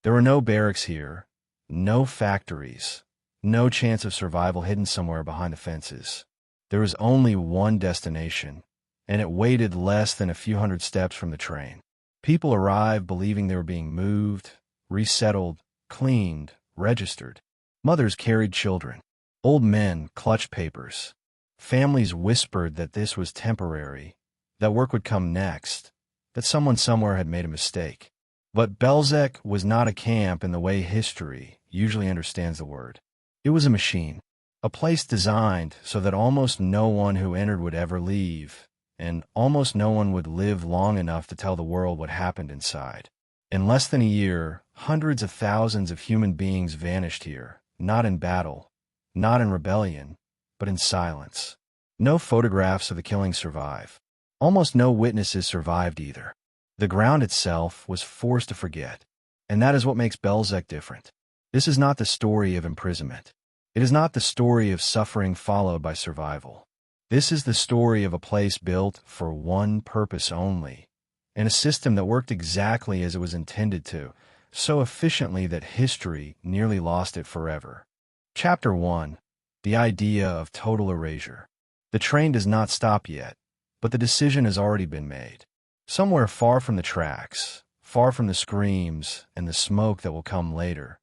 There were no barracks here, no factories, no chance of survival hidden somewhere behind the fences. There was only one destination, and it waited less than a few hundred steps from the train. People arrived believing they were being moved, resettled, cleaned, registered. Mothers carried children. Old men clutched papers. Families whispered that this was temporary, that work would come next, that someone somewhere had made a mistake. But Belzec was not a camp in the way history usually understands the word. It was a machine, a place designed so that almost no one who entered would ever leave, and almost no one would live long enough to tell the world what happened inside. In less than a year, hundreds of thousands of human beings vanished here, not in battle, not in rebellion, but in silence. No photographs of the killing survive. Almost no witnesses survived either. The ground itself was forced to forget, and that is what makes Belzec different. This is not the story of imprisonment. It is not the story of suffering followed by survival. This is the story of a place built for one purpose only, and a system that worked exactly as it was intended to, so efficiently that history nearly lost it forever. Chapter 1. The idea of total erasure. The train does not stop yet, but the decision has already been made. Somewhere far from the tracks, far from the screams and the smoke that will come later,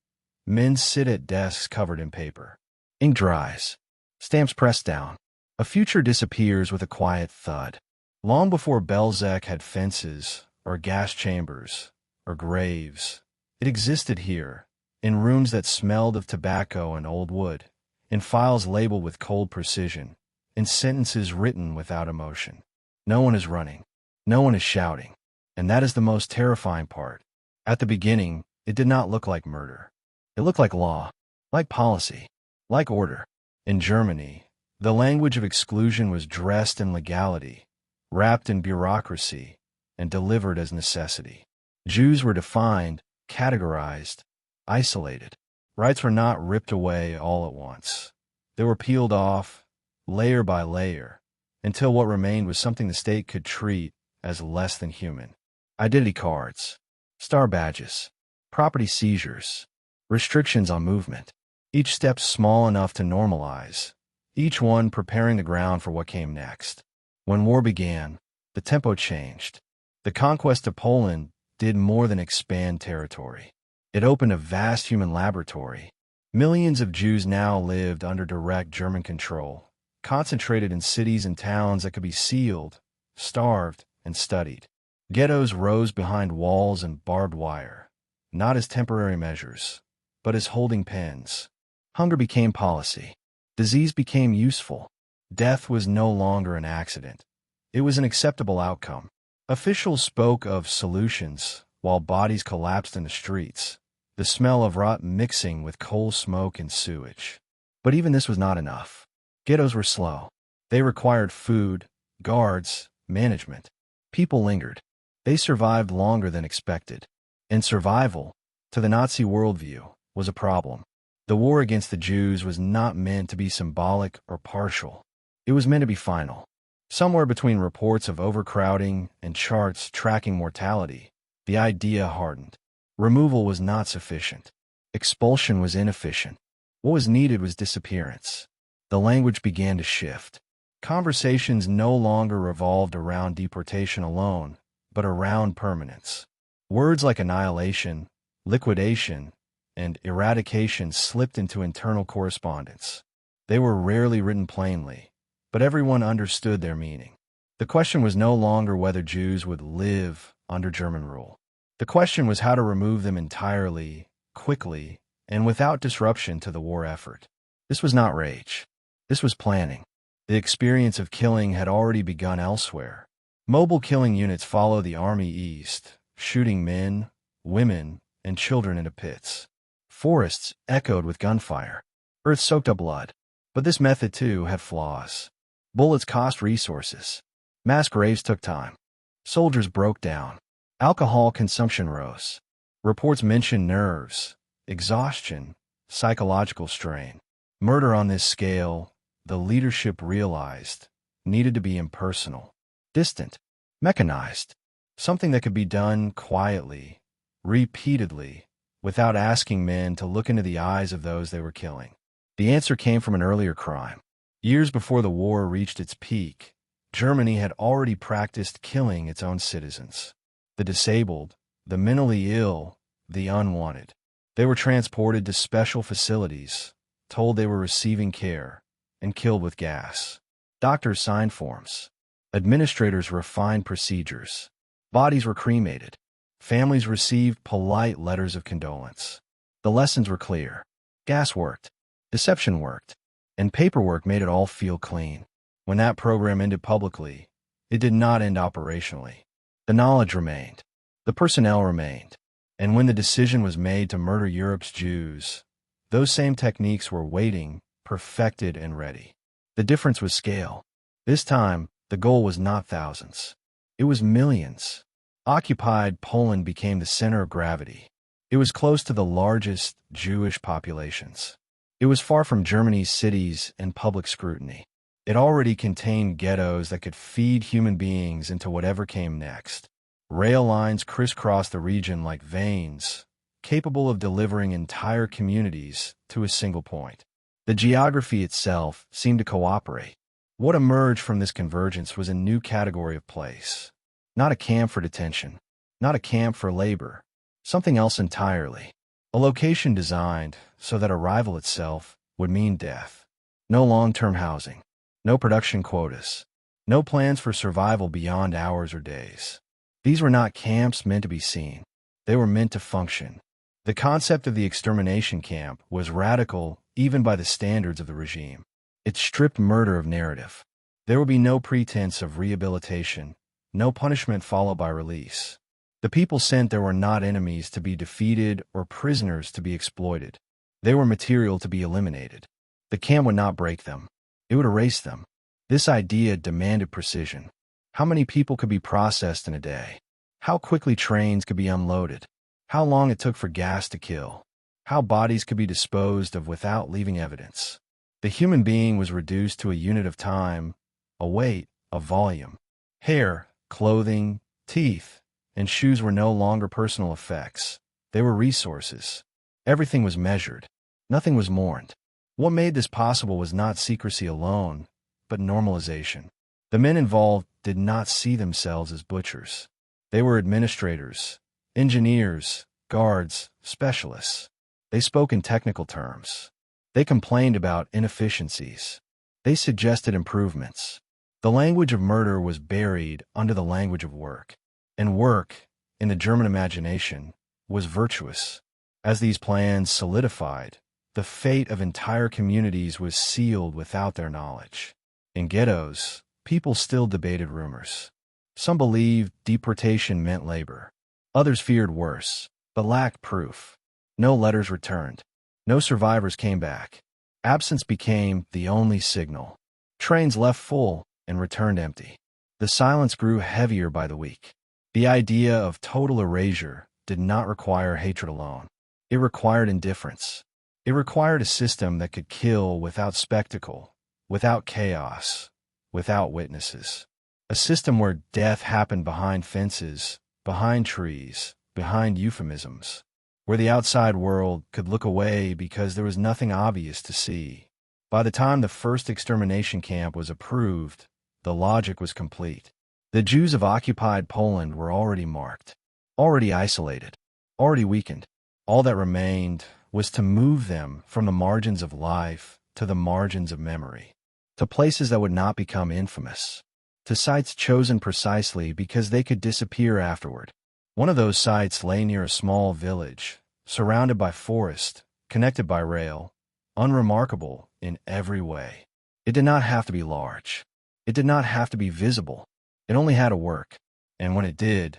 men sit at desks covered in paper. Ink dries. Stamps pressed down. A future disappears with a quiet thud. Long before Belzec had fences, or gas chambers, or graves, it existed here, in rooms that smelled of tobacco and old wood, in files labeled with cold precision, in sentences written without emotion. No one is running. No one is shouting. And that is the most terrifying part. At the beginning, it did not look like murder. It looked like law, like policy, like order. In Germany, the language of exclusion was dressed in legality, wrapped in bureaucracy, and delivered as necessity. Jews were defined, categorized, isolated. Rights were not ripped away all at once. They were peeled off, layer by layer, until what remained was something the state could treat as less than human. Identity cards, star badges, property seizures, restrictions on movement. Each step small enough to normalize, each one preparing the ground for what came next. When war began, the tempo changed. The conquest of Poland did more than expand territory. It opened a vast human laboratory. Millions of Jews now lived under direct German control, concentrated in cities and towns that could be sealed, starved, and studied. Ghettos rose behind walls and barbed wire, not as temporary measures, but as holding pens. Hunger became policy. Disease became useful. Death was no longer an accident. It was an acceptable outcome. Officials spoke of solutions while bodies collapsed in the streets, the smell of rot mixing with coal smoke and sewage. But even this was not enough. Ghettos were slow. They required food, guards, management. People lingered. They survived longer than expected. And survival, to the Nazi worldview, was a problem. The war against the Jews was not meant to be symbolic or partial. It was meant to be final. Somewhere between reports of overcrowding and charts tracking mortality, the idea hardened. Removal was not sufficient. Expulsion was inefficient. What was needed was disappearance. The language began to shift. Conversations no longer revolved around deportation alone, but around permanence. Words like annihilation, liquidation, and eradication slipped into internal correspondence. They were rarely written plainly, but everyone understood their meaning. The question was no longer whether Jews would live under German rule. The question was how to remove them entirely, quickly, and without disruption to the war effort. This was not rage. This was planning. The experience of killing had already begun elsewhere. Mobile killing units followed the army east, shooting men, women, and children into pits. Forests echoed with gunfire. Earth soaked up blood. But this method, too, had flaws. Bullets cost resources. Mass graves took time. Soldiers broke down. Alcohol consumption rose. Reports mentioned nerves, exhaustion, psychological strain. Murder on this scale, the leadership realized, needed to be impersonal, distant, mechanized, something that could be done quietly, repeatedly, without asking men to look into the eyes of those they were killing. The answer came from an earlier crime. Years before the war reached its peak, Germany had already practiced killing its own citizens. The disabled, the mentally ill, the unwanted. They were transported to special facilities, told they were receiving care, and killed with gas. Doctors signed forms. Administrators refined procedures. Bodies were cremated. Families received polite letters of condolence. The lessons were clear. Gas worked. Deception worked. And paperwork made it all feel clean. When that program ended publicly, it did not end operationally. The knowledge remained. The personnel remained. And when the decision was made to murder Europe's Jews, those same techniques were waiting, perfected and ready. The difference was scale. This time, the goal was not thousands. It was millions. Occupied Poland became the center of gravity. It was close to the largest Jewish populations. It was far from Germany's cities and public scrutiny. It already contained ghettos that could feed human beings into whatever came next. Rail lines crisscrossed the region like veins, capable of delivering entire communities to a single point. The geography itself seemed to cooperate. What emerged from this convergence was a new category of place. Not a camp for detention, not a camp for labor, something else entirely. A location designed so that arrival itself would mean death. No long-term housing, no production quotas, no plans for survival beyond hours or days. These were not camps meant to be seen. They were meant to function. The concept of the extermination camp was radical even by the standards of the regime. It stripped murder of narrative. There would be no pretense of rehabilitation, no punishment followed by release. The people sent there were not enemies to be defeated or prisoners to be exploited. They were material to be eliminated. The camp would not break them. It would erase them. This idea demanded precision. How many people could be processed in a day? How quickly trains could be unloaded? How long it took for gas to kill? How bodies could be disposed of without leaving evidence? The human being was reduced to a unit of time, a weight, a volume. Hair, clothing, teeth, and shoes were no longer personal effects. They were resources. Everything was measured. Nothing was mourned. What made this possible was not secrecy alone, but normalization. The men involved did not see themselves as butchers. They were administrators, engineers, guards, specialists. They spoke in technical terms. They complained about inefficiencies. They suggested improvements. The language of murder was buried under the language of work. And work, in the German imagination, was virtuous. As these plans solidified, the fate of entire communities was sealed without their knowledge. In ghettos, people still debated rumors. Some believed deportation meant labor. Others feared worse, but lacked proof. No letters returned. No survivors came back. Absence became the only signal. Trains left full and returned empty. The silence grew heavier by the week. The idea of total erasure did not require hatred alone. It required indifference. It required a system that could kill without spectacle, without chaos, without witnesses. A system where death happened behind fences, behind trees, behind euphemisms. Where the outside world could look away because there was nothing obvious to see. By the time the first extermination camp was approved, the logic was complete. The Jews of occupied Poland were already marked, already isolated, already weakened. All that remained was to move them from the margins of life to the margins of memory, to places that would not become infamous, to sites chosen precisely because they could disappear afterward. One of those sites lay near a small village, surrounded by forest, connected by rail, unremarkable in every way. It did not have to be large. It did not have to be visible. It only had to work. And when it did,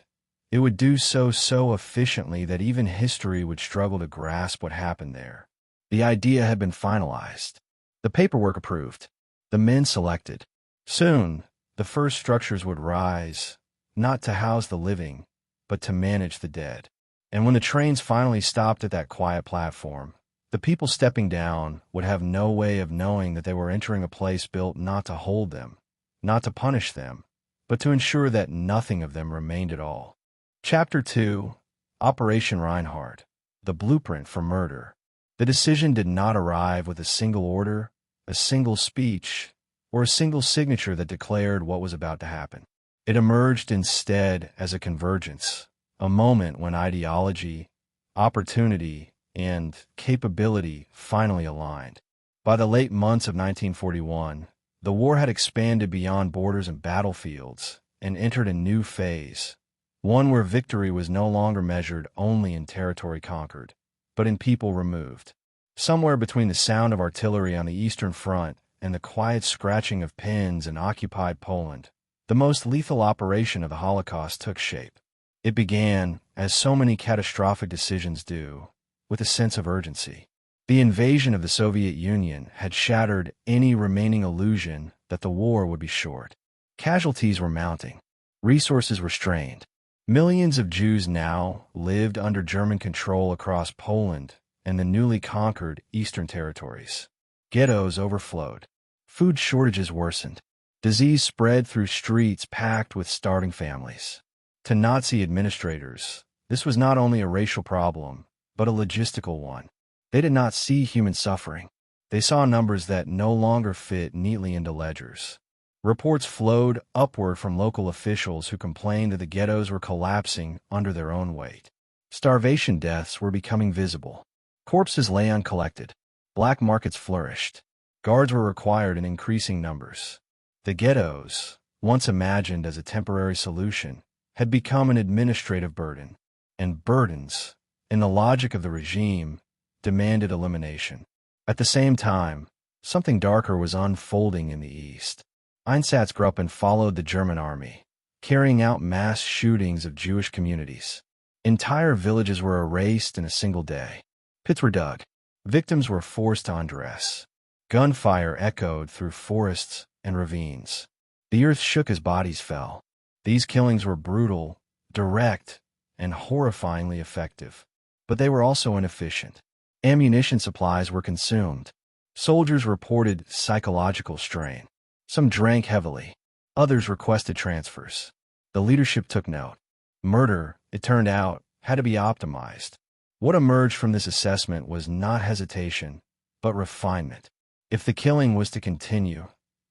it would do so efficiently that even history would struggle to grasp what happened there. The idea had been finalized. The paperwork approved. The men selected. Soon, the first structures would rise, not to house the living, but to manage the dead. And when the trains finally stopped at that quiet platform, the people stepping down would have no way of knowing that they were entering a place built not to hold them, not to punish them, but to ensure that nothing of them remained at all. Chapter 2, Operation Reinhard. the blueprint for murder. The decision did not arrive with a single order, a single speech, or a single signature that declared what was about to happen. It emerged instead as a convergence, a moment when ideology, opportunity, and capability finally aligned. By the late months of 1941, the war had expanded beyond borders and battlefields and entered a new phase, one where victory was no longer measured only in territory conquered, but in people removed. Somewhere between the sound of artillery on the Eastern Front and the quiet scratching of pens in occupied Poland, the most lethal operation of the Holocaust took shape. It began, as so many catastrophic decisions do, with a sense of urgency. The invasion of the Soviet Union had shattered any remaining illusion that the war would be short. Casualties were mounting. Resources were strained. Millions of Jews now lived under German control across Poland and the newly conquered Eastern territories. Ghettos overflowed. Food shortages worsened. Disease spread through streets packed with starving families. To Nazi administrators, this was not only a racial problem, but a logistical one. They did not see human suffering. They saw numbers that no longer fit neatly into ledgers. Reports flowed upward from local officials who complained that the ghettos were collapsing under their own weight. Starvation deaths were becoming visible. Corpses lay uncollected. Black markets flourished. Guards were required in increasing numbers. The ghettos, once imagined as a temporary solution, had become an administrative burden. And burdens, in the logic of the regime, demanded elimination. At the same time, something darker was unfolding in the East. Einsatzgruppen followed the German army, carrying out mass shootings of Jewish communities. Entire villages were erased in a single day. Pits were dug. Victims were forced to undress. Gunfire echoed through forests and ravines. The earth shook as bodies fell. These killings were brutal, direct, and horrifyingly effective. But they were also inefficient. Ammunition supplies were consumed. Soldiers reported psychological strain. Some drank heavily. Others requested transfers. The leadership took note. Murder, it turned out, had to be optimized. What emerged from this assessment was not hesitation, but refinement. If the killing was to continue,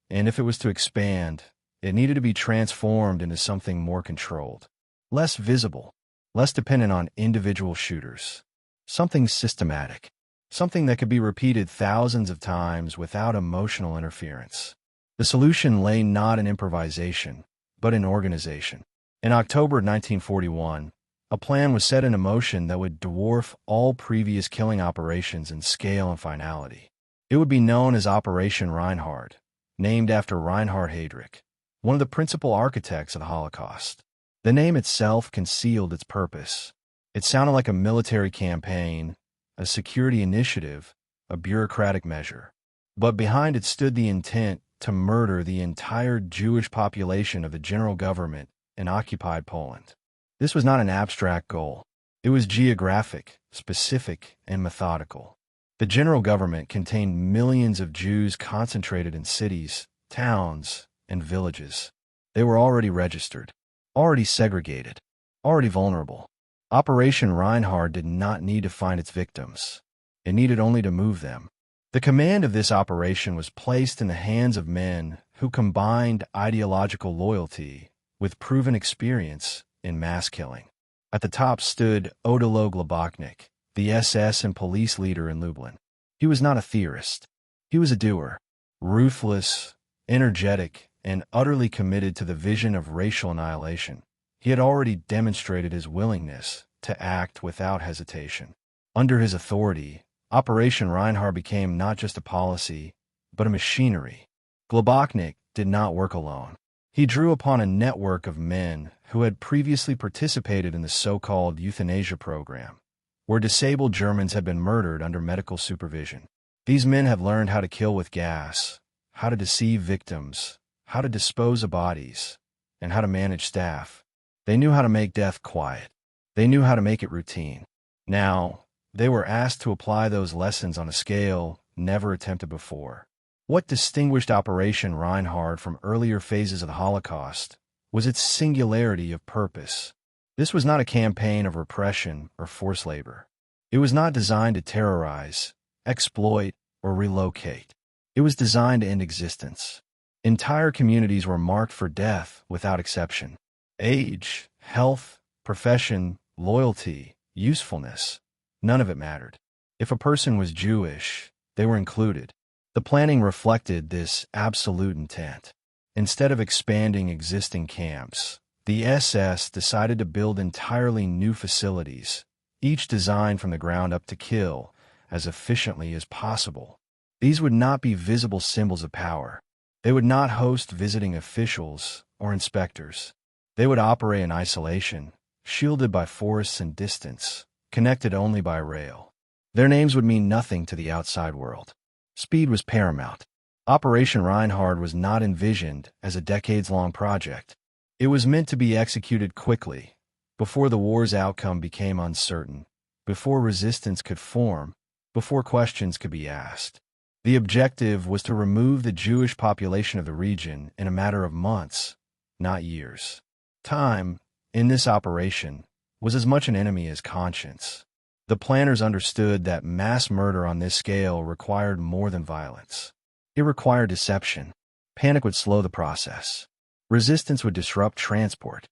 and if it was to expand, it needed to be transformed into something more controlled, less visible, less dependent on individual shooters. Something systematic, something that could be repeated thousands of times without emotional interference. The solution lay not in improvisation, but in organization. In October 1941, a plan was set in motion that would dwarf all previous killing operations in scale and finality. It would be known as Operation Reinhard, named after Reinhard Heydrich, one of the principal architects of the Holocaust. The name itself concealed its purpose. It sounded like a military campaign, a security initiative, a bureaucratic measure. But behind it stood the intent to murder the entire Jewish population of the general government in occupied Poland. This was not an abstract goal. It was geographic, specific, and methodical. The general government contained millions of Jews concentrated in cities, towns, and villages. They were already registered, already segregated, already vulnerable. Operation Reinhard did not need to find its victims. It needed only to move them. The command of this operation was placed in the hands of men who combined ideological loyalty with proven experience in mass killing. At the top stood Odilo Globoknik, the SS and police leader in Lublin. He was not a theorist. He was a doer, ruthless, energetic, and utterly committed to the vision of racial annihilation. He had already demonstrated his willingness to act without hesitation. Under his authority, Operation Reinhard became not just a policy, but a machinery. Globoknik did not work alone. He drew upon a network of men who had previously participated in the so-called euthanasia program, where disabled Germans had been murdered under medical supervision. These men had learned how to kill with gas, how to deceive victims, how to dispose of bodies, and how to manage staff. They knew how to make death quiet. They knew how to make it routine. Now, they were asked to apply those lessons on a scale never attempted before. What distinguished Operation Reinhard from earlier phases of the Holocaust was its singularity of purpose. This was not a campaign of repression or forced labor. It was not designed to terrorize, exploit, or relocate. It was designed to end existence. Entire communities were marked for death without exception. Age, health, profession, loyalty, usefulness, none of it mattered. If a person was Jewish, they were included. The planning reflected this absolute intent. Instead of expanding existing camps, the SS decided to build entirely new facilities, each designed from the ground up to kill as efficiently as possible. These would not be visible symbols of power. They would not host visiting officials or inspectors. They would operate in isolation, shielded by forests and distance, connected only by rail. Their names would mean nothing to the outside world. Speed was paramount. Operation Reinhard was not envisioned as a decades-long project. It was meant to be executed quickly, before the war's outcome became uncertain, before resistance could form, before questions could be asked. The objective was to remove the Jewish population of the region in a matter of months, not years. Time, in this operation, was as much an enemy as conscience. The planners understood that mass murder on this scale required more than violence. It required deception. Panic would slow the process. Resistance would disrupt transport.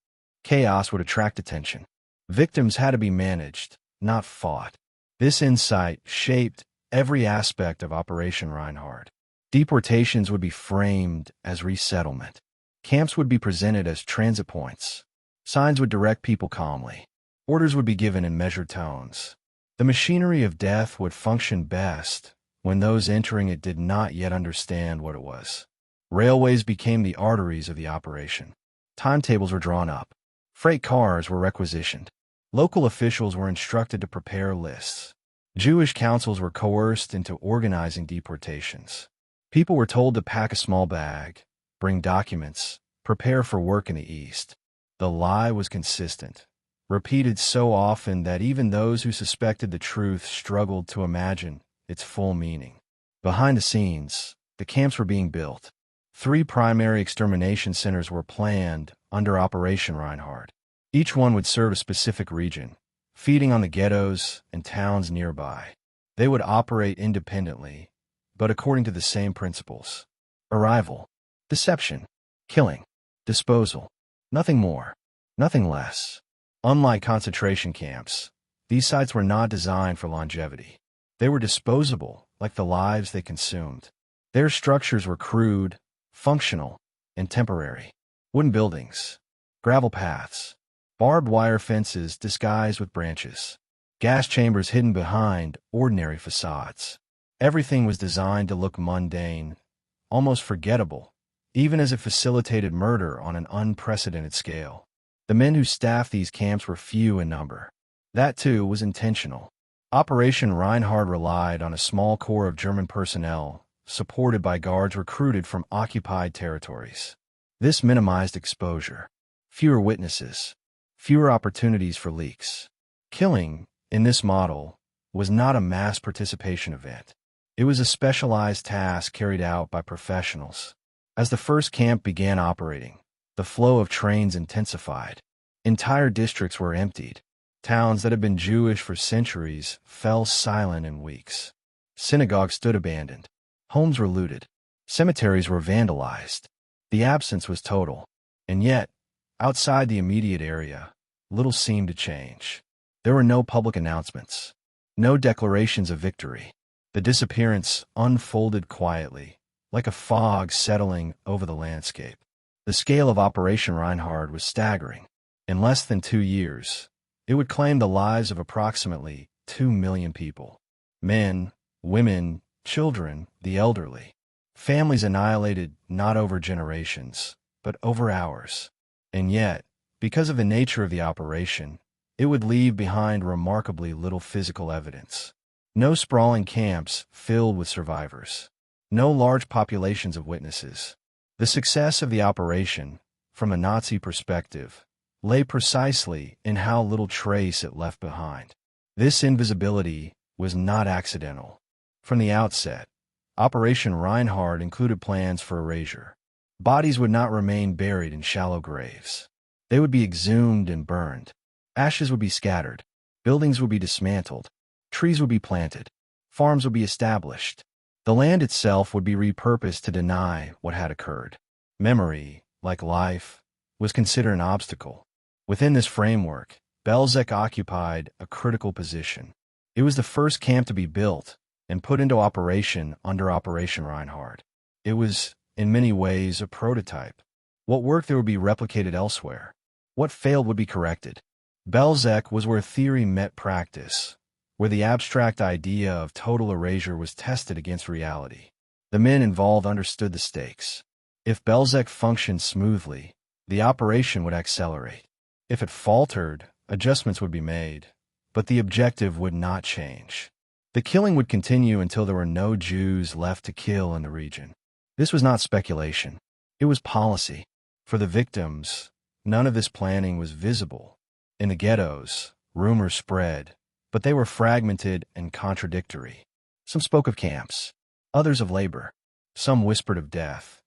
Chaos would attract attention. Victims had to be managed, not fought. This insight shaped every aspect of Operation Reinhard. Deportations would be framed as resettlement. Camps would be presented as transit points. Signs would direct people calmly. Orders would be given in measured tones. The machinery of death would function best when those entering it did not yet understand what it was. Railways became the arteries of the operation. Timetables were drawn up. Freight cars were requisitioned. Local officials were instructed to prepare lists. Jewish councils were coerced into organizing deportations. People were told to pack a small bag, bring documents, prepare for work in the East. The lie was consistent, repeated so often that even those who suspected the truth struggled to imagine its full meaning. Behind the scenes, the camps were being built. 3 primary extermination centers were planned under Operation Reinhard. Each one would serve a specific region, feeding on the ghettos and towns nearby. They would operate independently, but according to the same principles. Arrival, deception, killing, disposal. Nothing more, nothing less. Unlike concentration camps, these sites were not designed for longevity. They were disposable, like the lives they consumed. Their structures were crude, functional, and temporary. Wooden buildings, gravel paths, barbed wire fences disguised with branches, gas chambers hidden behind ordinary facades. Everything was designed to look mundane, almost forgettable, even as it facilitated murder on an unprecedented scale. The men who staffed these camps were few in number. That, too, was intentional. Operation Reinhard relied on a small corps of German personnel, supported by guards recruited from occupied territories. This minimized exposure. Fewer witnesses. Fewer opportunities for leaks. Killing, in this model, was not a mass participation event. It was a specialized task carried out by professionals. As the first camp began operating, the flow of trains intensified. Entire districts were emptied. Towns that had been Jewish for centuries fell silent in weeks. Synagogues stood abandoned. Homes were looted. Cemeteries were vandalized. The absence was total. And yet, outside the immediate area, little seemed to change. There were no public announcements, no declarations of victory. The disappearance unfolded quietly, like a fog settling over the landscape. The scale of Operation Reinhard was staggering. In less than 2 years, it would claim the lives of approximately 2 million people. Men, women, children, the elderly. Families annihilated not over generations, but over hours. And yet, because of the nature of the operation, it would leave behind remarkably little physical evidence. No sprawling camps filled with survivors. No large populations of witnesses. The success of the operation, from a Nazi perspective, lay precisely in how little trace it left behind. This invisibility was not accidental. From the outset, Operation Reinhard included plans for erasure. Bodies would not remain buried in shallow graves. They would be exhumed and burned. Ashes would be scattered. Buildings would be dismantled. Trees would be planted. Farms would be established. The land itself would be repurposed to deny what had occurred. Memory, like life, was considered an obstacle. Within this framework, Belzec occupied a critical position. It was the first camp to be built and put into operation under Operation Reinhard. It was, in many ways, a prototype. What worked there would be replicated elsewhere. What failed would be corrected. Belzec was where theory met practice, where the abstract idea of total erasure was tested against reality. The men involved understood the stakes. If Belzec functioned smoothly, the operation would accelerate. If it faltered, adjustments would be made, but the objective would not change. The killing would continue until there were no Jews left to kill in the region. This was not speculation. It was policy. For the victims, none of this planning was visible. In the ghettos, rumors spread, but they were fragmented and contradictory. Some spoke of camps, others of labor. Some whispered of death.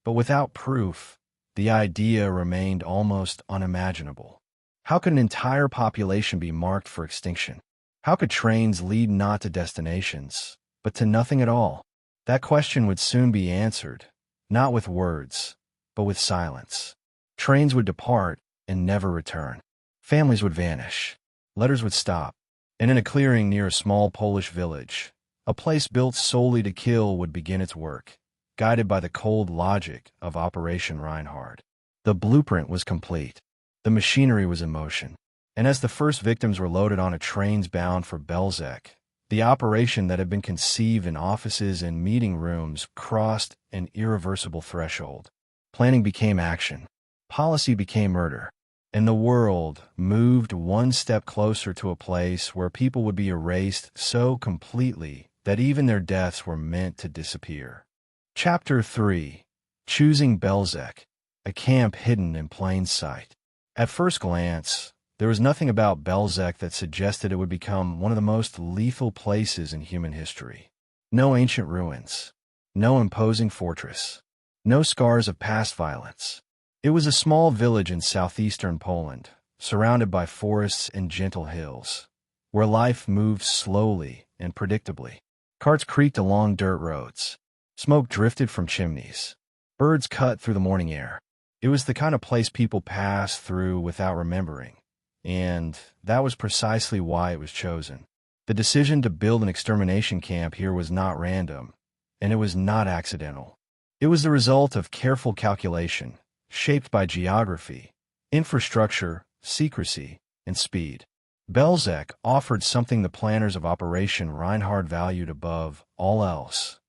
But without proof, the idea remained almost unimaginable. How could an entire population be marked for extinction? How could trains lead not to destinations, but to nothing at all? That question would soon be answered, not with words, but with silence. Trains would depart and never return. Families would vanish. Letters would stop. And in a clearing near a small Polish village, a place built solely to kill would begin its work, guided by the cold logic of Operation Reinhard. The blueprint was complete. The machinery was in motion. And as the first victims were loaded onto trains bound for Belzec, the operation that had been conceived in offices and meeting rooms crossed an irreversible threshold. Planning became action. Policy became murder. And the world moved one step closer to a place where people would be erased so completely that even their deaths were meant to disappear. Chapter 3. Choosing Belzec, a camp hidden in plain sight. At first glance, there was nothing about Belzec that suggested it would become one of the most lethal places in human history. No ancient ruins. No imposing fortress. No scars of past violence. It was a small village in southeastern Poland, surrounded by forests and gentle hills, where life moved slowly and predictably. Carts creaked along dirt roads. Smoke drifted from chimneys. Birds cut through the morning air. It was the kind of place people passed through without remembering, and that was precisely why it was chosen. The decision to build an extermination camp here was not random, and it was not accidental. It was the result of careful calculation, shaped by geography, infrastructure, secrecy, and speed. Belzec offered something the planners of Operation Reinhard valued above all else: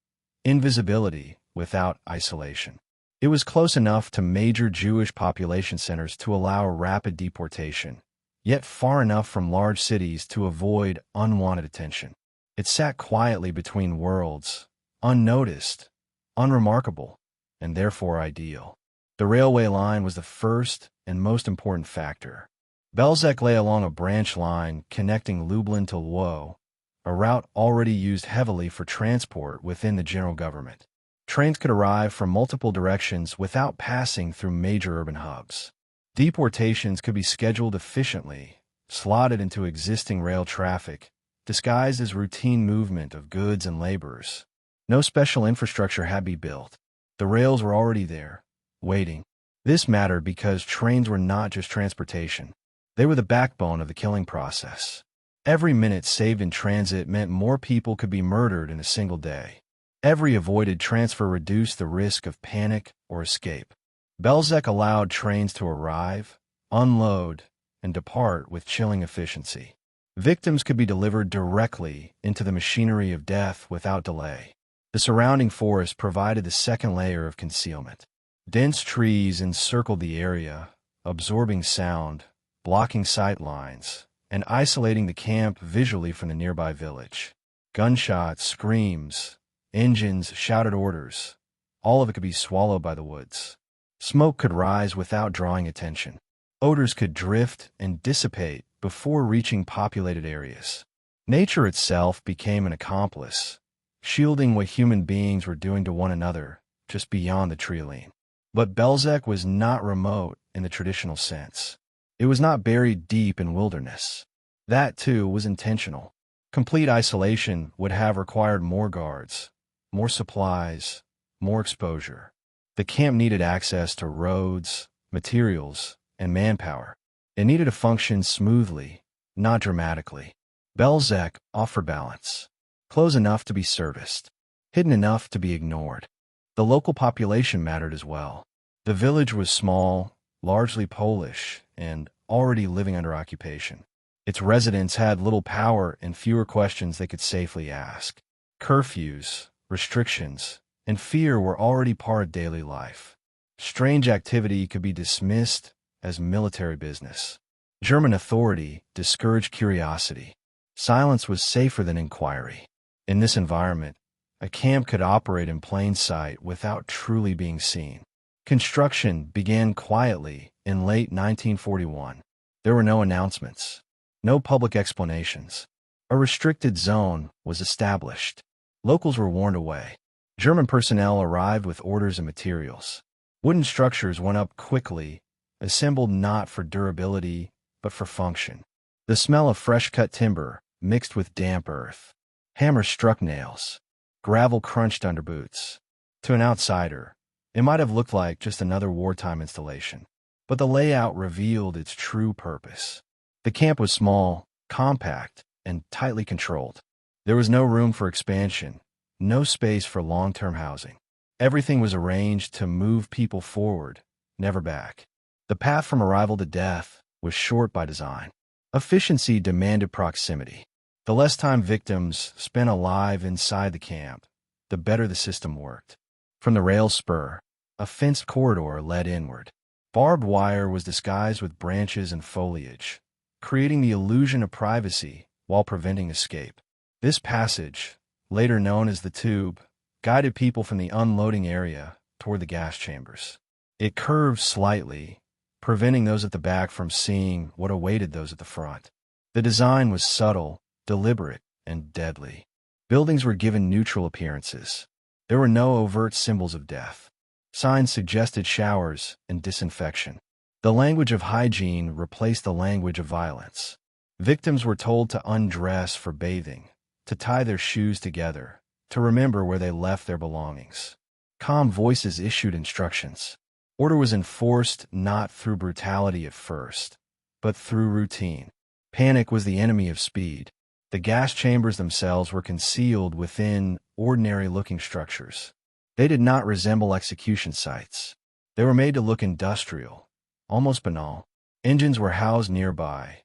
invisibility without isolation. It was close enough to major Jewish population centers to allow rapid deportation, yet far enough from large cities to avoid unwanted attention. It sat quietly between worlds, unnoticed, unremarkable, and therefore ideal. The railway line was the first and most important factor. Belzec lay along a branch line connecting Lublin to Lwów, a route already used heavily for transport within the general government. Trains could arrive from multiple directions without passing through major urban hubs. Deportations could be scheduled efficiently, slotted into existing rail traffic, disguised as routine movement of goods and laborers. No special infrastructure had to be built. The rails were already there, waiting. This mattered because trains were not just transportation. They were the backbone of the killing process. Every minute saved in transit meant more people could be murdered in a single day. Every avoided transfer reduced the risk of panic or escape. Belzec allowed trains to arrive, unload, and depart with chilling efficiency. Victims could be delivered directly into the machinery of death without delay. The surrounding forest provided the second layer of concealment. Dense trees encircled the area, absorbing sound, blocking sight lines, and isolating the camp visually from the nearby village. Gunshots, screams, engines shouted orders. All of it could be swallowed by the woods. Smoke could rise without drawing attention. Odors could drift and dissipate before reaching populated areas. Nature itself became an accomplice, shielding what human beings were doing to one another just beyond the tree line. But Belzec was not remote in the traditional sense. It was not buried deep in wilderness. That, too, was intentional. Complete isolation would have required more guards, more supplies, more exposure. The camp needed access to roads, materials, and manpower. It needed to function smoothly, not dramatically. Belzec offered balance. Close enough to be serviced, hidden enough to be ignored. The local population mattered as well. The village was small, largely Polish, and already living under occupation. Its residents had little power and fewer questions they could safely ask. Curfews, restrictions, and fear were already part of daily life. Strange activity could be dismissed as military business. German authority discouraged curiosity. Silence was safer than inquiry. In this environment, a camp could operate in plain sight without truly being seen. Construction began quietly in late 1941. There were no announcements, no public explanations. A restricted zone was established. Locals were warned away. German personnel arrived with orders and materials. Wooden structures went up quickly, assembled not for durability, but for function. The smell of fresh-cut timber mixed with damp earth. Hammers struck nails. Gravel crunched under boots. To an outsider, it might have looked like just another wartime installation, but the layout revealed its true purpose. The camp was small, compact, and tightly controlled. There was no room for expansion, no space for long-term housing. Everything was arranged to move people forward, never back. The path from arrival to death was short by design. Efficiency demanded proximity. The less time victims spent alive inside the camp, the better the system worked. From the rail spur, a fenced corridor led inward. Barbed wire was disguised with branches and foliage, creating the illusion of privacy while preventing escape. This passage, later known as the tube, guided people from the unloading area toward the gas chambers. It curved slightly, preventing those at the back from seeing what awaited those at the front. The design was subtle, deliberate, and deadly. Buildings were given neutral appearances. There were no overt symbols of death. Signs suggested showers and disinfection. The language of hygiene replaced the language of violence. Victims were told to undress for bathing, to tie their shoes together, to remember where they left their belongings. Calm voices issued instructions. Order was enforced not through brutality at first, but through routine. Panic was the enemy of speed. The gas chambers themselves were concealed within ordinary-looking structures. They did not resemble execution sites. They were made to look industrial, almost banal. Engines were housed nearby,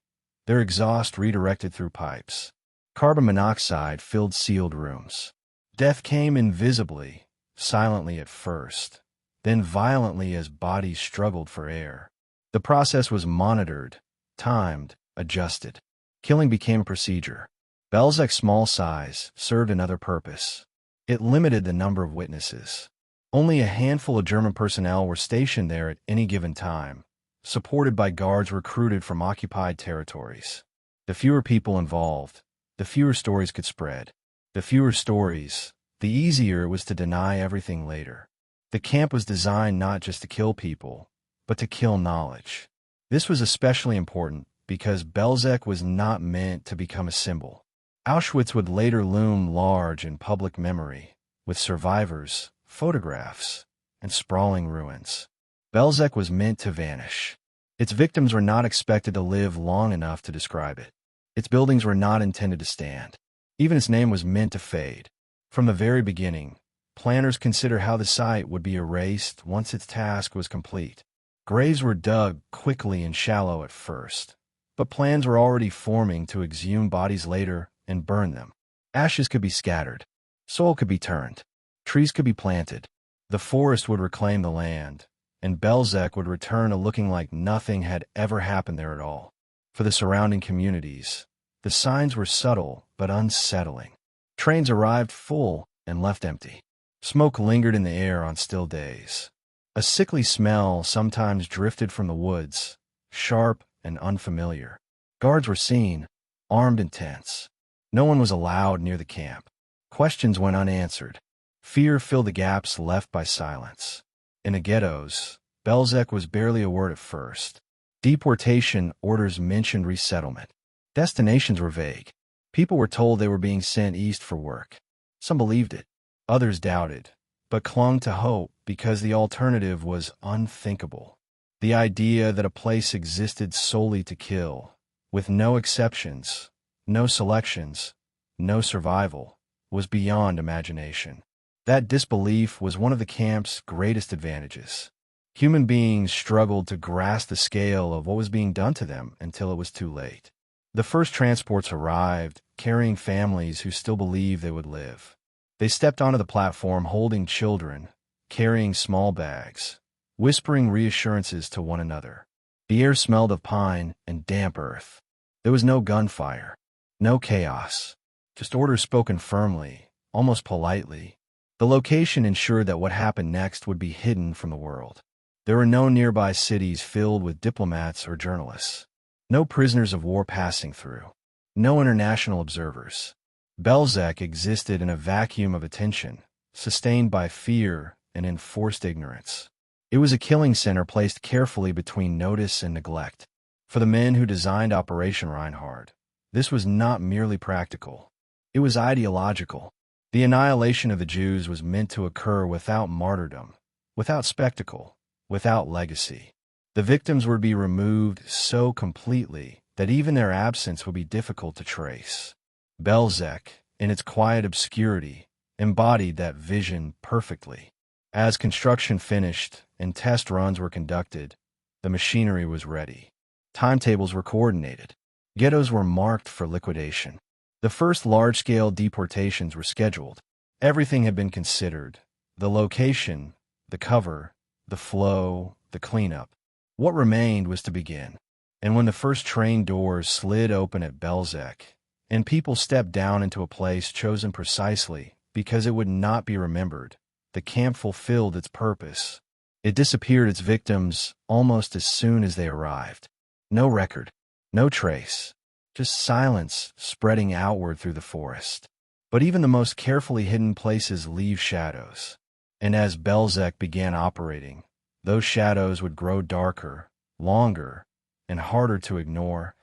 their exhaust redirected through pipes. Carbon monoxide filled sealed rooms. Death came invisibly, silently at first, then violently as bodies struggled for air. The process was monitored, timed, adjusted. Killing became a procedure. Belzec's small size served another purpose. It limited the number of witnesses. Only a handful of German personnel were stationed there at any given time, supported by guards recruited from occupied territories. The fewer people involved, the fewer stories could spread. The fewer stories, the easier it was to deny everything later. The camp was designed not just to kill people, but to kill knowledge. This was especially important because Belzec was not meant to become a symbol. Auschwitz would later loom large in public memory, with survivors, photographs, and sprawling ruins. Belzec was meant to vanish. Its victims were not expected to live long enough to describe it. Its buildings were not intended to stand. Even its name was meant to fade. From the very beginning, planners considered how the site would be erased once its task was complete. Graves were dug quickly and shallow at first, but plans were already forming to exhume bodies later and burn them. Ashes could be scattered. Soil could be turned. Trees could be planted. The forest would reclaim the land, and Belzec would return to looking like nothing had ever happened there at all. For the surrounding communities, the signs were subtle but unsettling. Trains arrived full and left empty. Smoke lingered in the air on still days. A sickly smell sometimes drifted from the woods, sharp and unfamiliar. Guards were seen, armed and tense. No one was allowed near the camp. Questions went unanswered. Fear filled the gaps left by silence. In the ghettos, Belzec was barely a word at first. Deportation orders mentioned resettlement. Destinations were vague. People were told they were being sent east for work. Some believed it, others doubted, but clung to hope because the alternative was unthinkable. The idea that a place existed solely to kill, with no exceptions, no selections, no survival, was beyond imagination. That disbelief was one of the camp's greatest advantages. Human beings struggled to grasp the scale of what was being done to them until it was too late. The first transports arrived, carrying families who still believed they would live. They stepped onto the platform holding children, carrying small bags, whispering reassurances to one another. The air smelled of pine and damp earth. There was no gunfire, no chaos, just orders spoken firmly, almost politely. The location ensured that what happened next would be hidden from the world. There were no nearby cities filled with diplomats or journalists. No prisoners of war passing through. No international observers. Belzec existed in a vacuum of attention, sustained by fear and enforced ignorance. It was a killing center placed carefully between notice and neglect. For the men who designed Operation Reinhard, this was not merely practical. It was ideological. The annihilation of the Jews was meant to occur without martyrdom, without spectacle, without legacy. The victims would be removed so completely that even their absence would be difficult to trace. Belzec, in its quiet obscurity, embodied that vision perfectly. As construction finished and test runs were conducted, the machinery was ready. Timetables were coordinated. Ghettos were marked for liquidation. The first large-scale deportations were scheduled. Everything had been considered: the location, the cover, the flow, the cleanup. What remained was to begin. And when the first train doors slid open at Belzec, and people stepped down into a place chosen precisely because it would not be remembered, the camp fulfilled its purpose. It disappeared its victims almost as soon as they arrived. No record, no trace, just silence spreading outward through the forest. But even the most carefully hidden places leave shadows. And as Belzec began operating, those shadows would grow darker, longer, and harder to ignore,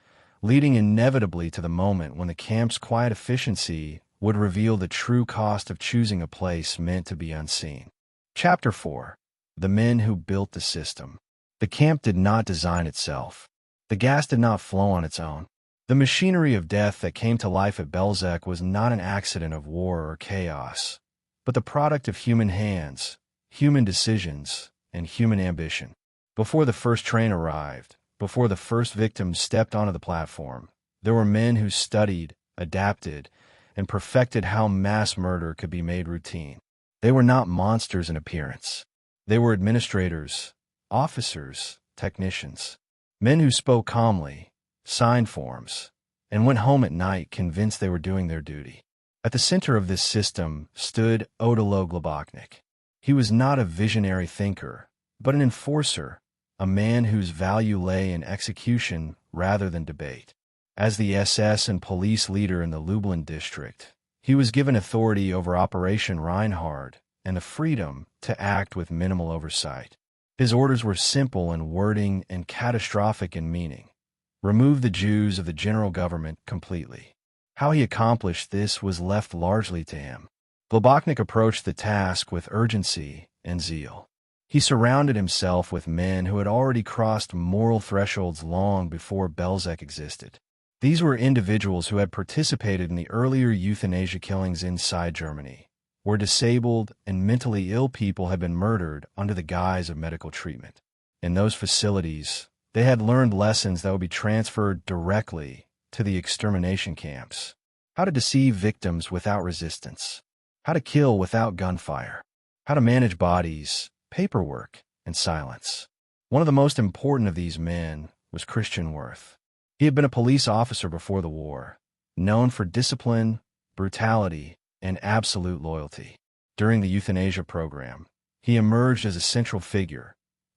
leading inevitably to the moment when the camp's quiet efficiency would reveal the true cost of choosing a place meant to be unseen. Chapter 4. The Men Who Built the System. The camp did not design itself. The gas did not flow on its own. The machinery of death that came to life at Belzec was not an accident of war or chaos, but the product of human hands, human decisions, and human ambition. Before the first train arrived, before the first victims stepped onto the platform, there were men who studied, adapted, and perfected how mass murder could be made routine. They were not monsters in appearance. They were administrators, officers, technicians, men who spoke calmly, signed forms, and went home at night convinced they were doing their duty. At the center of this system stood Odilo Globoknik. He was not a visionary thinker, but an enforcer, a man whose value lay in execution rather than debate. As the SS and police leader in the Lublin district, he was given authority over Operation Reinhard and the freedom to act with minimal oversight. His orders were simple in wording and catastrophic in meaning. Remove the Jews of the general government completely. How he accomplished this was left largely to him. Globoknik approached the task with urgency and zeal. He surrounded himself with men who had already crossed moral thresholds long before Belzec existed. These were individuals who had participated in the earlier euthanasia killings inside Germany, where disabled and mentally ill people had been murdered under the guise of medical treatment. In those facilities, they had learned lessons that would be transferred directly to the extermination camps: how to deceive victims without resistance, how to kill without gunfire, how to manage bodies, paperwork, and silence. One of the most important of these men was Christian Worth. He had been a police officer before the war, known for discipline, brutality, and absolute loyalty. During the euthanasia program, he emerged as a central figure,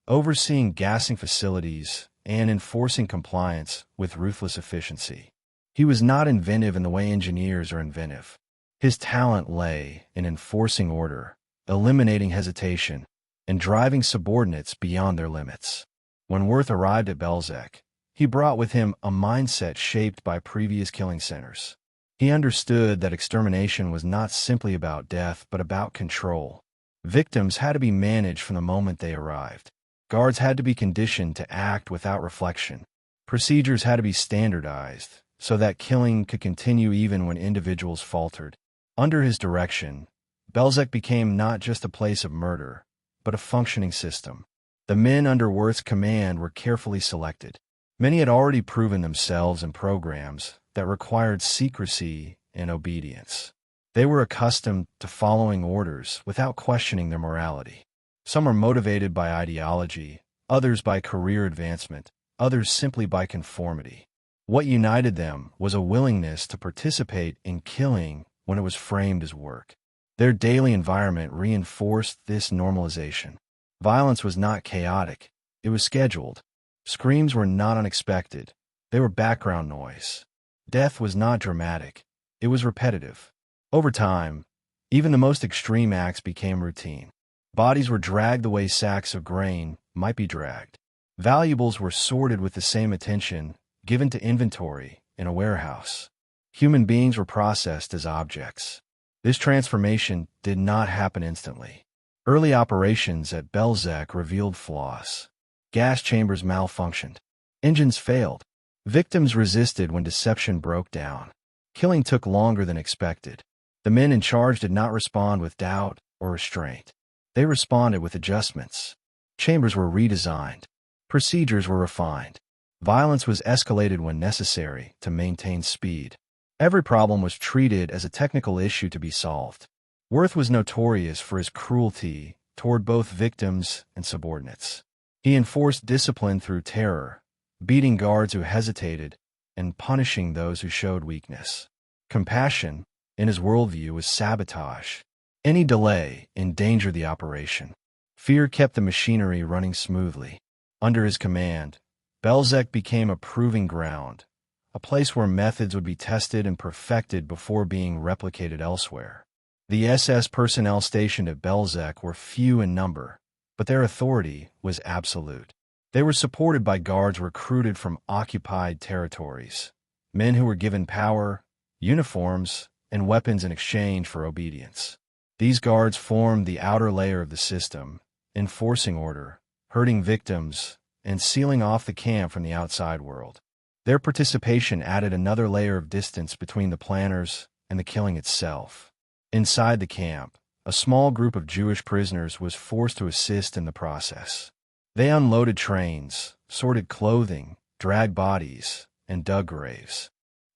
overseeing gassing facilities and enforcing compliance with ruthless efficiency. He was not inventive in the way engineers are inventive. His talent lay in enforcing order, eliminating hesitation, and driving subordinates beyond their limits. When Worth arrived at Belzec, he brought with him a mindset shaped by previous killing centers. He understood that extermination was not simply about death, but about control. Victims had to be managed from the moment they arrived. Guards had to be conditioned to act without reflection. Procedures had to be standardized so that killing could continue even when individuals faltered. Under his direction, Belzec became not just a place of murder, but a functioning system. The men under Worth's command were carefully selected. Many had already proven themselves in programs that required secrecy and obedience. They were accustomed to following orders without questioning their morality. Some are motivated by ideology, others by career advancement, others simply by conformity. What united them was a willingness to participate in killing when it was framed as work. Their daily environment reinforced this normalization. Violence was not chaotic, it was scheduled. Screams were not unexpected, they were background noise. Death was not dramatic, it was repetitive. Over time, even the most extreme acts became routine. Bodies were dragged the way sacks of grain might be dragged. Valuables were sorted with the same attention given to inventory in a warehouse. Human beings were processed as objects. This transformation did not happen instantly. Early operations at Belzec revealed flaws. Gas chambers malfunctioned. Engines failed. Victims resisted when deception broke down. Killing took longer than expected. The men in charge did not respond with doubt or restraint. They responded with adjustments. Chambers were redesigned. Procedures were refined. Violence was escalated when necessary to maintain speed. Every problem was treated as a technical issue to be solved. Worth was notorious for his cruelty toward both victims and subordinates. He enforced discipline through terror, beating guards who hesitated and punishing those who showed weakness. Compassion, in his worldview, was sabotage. Any delay endangered the operation. Fear kept the machinery running smoothly. Under his command, Belzec became a proving ground, a place where methods would be tested and perfected before being replicated elsewhere. The SS personnel stationed at Belzec were few in number, but their authority was absolute. They were supported by guards recruited from occupied territories, men who were given power, uniforms, and weapons in exchange for obedience. These guards formed the outer layer of the system, enforcing order, hurting victims, and sealing off the camp from the outside world. Their participation added another layer of distance between the planners and the killing itself. Inside the camp, a small group of Jewish prisoners was forced to assist in the process. They unloaded trains, sorted clothing, dragged bodies, and dug graves.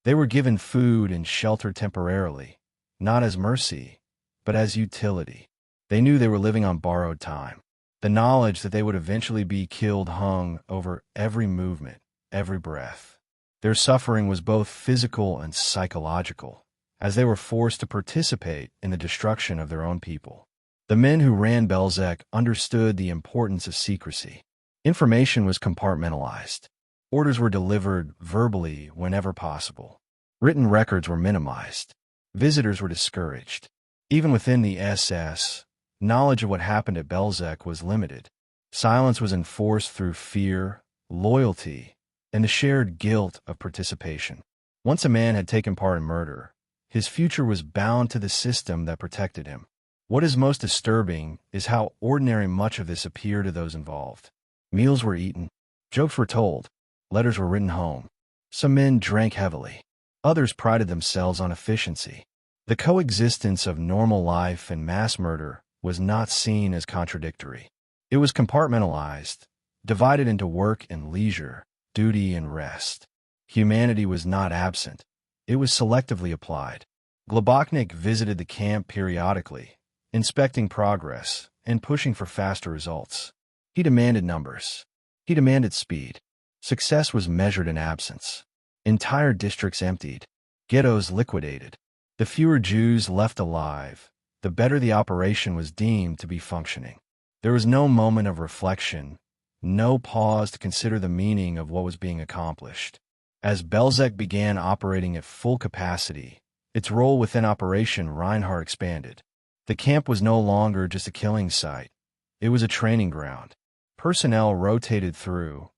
They were given food and shelter temporarily, not as mercy, but as utility. They knew they were living on borrowed time. The knowledge that they would eventually be killed hung over every movement, every breath. Their suffering was both physical and psychological, as they were forced to participate in the destruction of their own people. The men who ran Belzec understood the importance of secrecy. Information was compartmentalized. Orders were delivered verbally whenever possible. Written records were minimized. Visitors were discouraged. Even within the SS, knowledge of what happened at Belzec was limited. Silence was enforced through fear, loyalty, and the shared guilt of participation. Once a man had taken part in murder, his future was bound to the system that protected him. What is most disturbing is how ordinary much of this appeared to those involved. Meals were eaten, jokes were told, letters were written home. Some men drank heavily. Others prided themselves on efficiency. The coexistence of normal life and mass murder was not seen as contradictory. It was compartmentalized, divided into work and leisure, duty and rest. Humanity was not absent. It was selectively applied. Globoknik visited the camp periodically, inspecting progress and pushing for faster results. He demanded numbers. He demanded speed. Success was measured in absence. Entire districts emptied. Ghettos liquidated. The fewer Jews left alive, the better the operation was deemed to be functioning. There was no moment of reflection, no pause to consider the meaning of what was being accomplished. As Belzec began operating at full capacity, its role within Operation Reinhard expanded. The camp was no longer just a killing site. It was a training ground. Personnel rotated through,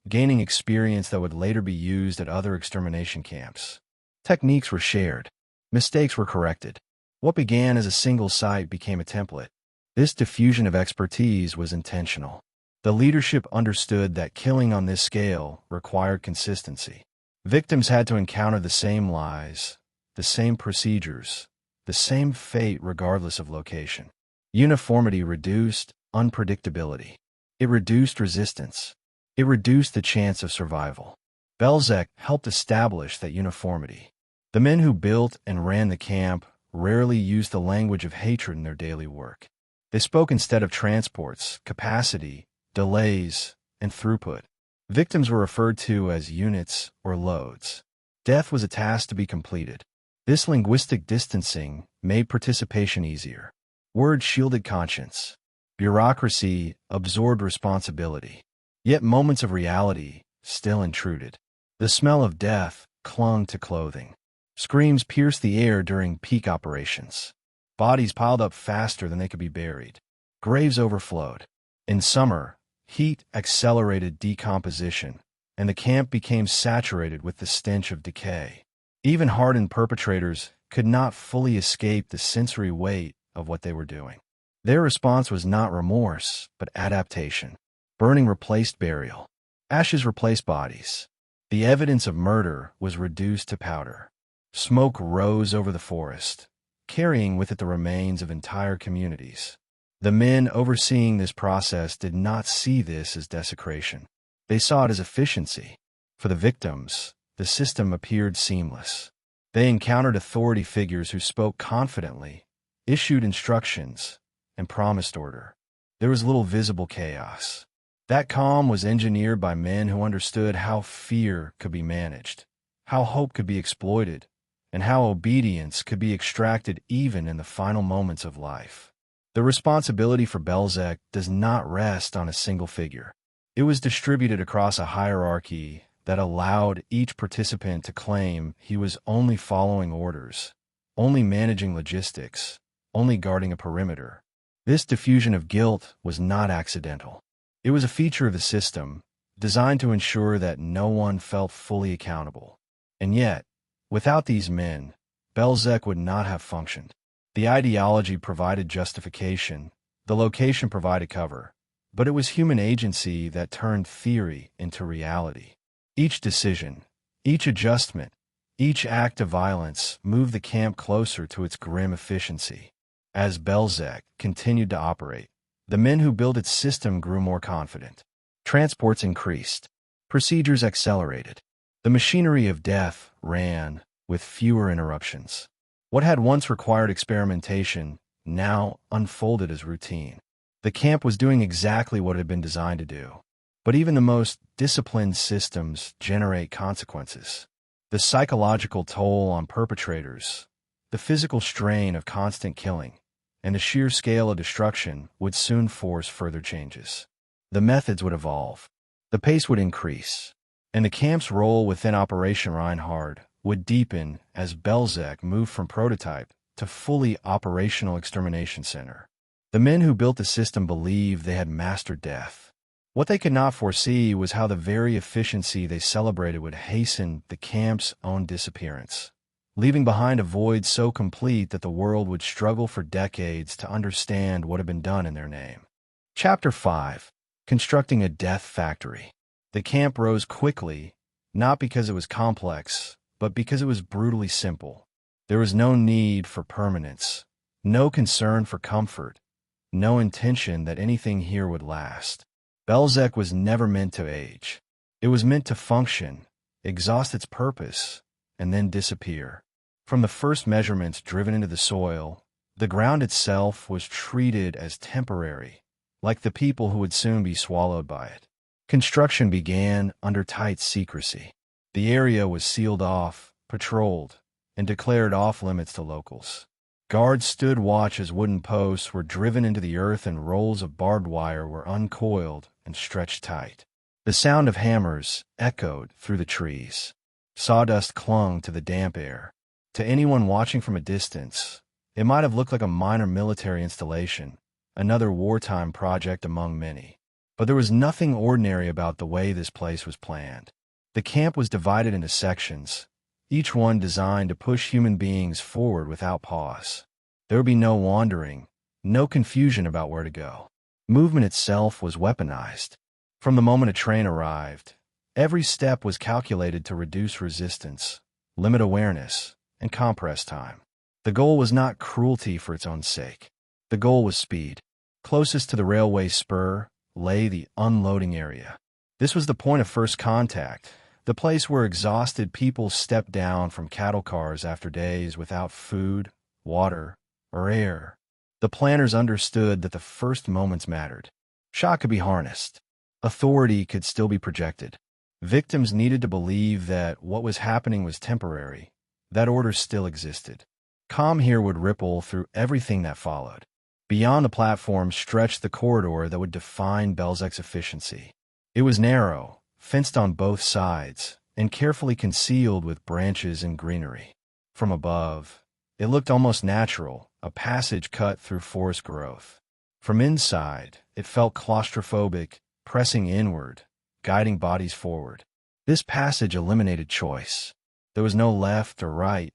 gaining experience that would later be used at other extermination camps. Techniques were shared. Mistakes were corrected. What began as a single site became a template. This diffusion of expertise was intentional. The leadership understood that killing on this scale required consistency. Victims had to encounter the same lies, the same procedures, the same fate regardless of location. Uniformity reduced unpredictability. It reduced resistance. It reduced the chance of survival. Belzec helped establish that uniformity. The men who built and ran the camp rarely used the language of hatred in their daily work. They spoke instead of transports, capacity, delays, and throughput. Victims were referred to as units or loads. Death was a task to be completed. This linguistic distancing made participation easier. Words shielded conscience. Bureaucracy absorbed responsibility. Yet moments of reality still intruded. The smell of death clung to clothing. Screams pierced the air during peak operations. Bodies piled up faster than they could be buried. Graves overflowed. In summer, heat accelerated decomposition, and the camp became saturated with the stench of decay. Even hardened perpetrators could not fully escape the sensory weight of what they were doing. Their response was not remorse, but adaptation. Burning replaced burial. Ashes replaced bodies. The evidence of murder was reduced to powder. Smoke rose over the forest, carrying with it the remains of entire communities. The men overseeing this process did not see this as desecration. They saw it as efficiency. For the victims, the system appeared seamless. They encountered authority figures who spoke confidently, issued instructions, and promised order. There was little visible chaos. That calm was engineered by men who understood how fear could be managed, how hope could be exploited, and how obedience could be extracted even in the final moments of life. The responsibility for Belzec does not rest on a single figure. It was distributed across a hierarchy that allowed each participant to claim he was only following orders, only managing logistics, only guarding a perimeter. This diffusion of guilt was not accidental. It was a feature of the system, designed to ensure that no one felt fully accountable. And yet, without these men, Belzec would not have functioned. The ideology provided justification, the location provided cover, but it was human agency that turned theory into reality. Each decision, each adjustment, each act of violence moved the camp closer to its grim efficiency. As Belzec continued to operate, the men who built its system grew more confident. Transports increased. Procedures accelerated. The machinery of death ran with fewer interruptions. What had once required experimentation now unfolded as routine. The camp was doing exactly what it had been designed to do. But even the most disciplined systems generate consequences. The psychological toll on perpetrators, the physical strain of constant killing, and the sheer scale of destruction would soon force further changes. The methods would evolve. The pace would increase. And the camp's role within Operation Reinhard would deepen as Belzec moved from prototype to fully operational extermination center. The men who built the system believed they had mastered death. What they could not foresee was how the very efficiency they celebrated would hasten the camp's own disappearance, leaving behind a void so complete that the world would struggle for decades to understand what had been done in their name. Chapter 5. Constructing a Death Factory. The camp rose quickly, not because it was complex, but because it was brutally simple. There was no need for permanence, no concern for comfort, no intention that anything here would last. Belzec was never meant to age. It was meant to function, exhaust its purpose, and then disappear. From the first measurements driven into the soil, the ground itself was treated as temporary, like the people who would soon be swallowed by it. Construction began under tight secrecy. The area was sealed off, patrolled, and declared off-limits to locals. Guards stood watch as wooden posts were driven into the earth and rolls of barbed wire were uncoiled and stretched tight. The sound of hammers echoed through the trees. Sawdust clung to the damp air. To anyone watching from a distance, it might have looked like a minor military installation, another wartime project among many. But there was nothing ordinary about the way this place was planned. The camp was divided into sections, each one designed to push human beings forward without pause. There would be no wandering, no confusion about where to go. Movement itself was weaponized. From the moment a train arrived, every step was calculated to reduce resistance, limit awareness, and compress time. The goal was not cruelty for its own sake. The goal was speed. Closest to the railway spur lay the unloading area. This was the point of first contact, the place where exhausted people stepped down from cattle cars after days without food, water, or air. The planners understood that the first moments mattered. Shock could be harnessed. Authority could still be projected. Victims needed to believe that what was happening was temporary, that order still existed. Calm here would ripple through everything that followed. Beyond the platform stretched the corridor that would define Belzec's efficiency. It was narrow, fenced on both sides, and carefully concealed with branches and greenery. From above, it looked almost natural, a passage cut through forest growth. From inside, it felt claustrophobic, pressing inward, guiding bodies forward. This passage eliminated choice. There was no left or right,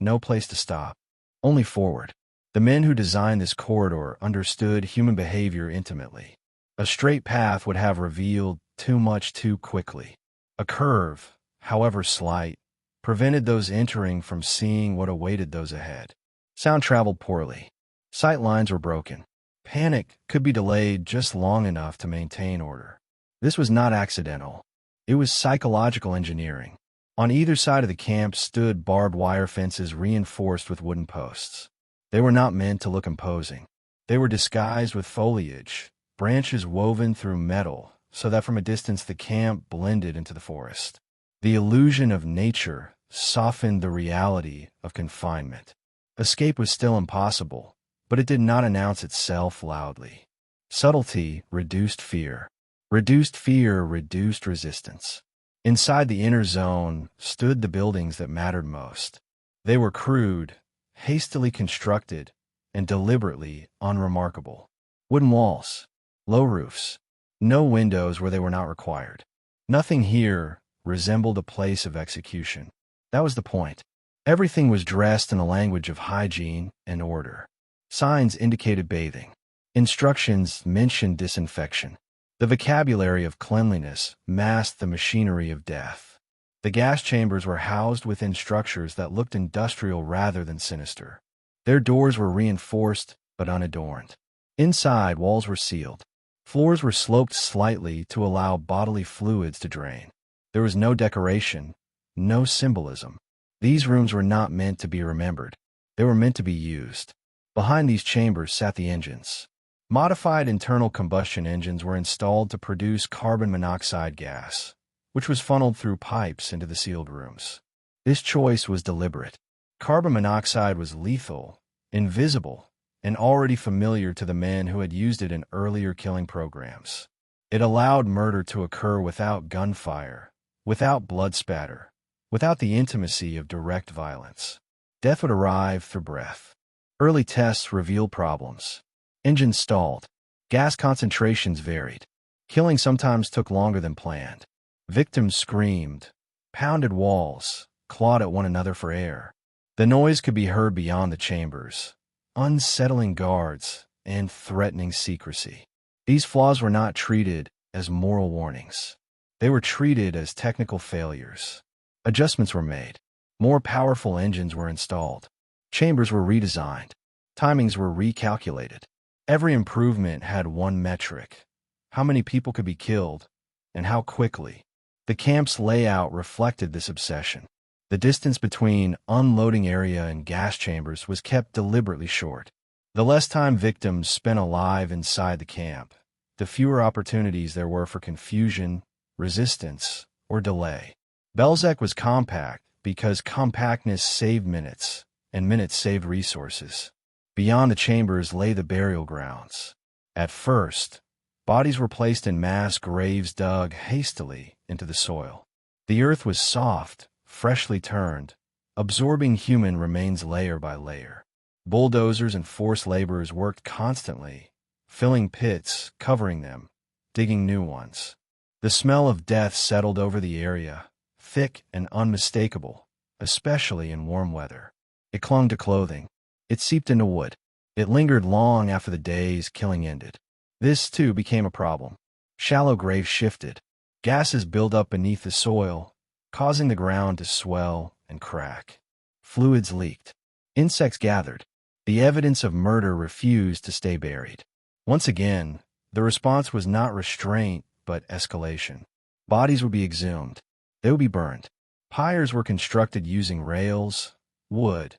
no place to stop, only forward. The men who designed this corridor understood human behavior intimately. A straight path would have revealed too much too quickly. A curve, however slight, prevented those entering from seeing what awaited those ahead. Sound traveled poorly. Sight lines were broken. Panic could be delayed just long enough to maintain order. This was not accidental. It was psychological engineering. On either side of the camp stood barbed wire fences reinforced with wooden posts. They were not meant to look imposing. They were disguised with foliage, branches woven through metal, so that from a distance the camp blended into the forest. The illusion of nature softened the reality of confinement. Escape was still impossible, but it did not announce itself loudly. Subtlety reduced fear. Reduced fear reduced resistance. Inside the inner zone stood the buildings that mattered most. They were crude, hastily constructed, and deliberately unremarkable. Wooden walls, low roofs, no windows where they were not required. Nothing here resembled a place of execution. That was the point. Everything was dressed in a language of hygiene and order. Signs indicated bathing. Instructions mentioned disinfection. The vocabulary of cleanliness masked the machinery of death. The gas chambers were housed within structures that looked industrial rather than sinister. Their doors were reinforced but unadorned. Inside, walls were sealed. Floors were sloped slightly to allow bodily fluids to drain. There was no decoration, no symbolism. These rooms were not meant to be remembered. They were meant to be used. Behind these chambers sat the engines. Modified internal combustion engines were installed to produce carbon monoxide gas, which was funneled through pipes into the sealed rooms. This choice was deliberate. Carbon monoxide was lethal, invisible, and already familiar to the men who had used it in earlier killing programs. It allowed murder to occur without gunfire, without blood spatter, without the intimacy of direct violence. Death would arrive through breath. Early tests revealed problems. Engines stalled. Gas concentrations varied. Killing sometimes took longer than planned. Victims screamed, pounded walls, clawed at one another for air. The noise could be heard beyond the chambers, unsettling guards and threatening secrecy. These flaws were not treated as moral warnings. They were treated as technical failures. Adjustments were made. More powerful engines were installed. Chambers were redesigned. Timings were recalculated. Every improvement had one metric: how many people could be killed, and how quickly. The camp's layout reflected this obsession. The distance between unloading area and gas chambers was kept deliberately short. The less time victims spent alive inside the camp, the fewer opportunities there were for confusion, resistance, or delay. Belzec was compact because compactness saved minutes, and minutes saved resources. Beyond the chambers lay the burial grounds. At first, bodies were placed in mass graves dug hastily into the soil. The earth was soft, freshly turned, absorbing human remains layer by layer. Bulldozers and forced laborers worked constantly, filling pits, covering them, digging new ones. The smell of death settled over the area, thick and unmistakable, especially in warm weather. It clung to clothing. It seeped into wood. It lingered long after the day's killing ended. This, too, became a problem. Shallow graves shifted. Gases built up beneath the soil, causing the ground to swell and crack. Fluids leaked. Insects gathered. The evidence of murder refused to stay buried. Once again, the response was not restraint, but escalation. Bodies would be exhumed. They would be burned. Pyres were constructed using rails, wood,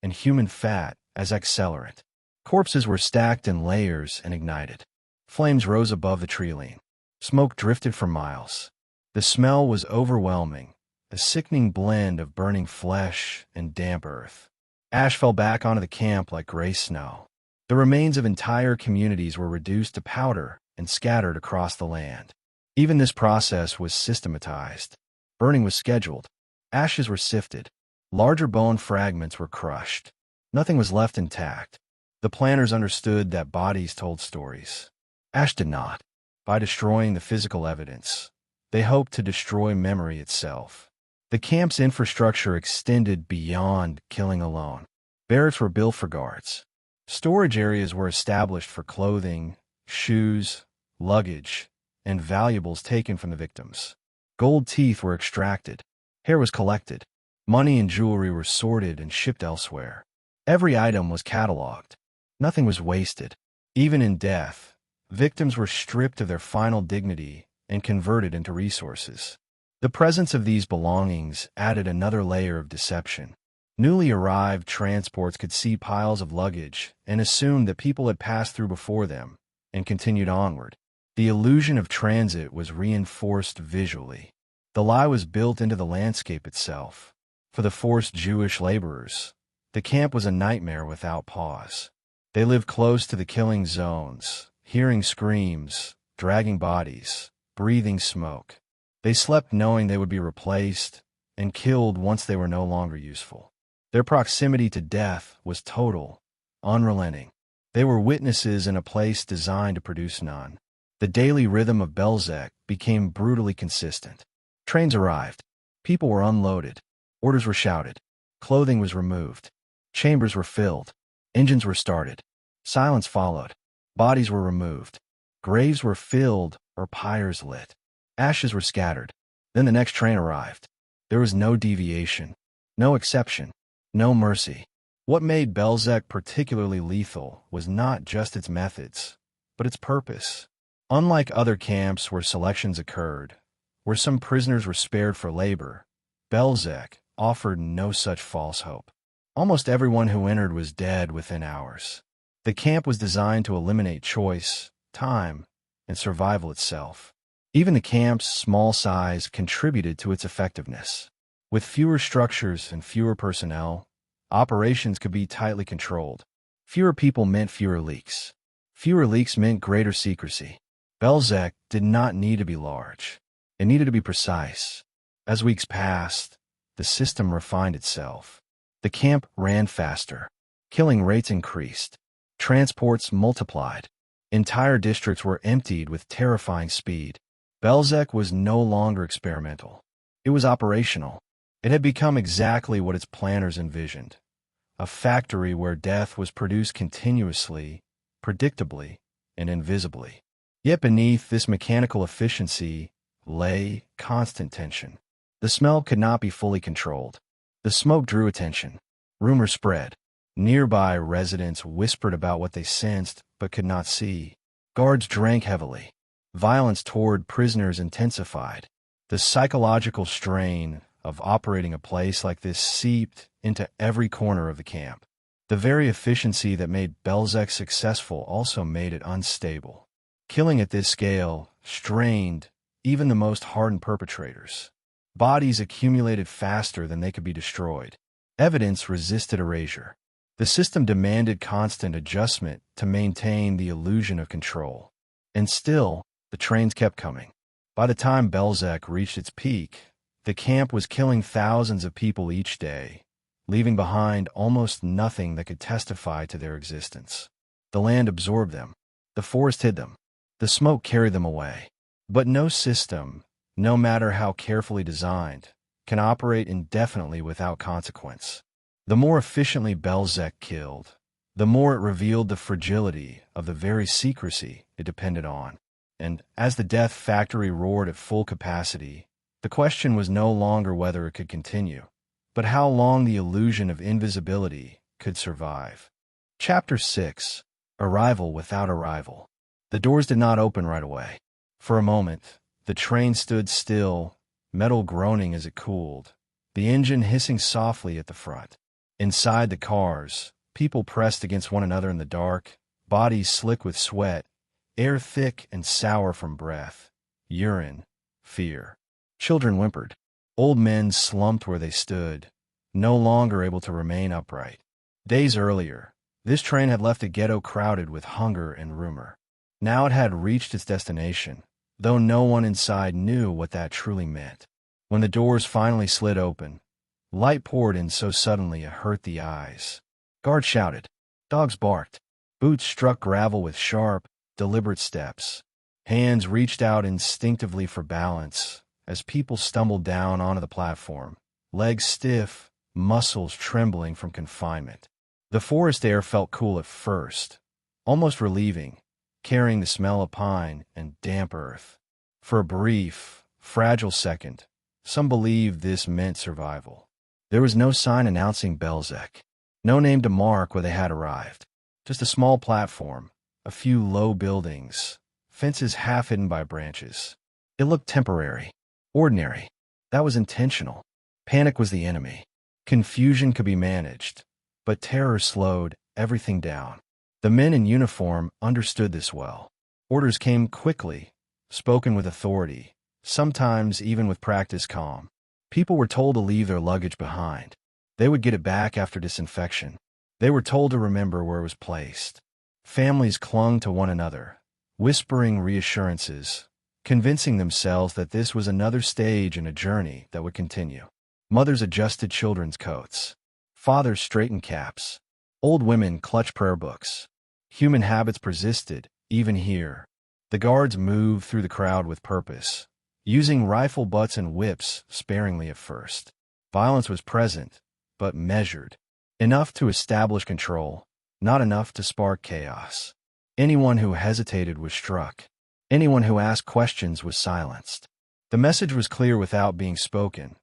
and human fat as accelerant. Corpses were stacked in layers and ignited. Flames rose above the tree-line. Smoke drifted for miles. The smell was overwhelming, a sickening blend of burning flesh and damp earth. Ash fell back onto the camp like gray snow. The remains of entire communities were reduced to powder and scattered across the land. Even this process was systematized. Burning was scheduled. Ashes were sifted. Larger bone fragments were crushed. Nothing was left intact. The planners understood that bodies told stories. Ash did not. By destroying the physical evidence, they hoped to destroy memory itself. The camp's infrastructure extended beyond killing alone. Barracks were built for guards. Storage areas were established for clothing, shoes, luggage, and valuables taken from the victims. Gold teeth were extracted. Hair was collected. Money and jewelry were sorted and shipped elsewhere. Every item was cataloged. Nothing was wasted. Even in death, victims were stripped of their final dignity and converted into resources. The presence of these belongings added another layer of deception. Newly arrived transports could see piles of luggage and assume that people had passed through before them and continued onward. The illusion of transit was reinforced visually. The lie was built into the landscape itself. For the forced Jewish laborers, the camp was a nightmare without pause. They lived close to the killing zones, hearing screams, dragging bodies, breathing smoke. They slept knowing they would be replaced and killed once they were no longer useful. Their proximity to death was total, unrelenting. They were witnesses in a place designed to produce none. The daily rhythm of Belzec became brutally consistent. Trains arrived. People were unloaded. Orders were shouted. Clothing was removed. Chambers were filled. Engines were started. Silence followed. Bodies were removed. Graves were filled or pyres lit. Ashes were scattered. Then the next train arrived. There was no deviation, no exception, no mercy. What made Belzec particularly lethal was not just its methods, but its purpose. Unlike other camps where selections occurred, where some prisoners were spared for labor, Belzec offered no such false hope. Almost everyone who entered was dead within hours. The camp was designed to eliminate choice, time, and survival itself. Even the camp's small size contributed to its effectiveness. With fewer structures and fewer personnel, operations could be tightly controlled. Fewer people meant fewer leaks. Fewer leaks meant greater secrecy. Belzec did not need to be large. It needed to be precise. As weeks passed, the system refined itself. The camp ran faster. Killing rates increased. Transports multiplied. Entire districts were emptied with terrifying speed. Belzec was no longer experimental. It was operational. It had become exactly what its planners envisioned. A factory where death was produced continuously, predictably, and invisibly. Yet beneath this mechanical efficiency lay constant tension. The smell could not be fully controlled. The smoke drew attention. Rumors spread. Nearby residents whispered about what they sensed but could not see. Guards drank heavily. Violence toward prisoners intensified. The psychological strain of operating a place like this seeped into every corner of the camp. The very efficiency that made Belzec successful also made it unstable. Killing at this scale strained even the most hardened perpetrators. Bodies accumulated faster than they could be destroyed. Evidence resisted erasure. The system demanded constant adjustment to maintain the illusion of control. And still, the trains kept coming. By the time Belzec reached its peak, the camp was killing thousands of people each day, leaving behind almost nothing that could testify to their existence. The land absorbed them. The forest hid them. The smoke carried them away. But no system, no matter how carefully designed, can operate indefinitely without consequence. The more efficiently Belzec killed, the more it revealed the fragility of the very secrecy it depended on. And as the death factory roared at full capacity, the question was no longer whether it could continue, but how long the illusion of invisibility could survive. Chapter 6. Arrival without arrival. The doors did not open right away. For a moment, the train stood still, metal groaning as it cooled, the engine hissing softly at the front. Inside the cars, people pressed against one another in the dark, bodies slick with sweat, air thick and sour from breath, urine, fear. Children whimpered. Old men slumped where they stood, no longer able to remain upright. Days earlier, this train had left a ghetto crowded with hunger and rumor. Now it had reached its destination, though no one inside knew what that truly meant. When the doors finally slid open, light poured in so suddenly it hurt the eyes. Guards shouted. Dogs barked. Boots struck gravel with sharp, deliberate steps. Hands reached out instinctively for balance as people stumbled down onto the platform, legs stiff, muscles trembling from confinement. The forest air felt cool at first, almost relieving, carrying the smell of pine and damp earth. For a brief, fragile second, some believed this meant survival. There was no sign announcing Belzec, no name to mark where they had arrived. Just a small platform, a few low buildings, fences half hidden by branches. It looked temporary, ordinary. That was intentional. Panic was the enemy. Confusion could be managed, but terror slowed everything down. The men in uniform understood this well. Orders came quickly, spoken with authority, sometimes even with practiced calm. People were told to leave their luggage behind. They would get it back after disinfection. They were told to remember where it was placed. Families clung to one another, whispering reassurances, convincing themselves that this was another stage in a journey that would continue. Mothers adjusted children's coats. Fathers straightened caps. Old women clutched prayer books. Human habits persisted, even here. The guards moved through the crowd with purpose, using rifle butts and whips sparingly at first. Violence was present, but measured. Enough to establish control, not enough to spark chaos. Anyone who hesitated was struck. Anyone who asked questions was silenced. The message was clear without being spoken.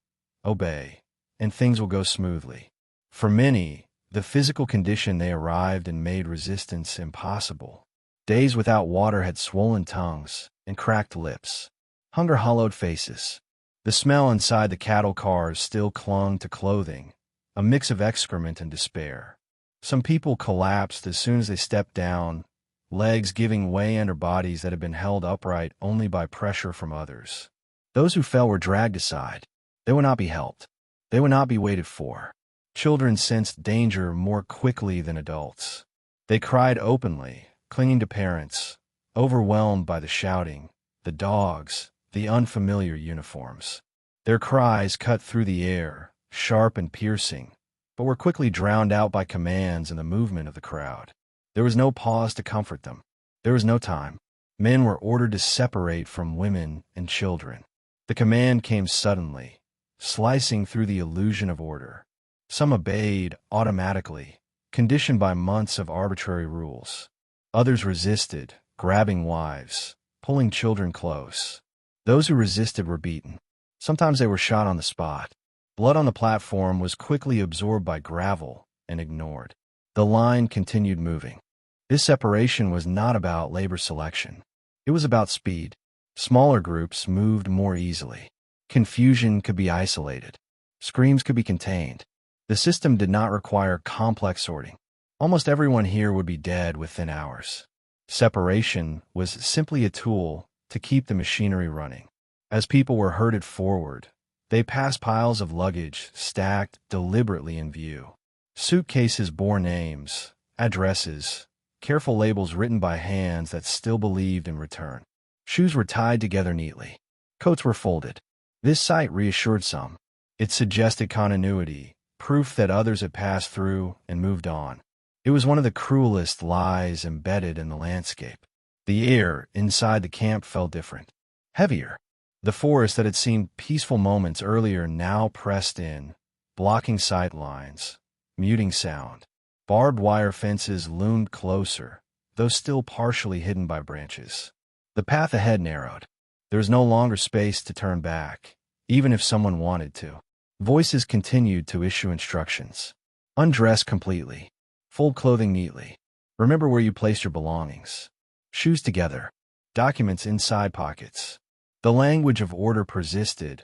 Obey, and things will go smoothly. For many, the physical condition they arrived in made resistance impossible. Days without water had swollen tongues and cracked lips. Hunger hollowed faces. The smell inside the cattle cars still clung to clothing, a mix of excrement and despair. Some people collapsed as soon as they stepped down, legs giving way under bodies that had been held upright only by pressure from others. Those who fell were dragged aside. They would not be helped. They would not be waited for. Children sensed danger more quickly than adults. They cried openly, clinging to parents, overwhelmed by the shouting, the dogs, the unfamiliar uniforms. Their cries cut through the air, sharp and piercing, but were quickly drowned out by commands and the movement of the crowd. There was no pause to comfort them. There was no time. Men were ordered to separate from women and children. The command came suddenly, slicing through the illusion of order. Some obeyed automatically, conditioned by months of arbitrary rules. Others resisted, grabbing wives, pulling children close. Those who resisted were beaten. Sometimes they were shot on the spot. Blood on the platform was quickly absorbed by gravel and ignored. The line continued moving. This separation was not about labor selection. It was about speed. Smaller groups moved more easily. Confusion could be isolated. Screams could be contained. The system did not require complex sorting. Almost everyone here would be dead within hours. Separation was simply a tool to keep the machinery running. As people were herded forward, they passed piles of luggage stacked deliberately in view. Suitcases bore names, addresses, careful labels written by hands that still believed in return. Shoes were tied together neatly. Coats were folded. This sight reassured some. It suggested continuity, proof that others had passed through and moved on. It was one of the cruelest lies embedded in the landscape. The air inside the camp felt different. Heavier. The forest that had seemed peaceful moments earlier now pressed in, blocking sight lines, muting sound. Barbed wire fences loomed closer, though still partially hidden by branches. The path ahead narrowed. There was no longer space to turn back, even if someone wanted to. Voices continued to issue instructions. Undress completely. Fold clothing neatly. Remember where you placed your belongings. Shoes together. Documents inside pockets. The language of order persisted,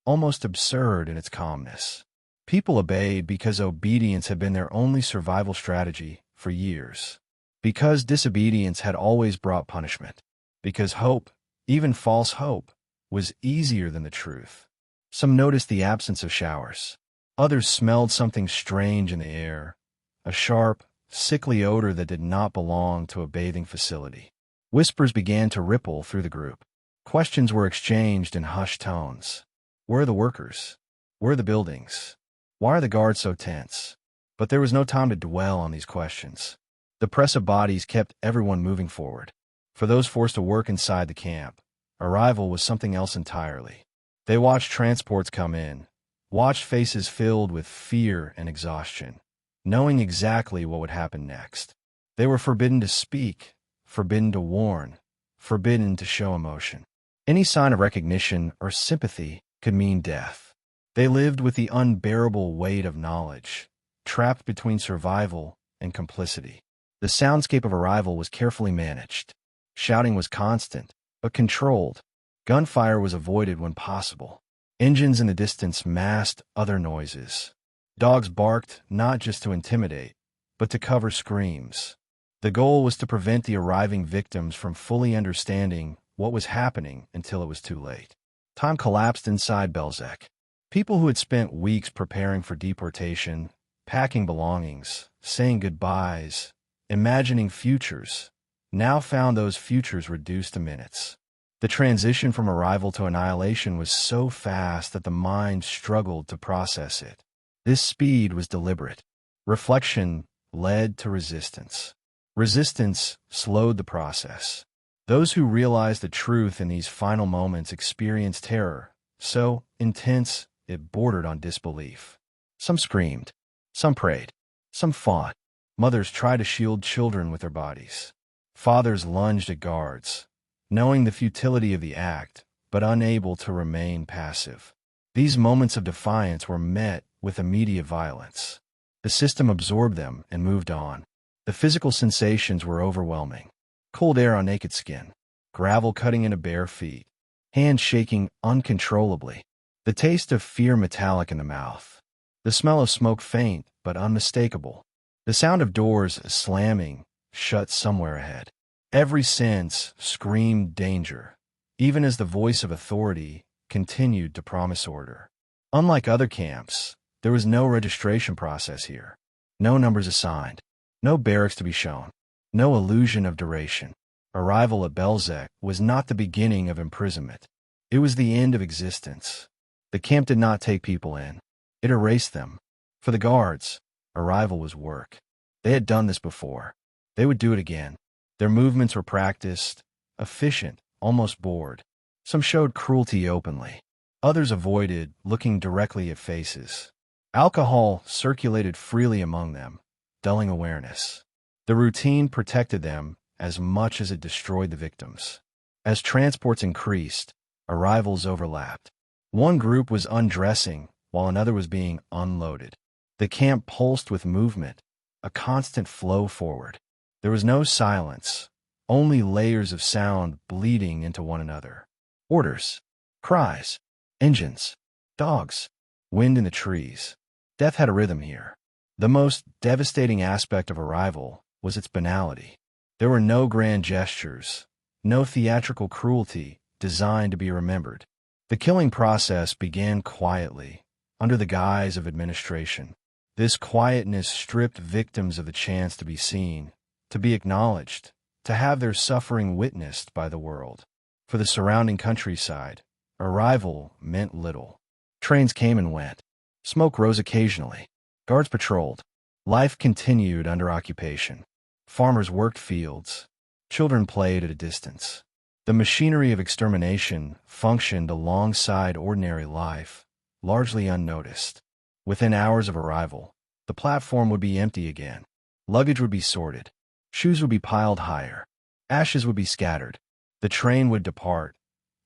almost absurd in its calmness. People obeyed because obedience had been their only survival strategy for years. Because disobedience had always brought punishment. Because hope, even false hope, was easier than the truth. Some noticed the absence of showers. Others smelled something strange in the air, a sharp, sickly odor that did not belong to a bathing facility. Whispers began to ripple through the group. Questions were exchanged in hushed tones. Where are the workers? Where are the buildings? Why are the guards so tense? But there was no time to dwell on these questions. The press of bodies kept everyone moving forward. For those forced to work inside the camp, arrival was something else entirely. They watched transports come in, watched faces filled with fear and exhaustion, knowing exactly what would happen next. They were forbidden to speak, forbidden to warn, forbidden to show emotion. Any sign of recognition or sympathy could mean death. They lived with the unbearable weight of knowledge, trapped between survival and complicity. The soundscape of arrival was carefully managed. Shouting was constant, but controlled. Gunfire was avoided when possible. Engines in the distance masked other noises. Dogs barked not just to intimidate, but to cover screams. The goal was to prevent the arriving victims from fully understanding what was happening until it was too late. Time collapsed inside Belzec. People who had spent weeks preparing for deportation, packing belongings, saying goodbyes, imagining futures, now found those futures reduced to minutes. The transition from arrival to annihilation was so fast that the mind struggled to process it. This speed was deliberate. Reflection led to resistance. Resistance slowed the process. Those who realized the truth in these final moments experienced terror, so intense it bordered on disbelief. Some screamed. Some prayed. Some fought. Mothers tried to shield children with their bodies. Fathers lunged at guards, knowing the futility of the act, but unable to remain passive. These moments of defiance were met with immediate violence. The system absorbed them and moved on. The physical sensations were overwhelming. Cold air on naked skin, gravel cutting into bare feet, hands shaking uncontrollably, the taste of fear metallic in the mouth, the smell of smoke faint but unmistakable, the sound of doors slamming shut somewhere ahead. Every sense screamed danger, even as the voice of authority continued to promise order. Unlike other camps, there was no registration process here, no numbers assigned, no barracks to be shown, no illusion of duration. Arrival at Belzec was not the beginning of imprisonment. It was the end of existence. The camp did not take people in. It erased them. For the guards, arrival was work. They had done this before. They would do it again. Their movements were practiced, efficient, almost bored. Some showed cruelty openly. Others avoided looking directly at faces. Alcohol circulated freely among them, dulling awareness. The routine protected them as much as it destroyed the victims. As transports increased, arrivals overlapped. One group was undressing while another was being unloaded. The camp pulsed with movement, a constant flow forward. There was no silence, only layers of sound bleeding into one another. Orders, cries, engines, dogs, wind in the trees. Death had a rhythm here. The most devastating aspect of arrival was its banality. There were no grand gestures, no theatrical cruelty designed to be remembered. The killing process began quietly, under the guise of administration. This quietness stripped victims of the chance to be seen, to be acknowledged, to have their suffering witnessed by the world. For the surrounding countryside, arrival meant little. Trains came and went. Smoke rose occasionally. Guards patrolled. Life continued under occupation. Farmers worked fields. Children played at a distance. The machinery of extermination functioned alongside ordinary life, largely unnoticed. Within hours of arrival, the platform would be empty again. Luggage would be sorted. Shoes would be piled higher. Ashes would be scattered. The train would depart,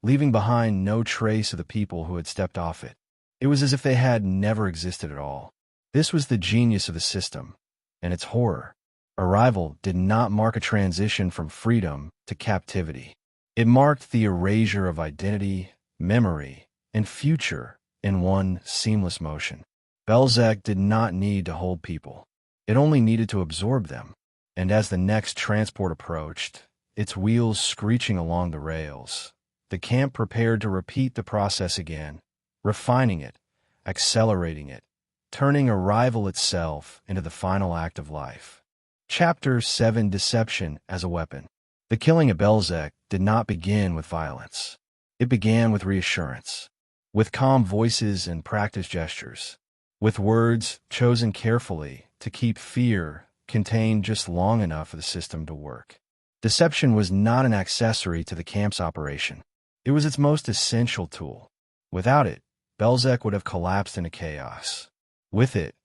leaving behind no trace of the people who had stepped off it. It was as if they had never existed at all. This was the genius of the system, and its horror. Arrival did not mark a transition from freedom to captivity. It marked the erasure of identity, memory, and future in one seamless motion. Belzec did not need to hold people. It only needed to absorb them. And as the next transport approached, its wheels screeching along the rails, the camp prepared to repeat the process again, refining it, accelerating it, turning arrival itself into the final act of life. Chapter 7: Deception as a Weapon. The killing at Belzec did not begin with violence. It began with reassurance, with calm voices and practiced gestures, with words chosen carefully to keep fear contained just long enough for the system to work. Deception was not an accessory to the camp's operation. It was its most essential tool. Without it, Belzec would have collapsed into chaos. With it,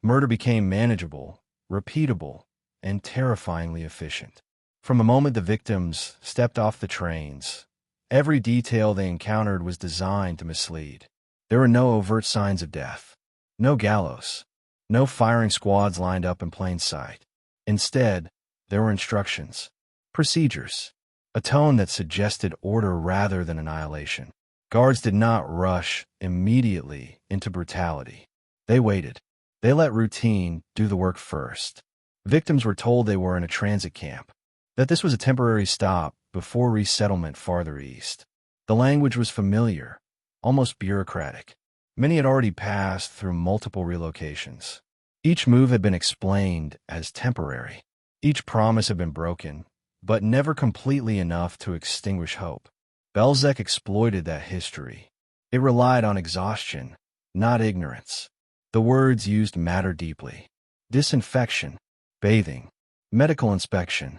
murder became manageable, repeatable, and terrifyingly efficient. From the moment the victims stepped off the trains, every detail they encountered was designed to mislead. There were no overt signs of death, no gallows, no firing squads lined up in plain sight. Instead, there were instructions, procedures, a tone that suggested order rather than annihilation. Guards did not rush immediately into brutality. They waited. They let routine do the work first. Victims were told they were in a transit camp, that this was a temporary stop before resettlement farther east. The language was familiar, almost bureaucratic. Many had already passed through multiple relocations. Each move had been explained as temporary. Each promise had been broken, but never completely enough to extinguish hope. Belzec exploited that history. It relied on exhaustion, not ignorance. The words used matter deeply. Disinfection, bathing, medical inspection.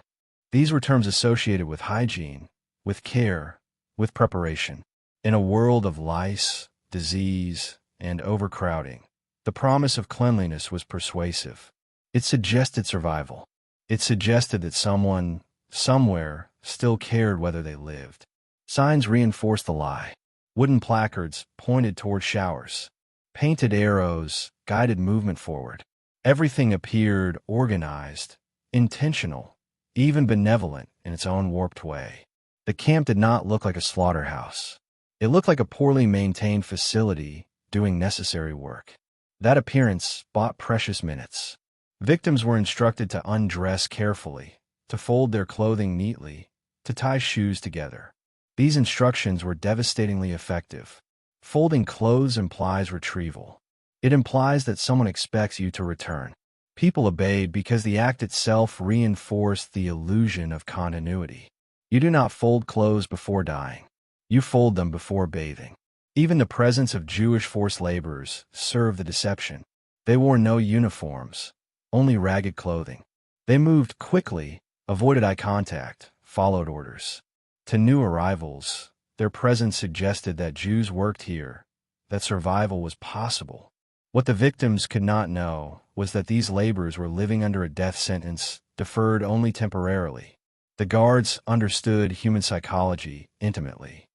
These were terms associated with hygiene, with care, with preparation. In a world of lice, disease, and overcrowding, the promise of cleanliness was persuasive. It suggested survival. It suggested that someone, somewhere, still cared whether they lived. Signs reinforced the lie. Wooden placards pointed toward showers. Painted arrows guided movement forward. Everything appeared organized, intentional, even benevolent in its own warped way. The camp did not look like a slaughterhouse. It looked like a poorly maintained facility doing necessary work. That appearance bought precious minutes. Victims were instructed to undress carefully, to fold their clothing neatly, to tie shoes together. These instructions were devastatingly effective. Folding clothes implies retrieval. It implies that someone expects you to return. People obeyed because the act itself reinforced the illusion of continuity. You do not fold clothes before dying. You fold them before bathing. Even the presence of Jewish forced laborers served the deception. They wore no uniforms, only ragged clothing. They moved quickly, avoided eye contact, followed orders. To new arrivals, their presence suggested that Jews worked here, that survival was possible. What the victims could not know was that these laborers were living under a death sentence deferred only temporarily. The guards understood human psychology intimately.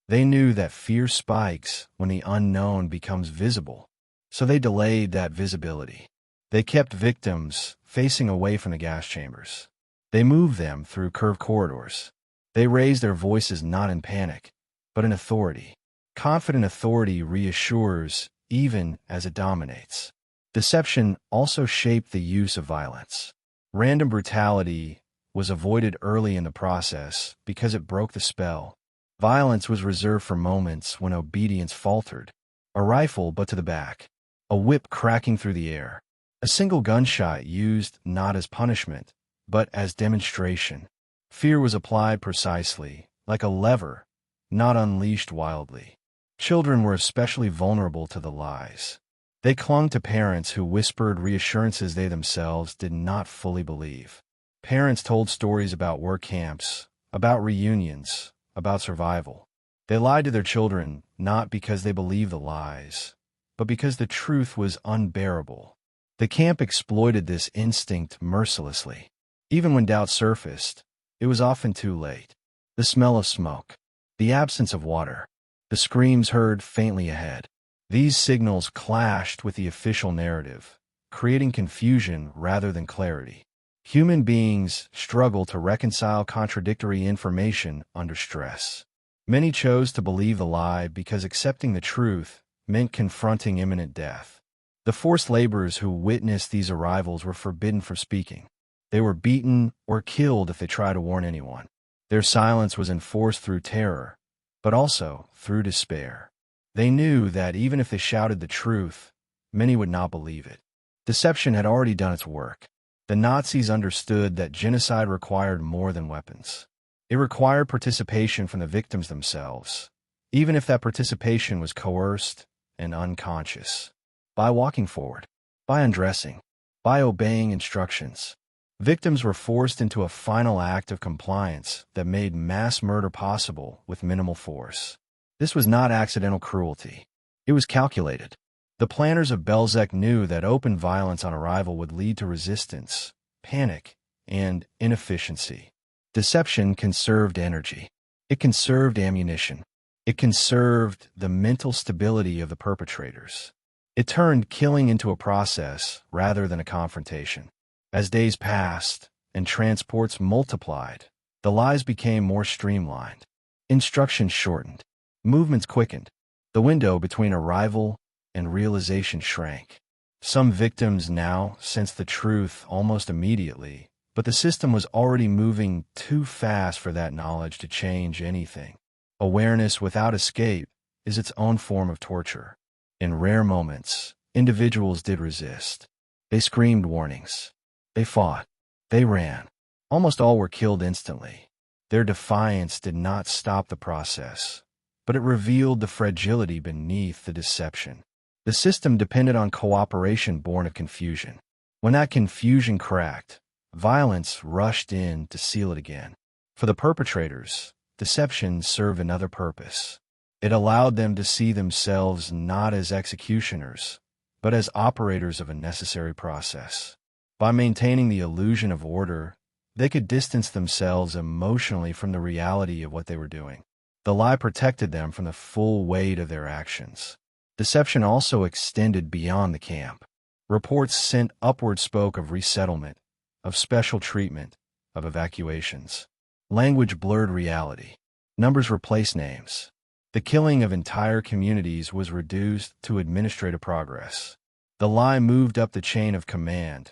They knew that fear spikes when the unknown becomes visible, so they delayed that visibility. They kept victims facing away from the gas chambers. They moved them through curved corridors. They raised their voices not in panic, but in authority. Confident authority reassures even as it dominates. Deception also shaped the use of violence. Random brutality was avoided early in the process because it broke the spell. Violence was reserved for moments when obedience faltered. A rifle but to the back. A whip cracking through the air. A single gunshot used not as punishment, but as demonstration. Fear was applied precisely, like a lever, not unleashed wildly. Children were especially vulnerable to the lies. They clung to parents who whispered reassurances they themselves did not fully believe. Parents told stories about work camps, about reunions, about survival. They lied to their children not because they believed the lies, but because the truth was unbearable. The camp exploited this instinct mercilessly. Even when doubt surfaced, it was often too late. The smell of smoke, the absence of water, the screams heard faintly ahead. These signals clashed with the official narrative, creating confusion rather than clarity. Human beings struggle to reconcile contradictory information under stress. Many chose to believe the lie because accepting the truth meant confronting imminent death. The forced laborers who witnessed these arrivals were forbidden from speaking. They were beaten or killed if they tried to warn anyone. Their silence was enforced through terror, but also through despair. They knew that even if they shouted the truth, many would not believe it. Deception had already done its work. The Nazis understood that genocide required more than weapons. It required participation from the victims themselves, even if that participation was coerced and unconscious. By walking forward, by undressing, by obeying instructions, victims were forced into a final act of compliance that made mass murder possible with minimal force. This was not accidental cruelty. It was calculated. The planners of Belzec knew that open violence on arrival would lead to resistance, panic, and inefficiency. Deception conserved energy. It conserved ammunition. It conserved the mental stability of the perpetrators. It turned killing into a process rather than a confrontation. As days passed and transports multiplied, the lies became more streamlined. Instructions shortened. Movements quickened. The window between arrival and realization shrank. Some victims now sensed the truth almost immediately, but the system was already moving too fast for that knowledge to change anything. Awareness without escape is its own form of torture. In rare moments, individuals did resist. They screamed warnings. They fought. They ran. Almost all were killed instantly. Their defiance did not stop the process, but it revealed the fragility beneath the deception. The system depended on cooperation born of confusion. When that confusion cracked, violence rushed in to seal it again. For the perpetrators, deception served another purpose. It allowed them to see themselves not as executioners, but as operators of a necessary process. By maintaining the illusion of order, they could distance themselves emotionally from the reality of what they were doing. The lie protected them from the full weight of their actions. Deception also extended beyond the camp. Reports sent upward spoke of resettlement, of special treatment, of evacuations. Language blurred reality. Numbers replaced names. The killing of entire communities was reduced to administrative progress. The lie moved up the chain of command,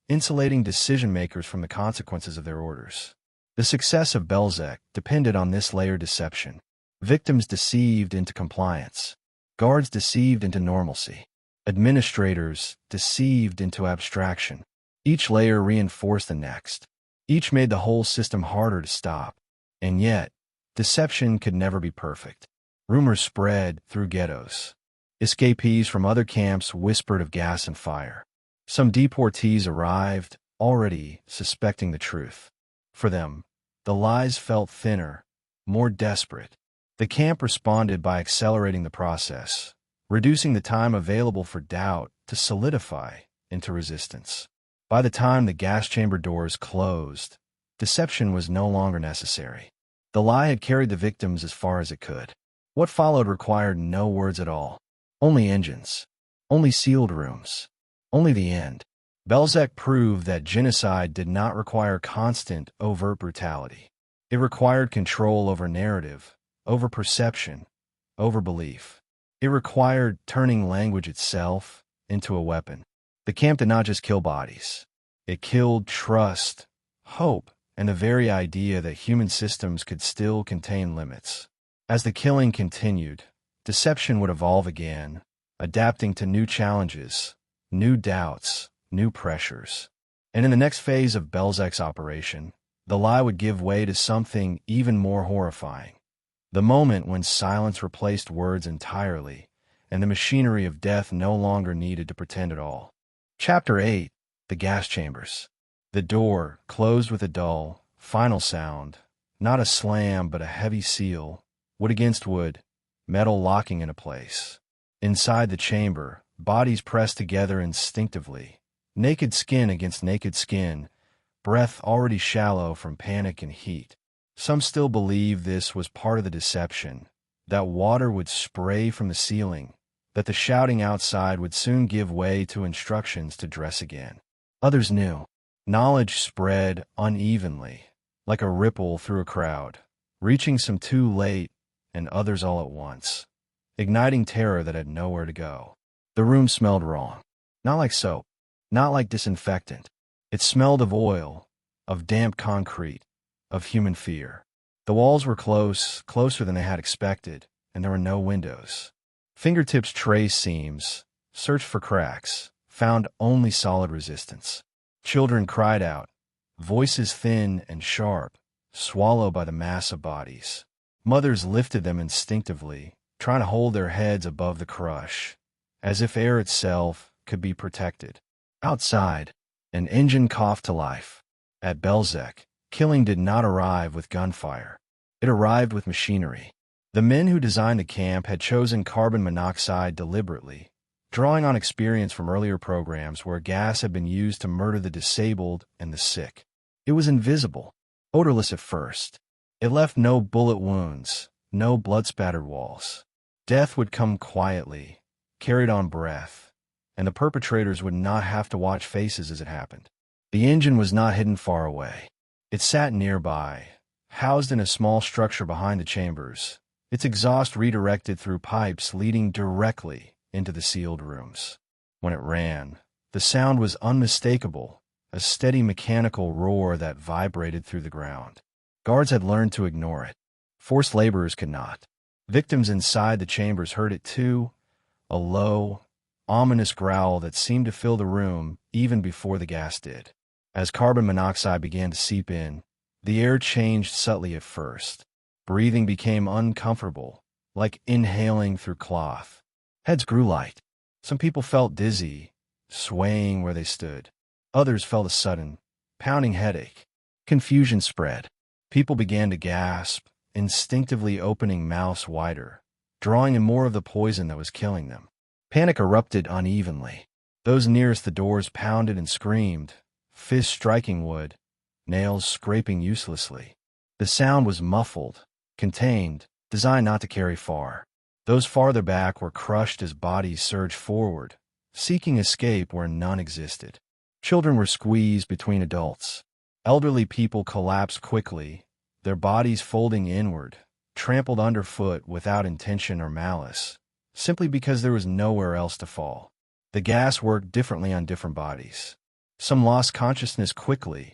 insulating decision-makers from the consequences of their orders. The success of Belzec depended on this layered deception. Victims deceived into compliance. Guards deceived into normalcy. Administrators deceived into abstraction. Each layer reinforced the next. Each made the whole system harder to stop. And yet, deception could never be perfect. Rumors spread through ghettos. Escapees from other camps whispered of gas and fire. Some deportees arrived, already suspecting the truth. For them, the lies felt thinner, more desperate. The camp responded by accelerating the process, reducing the time available for doubt to solidify into resistance. By the time the gas chamber doors closed, deception was no longer necessary. The lie had carried the victims as far as it could. What followed required no words at all. Only engines. Only sealed rooms. Only the end. Belzec proved that genocide did not require constant, overt brutality. It required control over narrative, over perception, over belief. It required turning language itself into a weapon. The camp did not just kill bodies. It killed trust, hope, and the very idea that human systems could still contain limits. As the killing continued, deception would evolve again, adapting to new challenges, new doubts, new pressures. And in the next phase of Belzec's operation, the lie would give way to something even more horrifying. The moment when silence replaced words entirely, and the machinery of death no longer needed to pretend at all. Chapter 8. The Gas Chambers. The door closed with a dull, final sound, Not a slam, but a heavy seal, wood against wood, metal locking into place. Inside the chamber, bodies pressed together instinctively, naked skin against naked skin, breath already shallow from panic and heat. Some still believe this was part of the deception, that water would spray from the ceiling, that the shouting outside would soon give way to instructions to dress again. Others knew. Knowledge spread unevenly, like a ripple through a crowd, reaching some too late and others all at once, igniting terror that had nowhere to go. The room smelled wrong. Not like soap, not like disinfectant. It smelled of oil, of damp concrete, of human fear. The walls were close, closer than they had expected, and there were no windows. Fingertips traced seams, searched for cracks, found only solid resistance. Children cried out, voices thin and sharp, swallowed by the mass of bodies. Mothers lifted them instinctively, trying to hold their heads above the crush, as if air itself could be protected. Outside, an engine coughed to life. At Belzec, killing did not arrive with gunfire. It arrived with machinery. The men who designed the camp had chosen carbon monoxide deliberately, drawing on experience from earlier programs where gas had been used to murder the disabled and the sick. It was invisible, odorless at first. It left no bullet wounds, no blood-spattered walls. Death would come quietly, carried on breath, and the perpetrators would not have to watch faces as it happened. The engine was not hidden far away. It sat nearby, housed in a small structure behind the chambers, its exhaust redirected through pipes leading directly into the sealed rooms. When it ran, the sound was unmistakable, a steady mechanical roar that vibrated through the ground. Guards had learned to ignore it. Forced laborers could not. Victims inside the chambers heard it too, a low, ominous growl that seemed to fill the room even before the gas did. As carbon monoxide began to seep in, the air changed subtly at first. Breathing became uncomfortable, like inhaling through cloth. Heads grew light. Some people felt dizzy, swaying where they stood. Others felt a sudden, pounding headache. Confusion spread. People began to gasp, instinctively opening mouths wider, drawing in more of the poison that was killing them. Panic erupted unevenly. Those nearest the doors pounded and screamed, fists striking wood, nails scraping uselessly. The sound was muffled, contained, designed not to carry far. Those farther back were crushed as bodies surged forward, seeking escape where none existed. Children were squeezed between adults. Elderly people collapsed quickly, their bodies folding inward, trampled underfoot without intention or malice, simply because there was nowhere else to fall. The gas worked differently on different bodies. Some lost consciousness quickly,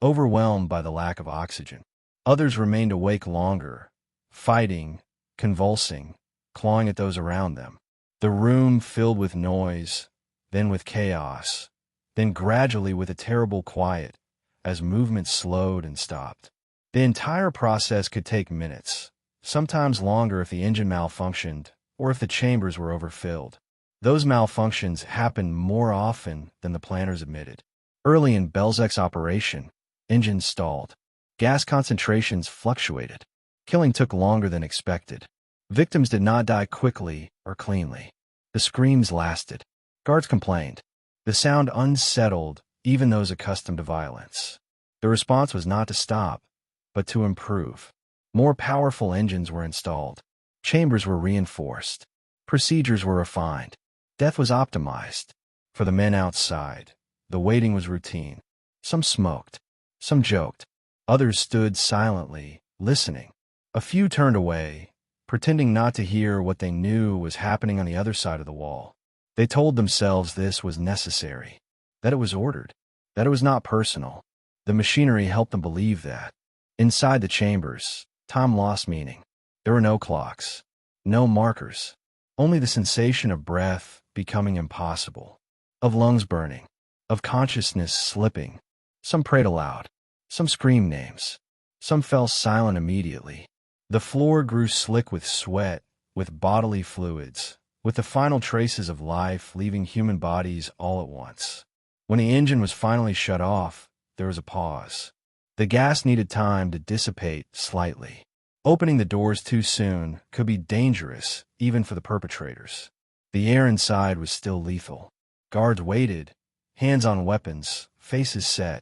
overwhelmed by the lack of oxygen. Others remained awake longer, fighting, convulsing, clawing at those around them. The room filled with noise, then with chaos, then gradually with a terrible quiet, as movement slowed and stopped. The entire process could take minutes, sometimes longer if the engine malfunctioned or if the chambers were overfilled. Those malfunctions happened more often than the planners admitted. Early in Belzec's operation, engines stalled. Gas concentrations fluctuated. Killing took longer than expected. Victims did not die quickly or cleanly. The screams lasted. Guards complained. The sound unsettled even those accustomed to violence. The response was not to stop, but to improve. More powerful engines were installed. Chambers were reinforced. Procedures were refined. Death was optimized. For the men outside, the waiting was routine. Some smoked. Some joked. Others stood silently, listening. A few turned away, pretending not to hear what they knew was happening on the other side of the wall. They told themselves this was necessary, that it was ordered, that it was not personal. The machinery helped them believe that. Inside the chambers, time lost meaning. There were no clocks, no markers, only the sensation of breath becoming impossible, of lungs burning, of consciousness slipping. Some prayed aloud, some screamed names, some fell silent immediately. The floor grew slick with sweat, with bodily fluids, with the final traces of life leaving human bodies all at once. When the engine was finally shut off, there was a pause. The gas needed time to dissipate slightly. Opening the doors too soon could be dangerous, even for the perpetrators. The air inside was still lethal. Guards waited, hands on weapons, faces set.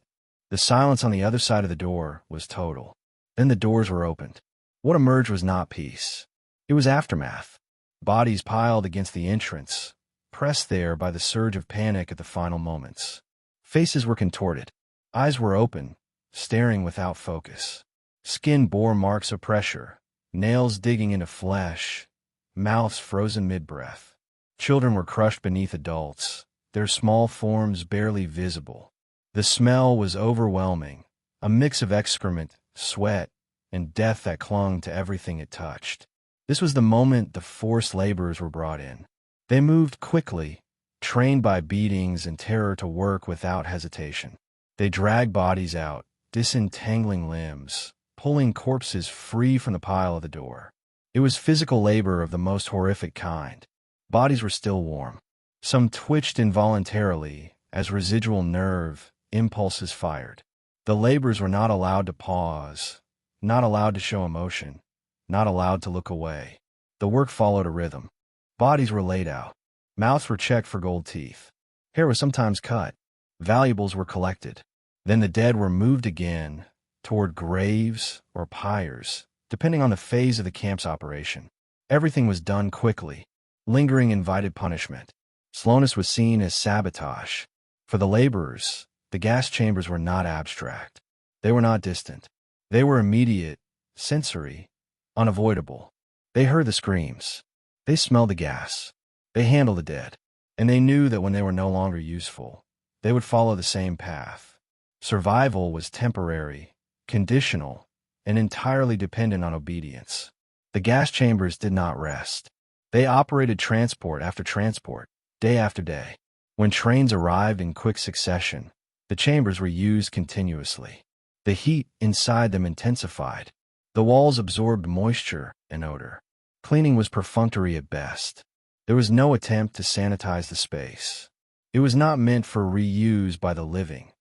The silence on the other side of the door was total. Then the doors were opened. What emerged was not peace. It was aftermath. Bodies piled against the entrance, pressed there by the surge of panic at the final moments. Faces were contorted. Eyes were open, staring without focus. Skin bore marks of pressure, nails digging into flesh, mouths frozen mid-breath. Children were crushed beneath adults, their small forms barely visible. The smell was overwhelming, a mix of excrement, sweat, and death that clung to everything it touched. This was the moment the forced laborers were brought in. They moved quickly, trained by beatings and terror to work without hesitation. They dragged bodies out, disentangling limbs, pulling corpses free from the pile of the door. It was physical labor of the most horrific kind. Bodies were still warm. Some twitched involuntarily as residual nerve impulses fired. The laborers were not allowed to pause, not allowed to show emotion, not allowed to look away. The work followed a rhythm. Bodies were laid out. Mouths were checked for gold teeth. Hair was sometimes cut. Valuables were collected. Then the dead were moved again, toward graves or pyres, depending on the phase of the camp's operation. Everything was done quickly. Lingering invited punishment. Slowness was seen as sabotage. For the laborers, the gas chambers were not abstract. They were not distant. They were immediate, sensory, unavoidable. They heard the screams. They smelled the gas. They handled the dead. And they knew that when they were no longer useful, they would follow the same path. Survival was temporary, conditional, and entirely dependent on obedience. The gas chambers did not rest. They operated transport after transport, day after day. When trains arrived in quick succession, the chambers were used continuously. The heat inside them intensified. The walls absorbed moisture and odor. Cleaning was perfunctory at best. There was no attempt to sanitize the space. It was not meant for reuse by the living,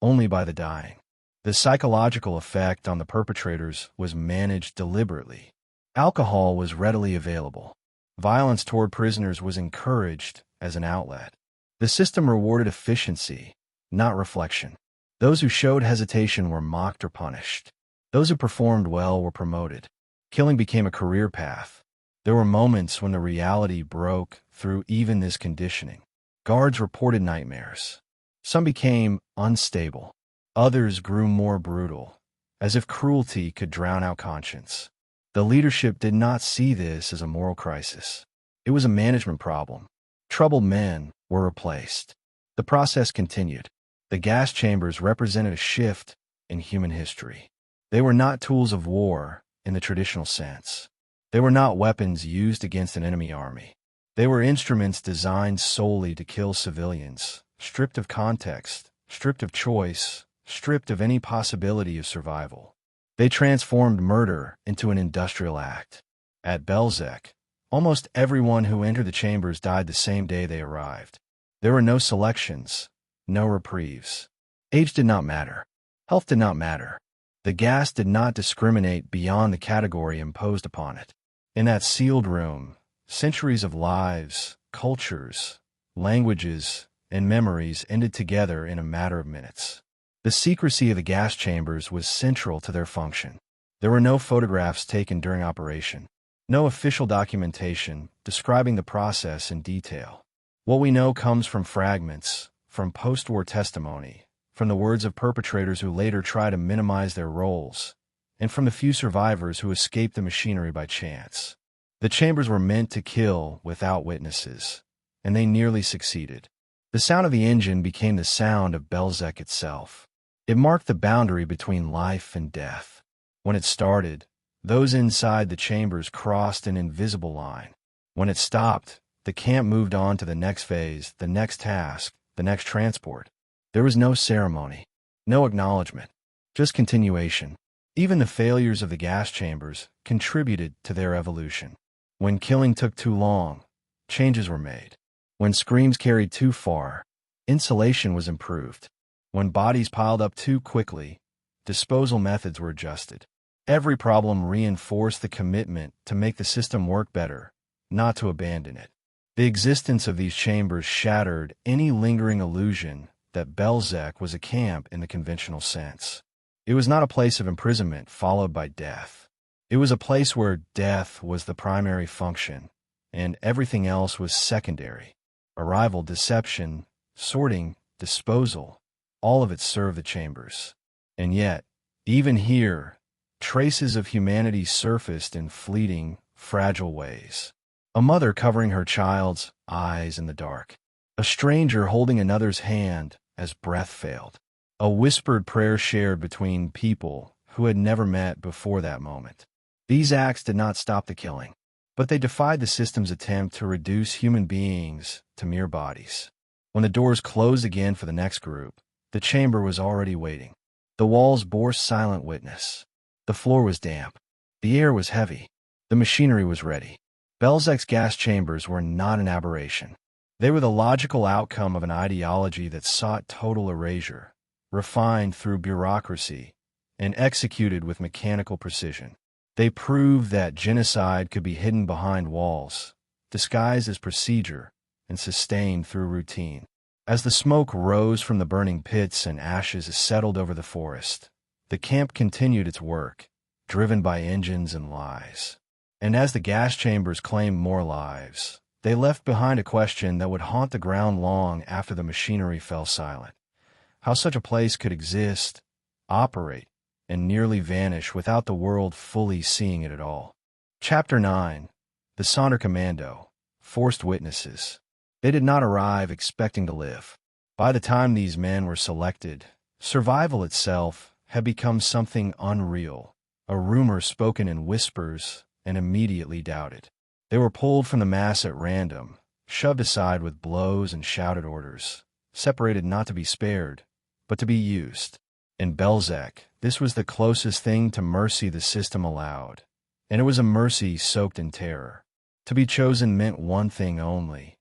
only by the dying. The psychological effect on the perpetrators was managed deliberately. Alcohol was readily available. Violence toward prisoners was encouraged as an outlet. The system rewarded efficiency, not reflection. Those who showed hesitation were mocked or punished. Those who performed well were promoted. Killing became a career path. There were moments when the reality broke through even this conditioning. Guards reported nightmares. Some became unstable. Others grew more brutal, as if cruelty could drown out conscience. The leadership did not see this as a moral crisis. It was a management problem. Troubled men were replaced. The process continued. The gas chambers represented a shift in human history. They were not tools of war in the traditional sense. They were not weapons used against an enemy army. They were instruments designed solely to kill civilians, stripped of context, stripped of choice, stripped of any possibility of survival. They transformed murder into an industrial act. At Belzec, almost everyone who entered the chambers died the same day they arrived. There were no selections, no reprieves. Age did not matter. Health did not matter. The gas did not discriminate beyond the category imposed upon it. In that sealed room, centuries of lives, cultures, languages, and memories ended together in a matter of minutes. The secrecy of the gas chambers was central to their function. There were no photographs taken during operation, no official documentation describing the process in detail. What we know comes from fragments, from post-war testimony, from the words of perpetrators who later try to minimize their roles, and from the few survivors who escaped the machinery by chance. The chambers were meant to kill without witnesses, and they nearly succeeded. The sound of the engine became the sound of Belzec itself. It marked the boundary between life and death. When it started, those inside the chambers crossed an invisible line. When it stopped, the camp moved on to the next phase, the next task, the next transport. There was no ceremony, no acknowledgement, just continuation. Even the failures of the gas chambers contributed to their evolution. When killing took too long, changes were made. When screams carried too far, insulation was improved. When bodies piled up too quickly, disposal methods were adjusted. Every problem reinforced the commitment to make the system work better, not to abandon it. The existence of these chambers shattered any lingering illusion that Belzec was a camp in the conventional sense. It was not a place of imprisonment followed by death. It was a place where death was the primary function, and everything else was secondary. Arrival, deception, sorting, disposal, all of it served the chambers. And yet, even here, traces of humanity surfaced in fleeting, fragile ways. A mother covering her child's eyes in the dark. A stranger holding another's hand as breath failed. A whispered prayer shared between people who had never met before that moment. These acts did not stop the killing, but they defied the system's attempt to reduce human beings to mere bodies. When the doors closed again for the next group, the chamber was already waiting. The walls bore silent witness. The floor was damp. The air was heavy. The machinery was ready. Belzec's gas chambers were not an aberration. They were the logical outcome of an ideology that sought total erasure, refined through bureaucracy, and executed with mechanical precision. They proved that genocide could be hidden behind walls, disguised as procedure, and sustained through routine. As the smoke rose from the burning pits and ashes settled over the forest, the camp continued its work, driven by engines and lies. And as the gas chambers claimed more lives, they left behind a question that would haunt the ground long after the machinery fell silent. How such a place could exist, operate, and nearly vanish without the world fully seeing it at all. Chapter 9. The Sonderkommando, Forced Witnesses. They did not arrive expecting to live. By the time these men were selected, survival itself had become something unreal, a rumor spoken in whispers and immediately doubted. They were pulled from the mass at random, shoved aside with blows and shouted orders, separated not to be spared, but to be used. In Belzec, this was the closest thing to mercy the system allowed, and it was a mercy soaked in terror. To be chosen meant one thing only.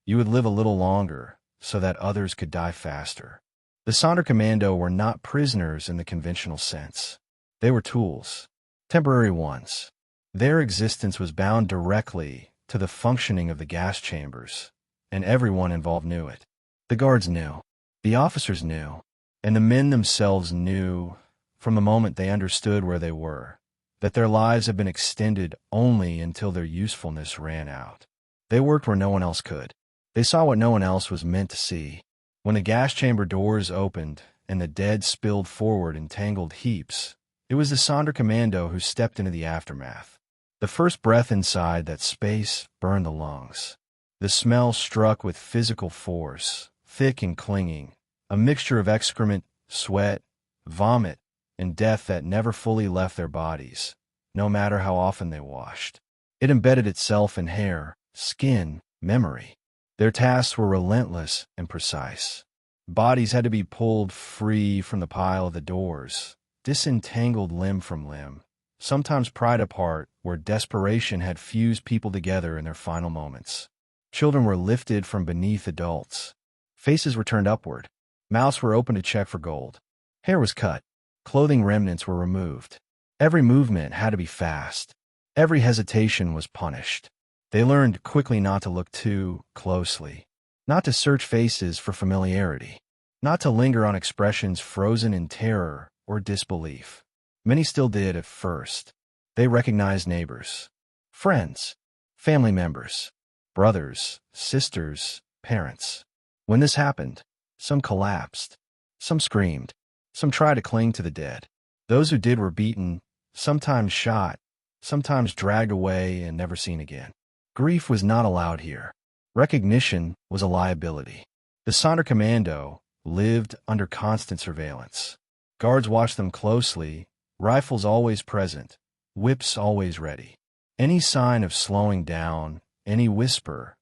You would live a little longer so that others could die faster. The Sonderkommando were not prisoners in the conventional sense. They were tools, temporary ones. Their existence was bound directly to the functioning of the gas chambers, and everyone involved knew it. The guards knew, the officers knew, and the men themselves knew, from the moment they understood where they were, that their lives had been extended only until their usefulness ran out. They worked where no one else could. They saw what no one else was meant to see. When the gas chamber doors opened and the dead spilled forward in tangled heaps, it was the Sonderkommando who stepped into the aftermath. The first breath inside that space burned the lungs. The smell struck with physical force, thick and clinging, a mixture of excrement, sweat, vomit, and death that never fully left their bodies, no matter how often they washed. It embedded itself in hair, skin, memory. Their tasks were relentless and precise. Bodies had to be pulled free from the pile of the doors, disentangled limb from limb, sometimes pried apart where desperation had fused people together in their final moments. Children were lifted from beneath adults. Faces were turned upward. Mouths were opened to check for gold. Hair was cut. Clothing remnants were removed. Every movement had to be fast. Every hesitation was punished. They learned quickly not to look too closely, not to search faces for familiarity, not to linger on expressions frozen in terror or disbelief. Many still did at first. They recognized neighbors, friends, family members, brothers, sisters, parents. When this happened, some collapsed, some screamed, some tried to cling to the dead. Those who did were beaten, sometimes shot, sometimes dragged away and never seen again. Grief was not allowed here. Recognition was a liability. The Sonderkommando lived under constant surveillance. Guards watched them closely, rifles always present, whips always ready. Any sign of slowing down, any whisper,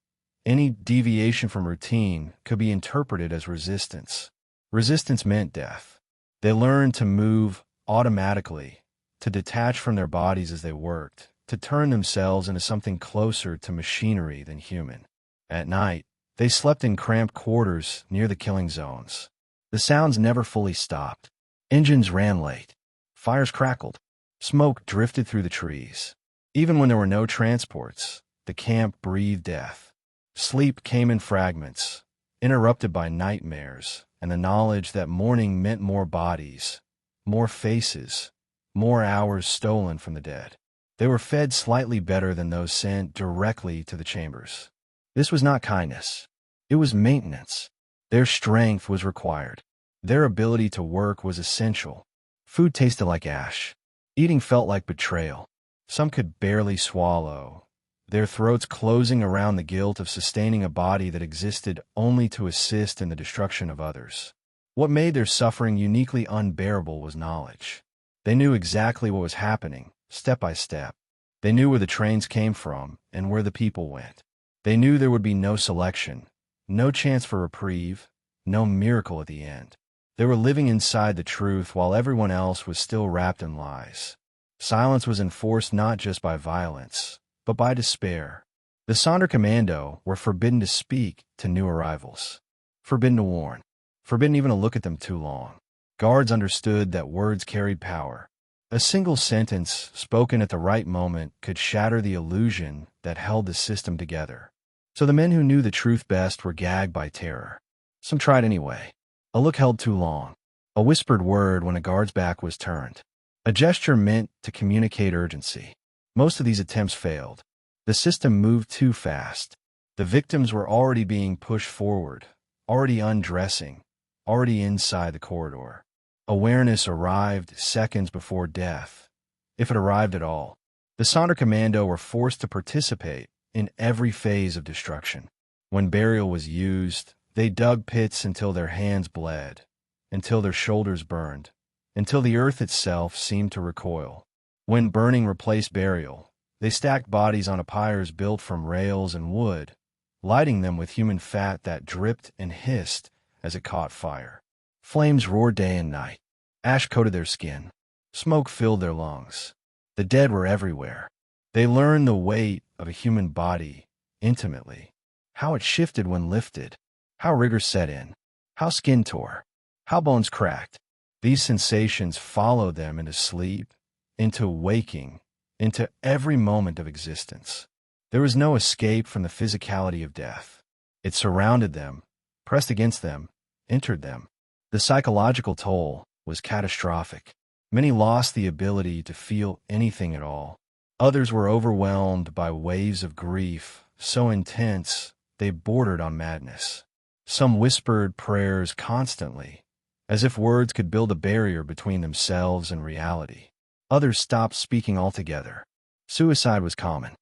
any deviation from routine could be interpreted as resistance. Resistance meant death. They learned to move automatically, to detach from their bodies as they worked, to turn themselves into something closer to machinery than human. At night, they slept in cramped quarters near the killing zones. The sounds never fully stopped. Engines ran late. Fires crackled. Smoke drifted through the trees. Even when there were no transports, the camp breathed death. Sleep came in fragments, interrupted by nightmares and the knowledge that morning meant more bodies, more faces, more hours stolen from the dead. They were fed slightly better than those sent directly to the chambers. This was not kindness. It was maintenance. Their strength was required. Their ability to work was essential. Food tasted like ash. Eating felt like betrayal. Some could barely swallow, their throats closing around the guilt of sustaining a body that existed only to assist in the destruction of others. What made their suffering uniquely unbearable was knowledge. They knew exactly what was happening, step by step. They knew where the trains came from and where the people went. They knew there would be no selection, no chance for reprieve, no miracle at the end. They were living inside the truth while everyone else was still wrapped in lies. Silence was enforced not just by violence, but by despair. The Sonderkommando were forbidden to speak to new arrivals, forbidden to warn, forbidden even to look at them too long. Guards understood that words carried power. A single sentence spoken at the right moment could shatter the illusion that held the system together. So the men who knew the truth best were gagged by terror. Some tried anyway. A look held too long. A whispered word when a guard's back was turned. A gesture meant to communicate urgency. Most of these attempts failed. The system moved too fast. The victims were already being pushed forward, already undressing, already inside the corridor. Awareness arrived seconds before death, if it arrived at all. The Sonderkommando were forced to participate in every phase of destruction. When burial was used, they dug pits until their hands bled, until their shoulders burned, until the earth itself seemed to recoil. When burning replaced burial, they stacked bodies on pyres built from rails and wood, lighting them with human fat that dripped and hissed as it caught fire. Flames roared day and night. Ash coated their skin. Smoke filled their lungs. The dead were everywhere. They learned the weight of a human body intimately, how it shifted when lifted, how rigor set in, how skin tore, how bones cracked. These sensations followed them into sleep, into waking, into every moment of existence. There was no escape from the physicality of death. It surrounded them, pressed against them, entered them. The psychological toll was catastrophic. Many lost the ability to feel anything at all. Others were overwhelmed by waves of grief so intense they bordered on madness. Some whispered prayers constantly, as if words could build a barrier between themselves and reality. Others stopped speaking altogether. Suicide was common.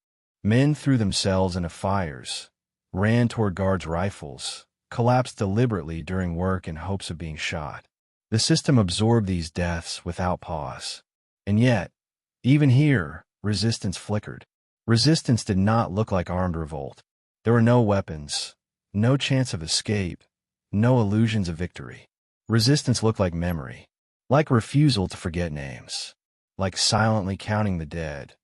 Men threw themselves into fires, ran toward guards' rifles, collapsed deliberately during work in hopes of being shot. The system absorbed these deaths without pause. And yet, even here, resistance flickered. Resistance did not look like armed revolt. There were no weapons, no chance of escape, no illusions of victory. Resistance looked like memory, like refusal to forget names, like silently counting the dead,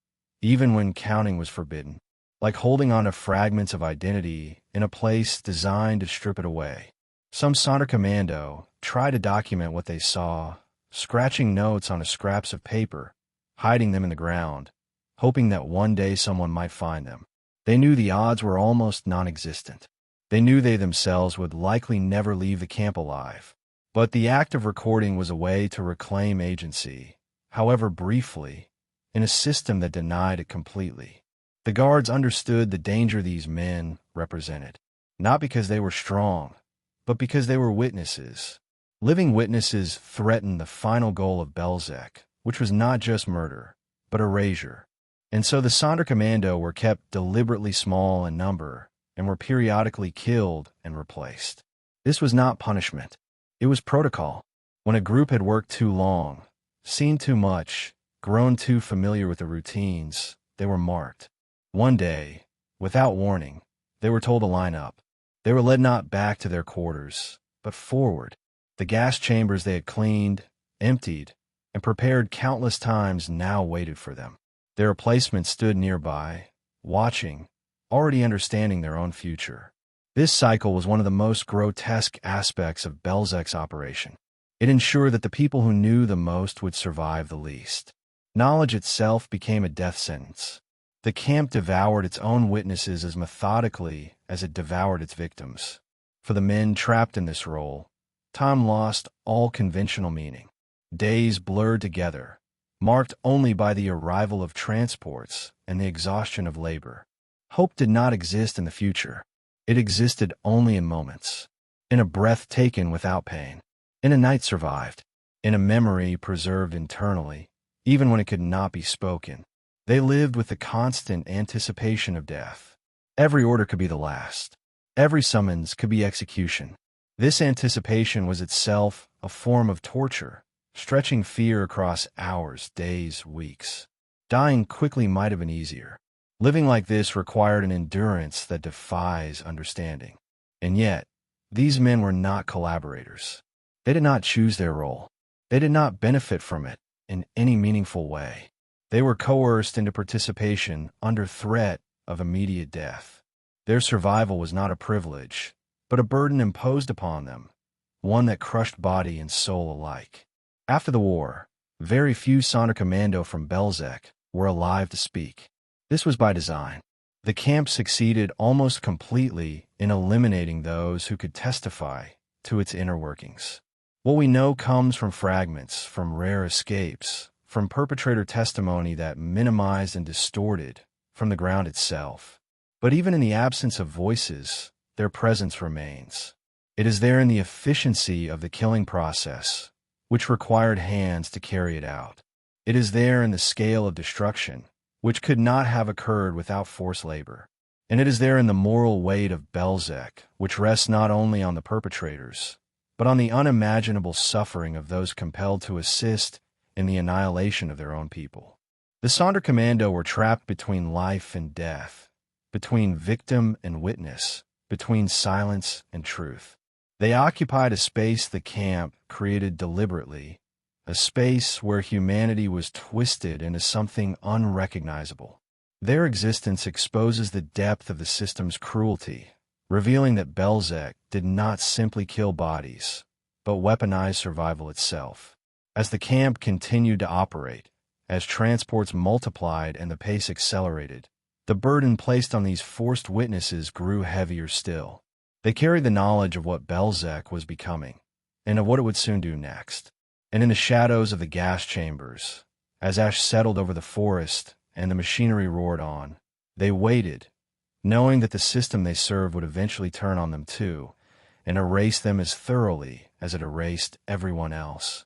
even when counting was forbidden, like holding on to fragments of identity in a place designed to strip it away. Some Sonderkommando tried to document what they saw, scratching notes on scraps of paper, hiding them in the ground, hoping that one day someone might find them. They knew the odds were almost non-existent. They knew they themselves would likely never leave the camp alive. But the act of recording was a way to reclaim agency, however briefly, in a system that denied it completely. The guards understood the danger these men represented, not because they were strong, but because they were witnesses. Living witnesses threatened the final goal of Belzec, which was not just murder, but erasure. And so the Sonderkommando were kept deliberately small in number and were periodically killed and replaced. This was not punishment. It was protocol. When a group had worked too long, seen too much, grown too familiar with the routines, they were marked. One day, without warning, they were told to line up. They were led not back to their quarters, but forward. The gas chambers they had cleaned, emptied, and prepared countless times now waited for them. Their replacements stood nearby, watching, already understanding their own future. This cycle was one of the most grotesque aspects of Belzec's operation. It ensured that the people who knew the most would survive the least. Knowledge itself became a death sentence. The camp devoured its own witnesses as methodically as it devoured its victims. For the men trapped in this role, time lost all conventional meaning. Days blurred together, marked only by the arrival of transports and the exhaustion of labor. Hope did not exist in the future. It existed only in moments, in a breath taken without pain, in a night survived, in a memory preserved internally, even when it could not be spoken. They lived with the constant anticipation of death. Every order could be the last. Every summons could be execution. This anticipation was itself a form of torture, stretching fear across hours, days, weeks. Dying quickly might have been easier. Living like this required an endurance that defies understanding. And yet, these men were not collaborators. They did not choose their role. They did not benefit from it in any meaningful way. They were coerced into participation under threat of immediate death. Their survival was not a privilege, but a burden imposed upon them, one that crushed body and soul alike. After the war, very few Sonderkommando from Belzec were alive to speak. This was by design. The camp succeeded almost completely in eliminating those who could testify to its inner workings. What we know comes from fragments, from rare escapes, from perpetrator testimony that minimized and distorted from the ground itself. But even in the absence of voices, their presence remains. It is there in the efficiency of the killing process, which required hands to carry it out. It is there in the scale of destruction, which could not have occurred without forced labor. And it is there in the moral weight of Belzec, which rests not only on the perpetrators, but on the unimaginable suffering of those compelled to assist in the annihilation of their own people. The Sonderkommando were trapped between life and death, between victim and witness, between silence and truth. They occupied a space the camp created deliberately, a space where humanity was twisted into something unrecognizable. Their existence exposes the depth of the system's cruelty, revealing that Belzec did not simply kill bodies, but weaponized survival itself. As the camp continued to operate, as transports multiplied and the pace accelerated, the burden placed on these forced witnesses grew heavier still. They carried the knowledge of what Belzec was becoming, and of what it would soon do next. And in the shadows of the gas chambers, as ash settled over the forest and the machinery roared on, they waited, knowing that the system they served would eventually turn on them too, and erase them as thoroughly as it erased everyone else.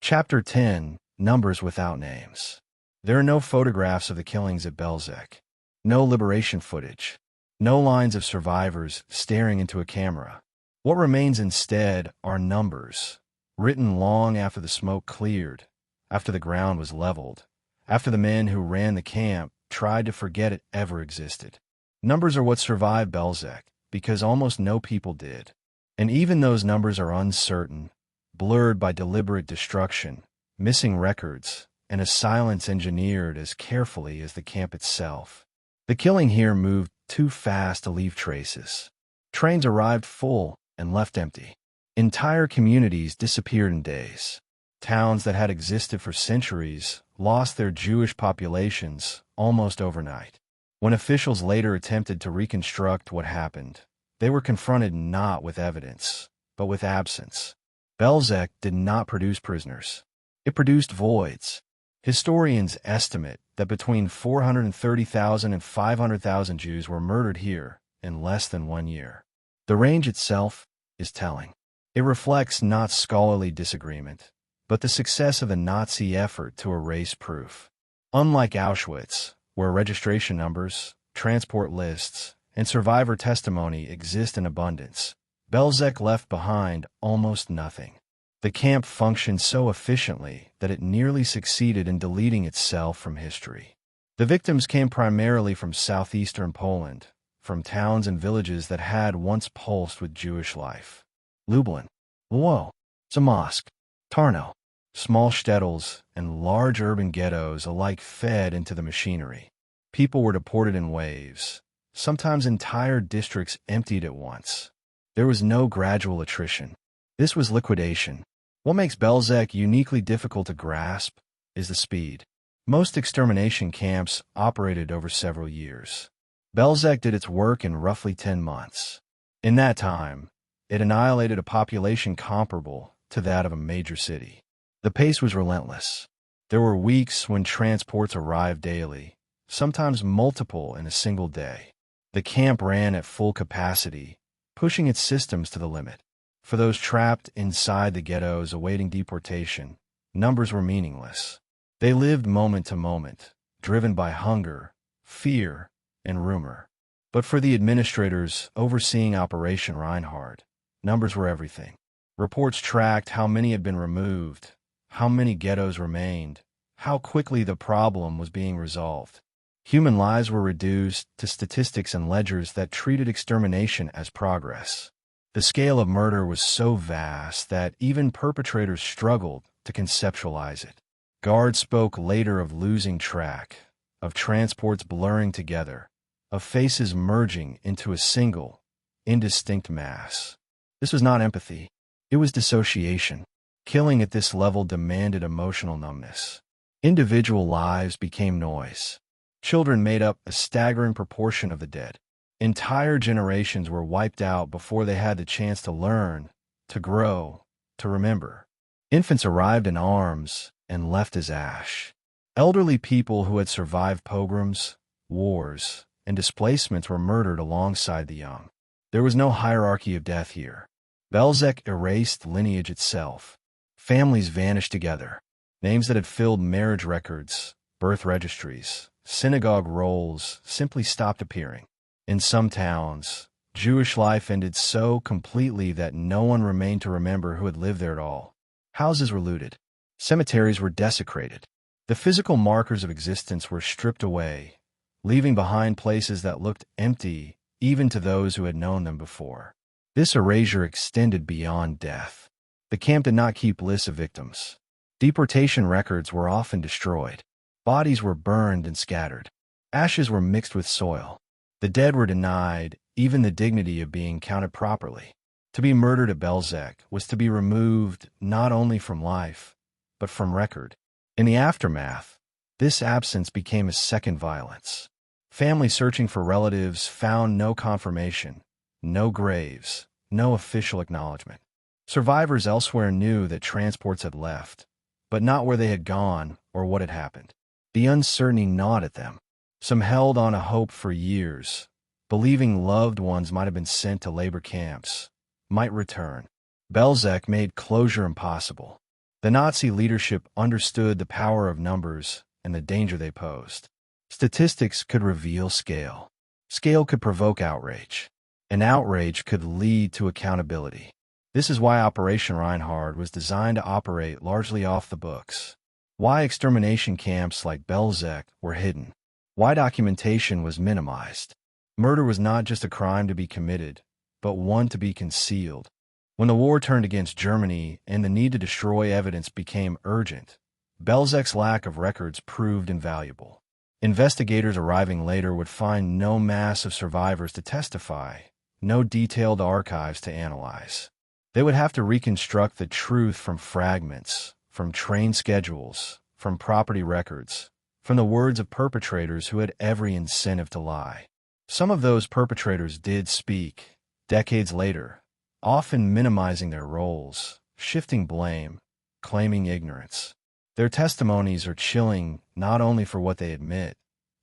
Chapter 10. Numbers without names. There are no photographs of the killings at Belzec, no liberation footage, no lines of survivors staring into a camera. What remains instead are numbers, written long after the smoke cleared, after the ground was leveled, after the men who ran the camp tried to forget it ever existed. Numbers are what survived Belzec, because almost no people did. And even those numbers are uncertain, blurred by deliberate destruction, missing records, and a silence engineered as carefully as the camp itself. The killing here moved too fast to leave traces. Trains arrived full and left empty. Entire communities disappeared in days. Towns that had existed for centuries lost their Jewish populations almost overnight. When officials later attempted to reconstruct what happened, they were confronted not with evidence, but with absence. Belzec did not produce prisoners. It produced voids. Historians estimate that between 430,000 and 500,000 Jews were murdered here in less than 1 year. The range itself is telling. It reflects not scholarly disagreement, but the success of the Nazi effort to erase proof. Unlike Auschwitz, where registration numbers, transport lists, and survivor testimony exist in abundance, Belzec left behind almost nothing. The camp functioned so efficiently that it nearly succeeded in deleting itself from history. The victims came primarily from southeastern Poland, from towns and villages that had once pulsed with Jewish life. Lublin, Lwow, Zamość, Tarnow, small shtetls and large urban ghettos alike fed into the machinery. People were deported in waves. Sometimes entire districts emptied at once. There was no gradual attrition. This was liquidation. What makes Belzec uniquely difficult to grasp is the speed. Most extermination camps operated over several years. Belzec did its work in roughly 10 months. In that time, it annihilated a population comparable to that of a major city. The pace was relentless. There were weeks when transports arrived daily, sometimes multiple in a single day. The camp ran at full capacity, pushing its systems to the limit. For those trapped inside the ghettos awaiting deportation, numbers were meaningless. They lived moment to moment, driven by hunger, fear, and rumor. But for the administrators overseeing Operation Reinhard, numbers were everything. Reports tracked how many had been removed, how many ghettos remained, how quickly the problem was being resolved. Human lives were reduced to statistics and ledgers that treated extermination as progress. The scale of murder was so vast that even perpetrators struggled to conceptualize it. Guards spoke later of losing track, of transports blurring together, of faces merging into a single, indistinct mass. This was not empathy. It was dissociation. Killing at this level demanded emotional numbness. Individual lives became noise. Children made up a staggering proportion of the dead. Entire generations were wiped out before they had the chance to learn, to grow, to remember. Infants arrived in arms and left as ash. Elderly people who had survived pogroms, wars, and displacements were murdered alongside the young. There was no hierarchy of death here. Belzec erased lineage itself. Families vanished together. Names that had filled marriage records, birth registries, synagogue rolls simply stopped appearing. In some towns, Jewish life ended so completely that no one remained to remember who had lived there at all. Houses were looted. Cemeteries were desecrated. The physical markers of existence were stripped away, leaving behind places that looked empty even to those who had known them before. This erasure extended beyond death. The camp did not keep lists of victims. Deportation records were often destroyed. Bodies were burned and scattered. Ashes were mixed with soil. The dead were denied even the dignity of being counted properly. To be murdered at Belzec was to be removed not only from life, but from record. In the aftermath, this absence became a second violence. Families searching for relatives found no confirmation, no graves, no official acknowledgement. Survivors elsewhere knew that transports had left, but not where they had gone or what had happened. The uncertainty gnawed at them. Some held on a hope for years, believing loved ones might have been sent to labor camps, might return. Belzec made closure impossible. The Nazi leadership understood the power of numbers and the danger they posed. Statistics could reveal scale. Scale could provoke outrage. And outrage could lead to accountability. This is why Operation Reinhard was designed to operate largely off the books. Why extermination camps like Belzec were hidden. Why documentation was minimized. Murder was not just a crime to be committed, but one to be concealed. When the war turned against Germany and the need to destroy evidence became urgent, Belzec's lack of records proved invaluable. Investigators arriving later would find no mass of survivors to testify, no detailed archives to analyze. They would have to reconstruct the truth from fragments, from train schedules, from property records, from the words of perpetrators who had every incentive to lie. Some of those perpetrators did speak, decades later, often minimizing their roles, shifting blame, claiming ignorance. Their testimonies are chilling not only for what they admit,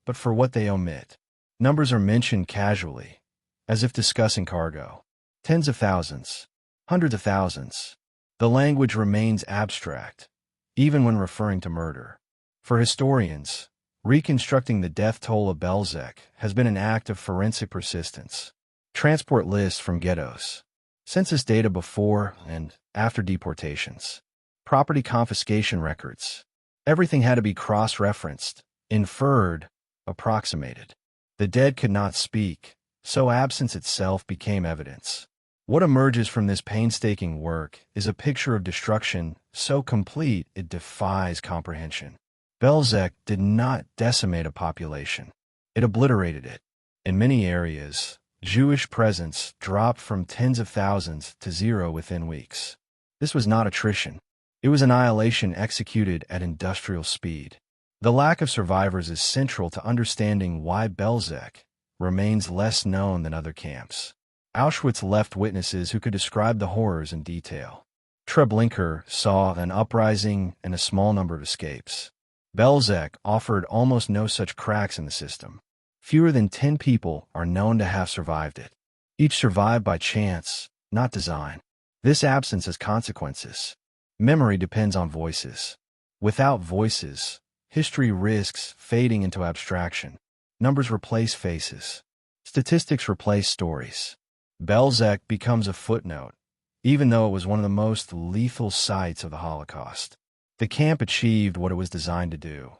but for what they omit. Numbers are mentioned casually, as if discussing cargo. Tens of thousands, hundreds of thousands. The language remains abstract, even when referring to murder. For historians, reconstructing the death toll of Belzec has been an act of forensic persistence. Transport lists from ghettos, census data before and after deportations, property confiscation records. Everything had to be cross-referenced, inferred, approximated. The dead could not speak, so absence itself became evidence. What emerges from this painstaking work is a picture of destruction so complete it defies comprehension. Belzec did not decimate a population. It obliterated it. In many areas, Jewish presence dropped from tens of thousands to zero within weeks. This was not attrition. It was annihilation executed at industrial speed. The lack of survivors is central to understanding why Belzec remains less known than other camps. Auschwitz left witnesses who could describe the horrors in detail. Treblinka saw an uprising and a small number of escapes. Belzec offered almost no such cracks in the system. Fewer than 10 people are known to have survived it. Each survived by chance, not design. This absence has consequences. Memory depends on voices. Without voices, history risks fading into abstraction. Numbers replace faces. Statistics replace stories. Belzec becomes a footnote, even though it was one of the most lethal sites of the Holocaust. The camp achieved what it was designed to do.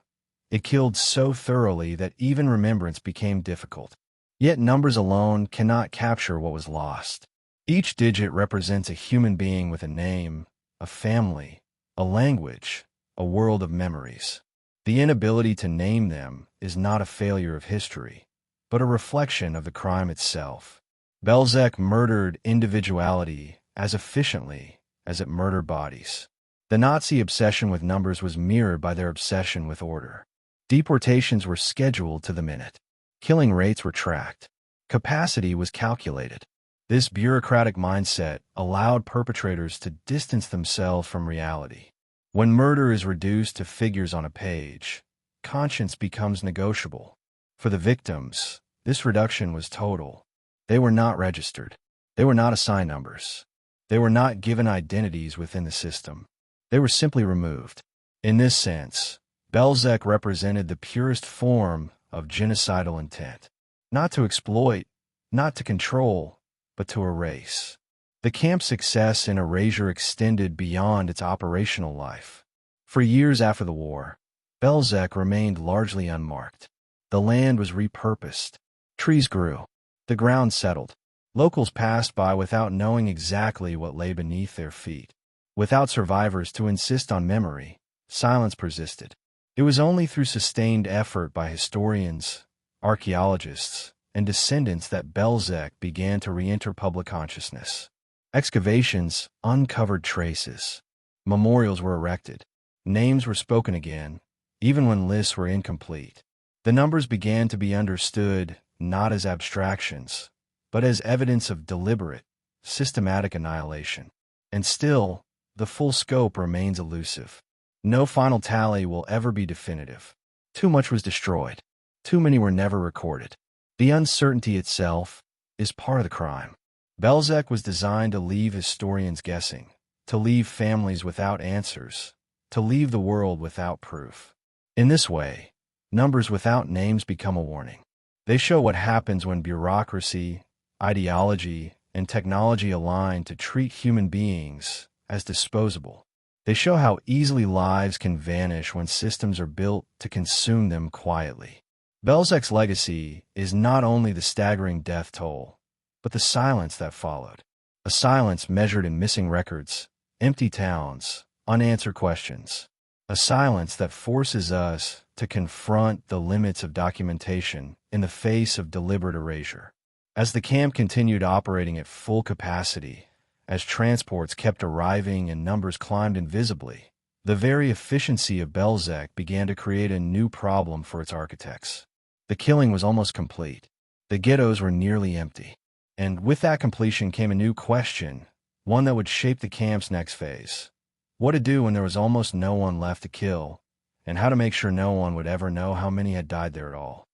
It killed so thoroughly that even remembrance became difficult. Yet numbers alone cannot capture what was lost. Each digit represents a human being with a name, a family, a language, a world of memories. The inability to name them is not a failure of history, but a reflection of the crime itself. Belzec murdered individuality as efficiently as it murdered bodies. The Nazi obsession with numbers was mirrored by their obsession with order. Deportations were scheduled to the minute. Killing rates were tracked. Capacity was calculated. This bureaucratic mindset allowed perpetrators to distance themselves from reality. When murder is reduced to figures on a page, conscience becomes negotiable. For the victims, this reduction was total. They were not registered. They were not assigned numbers. They were not given identities within the system. They were simply removed. In this sense, Belzec represented the purest form of genocidal intent. Not to exploit, not to control, but to erase. The camp's success in erasure extended beyond its operational life. For years after the war, Belzec remained largely unmarked. The land was repurposed. Trees grew. The ground settled. Locals passed by without knowing exactly what lay beneath their feet. Without survivors to insist on memory, silence persisted. It was only through sustained effort by historians, archaeologists, and descendants that Belzec began to re-enter public consciousness. Excavations uncovered traces. Memorials were erected. Names were spoken again, even when lists were incomplete. The numbers began to be understood not as abstractions, but as evidence of deliberate, systematic annihilation. And still, the full scope remains elusive. No final tally will ever be definitive. Too much was destroyed. Too many were never recorded. The uncertainty itself is part of the crime. Belzec was designed to leave historians guessing, to leave families without answers, to leave the world without proof. In this way, numbers without names become a warning. They show what happens when bureaucracy, ideology, and technology align to treat human beings as disposable. They show how easily lives can vanish when systems are built to consume them quietly. Belzec's legacy is not only the staggering death toll, but the silence that followed. A silence measured in missing records, empty towns, unanswered questions. A silence that forces us to confront the limits of documentation in the face of deliberate erasure. As the camp continued operating at full capacity, as transports kept arriving and numbers climbed invisibly, the very efficiency of Belzec began to create a new problem for its architects. The killing was almost complete. The ghettos were nearly empty. And with that completion came a new question, one that would shape the camp's next phase. What to do when there was almost no one left to kill, and how to make sure no one would ever know how many had died there at all.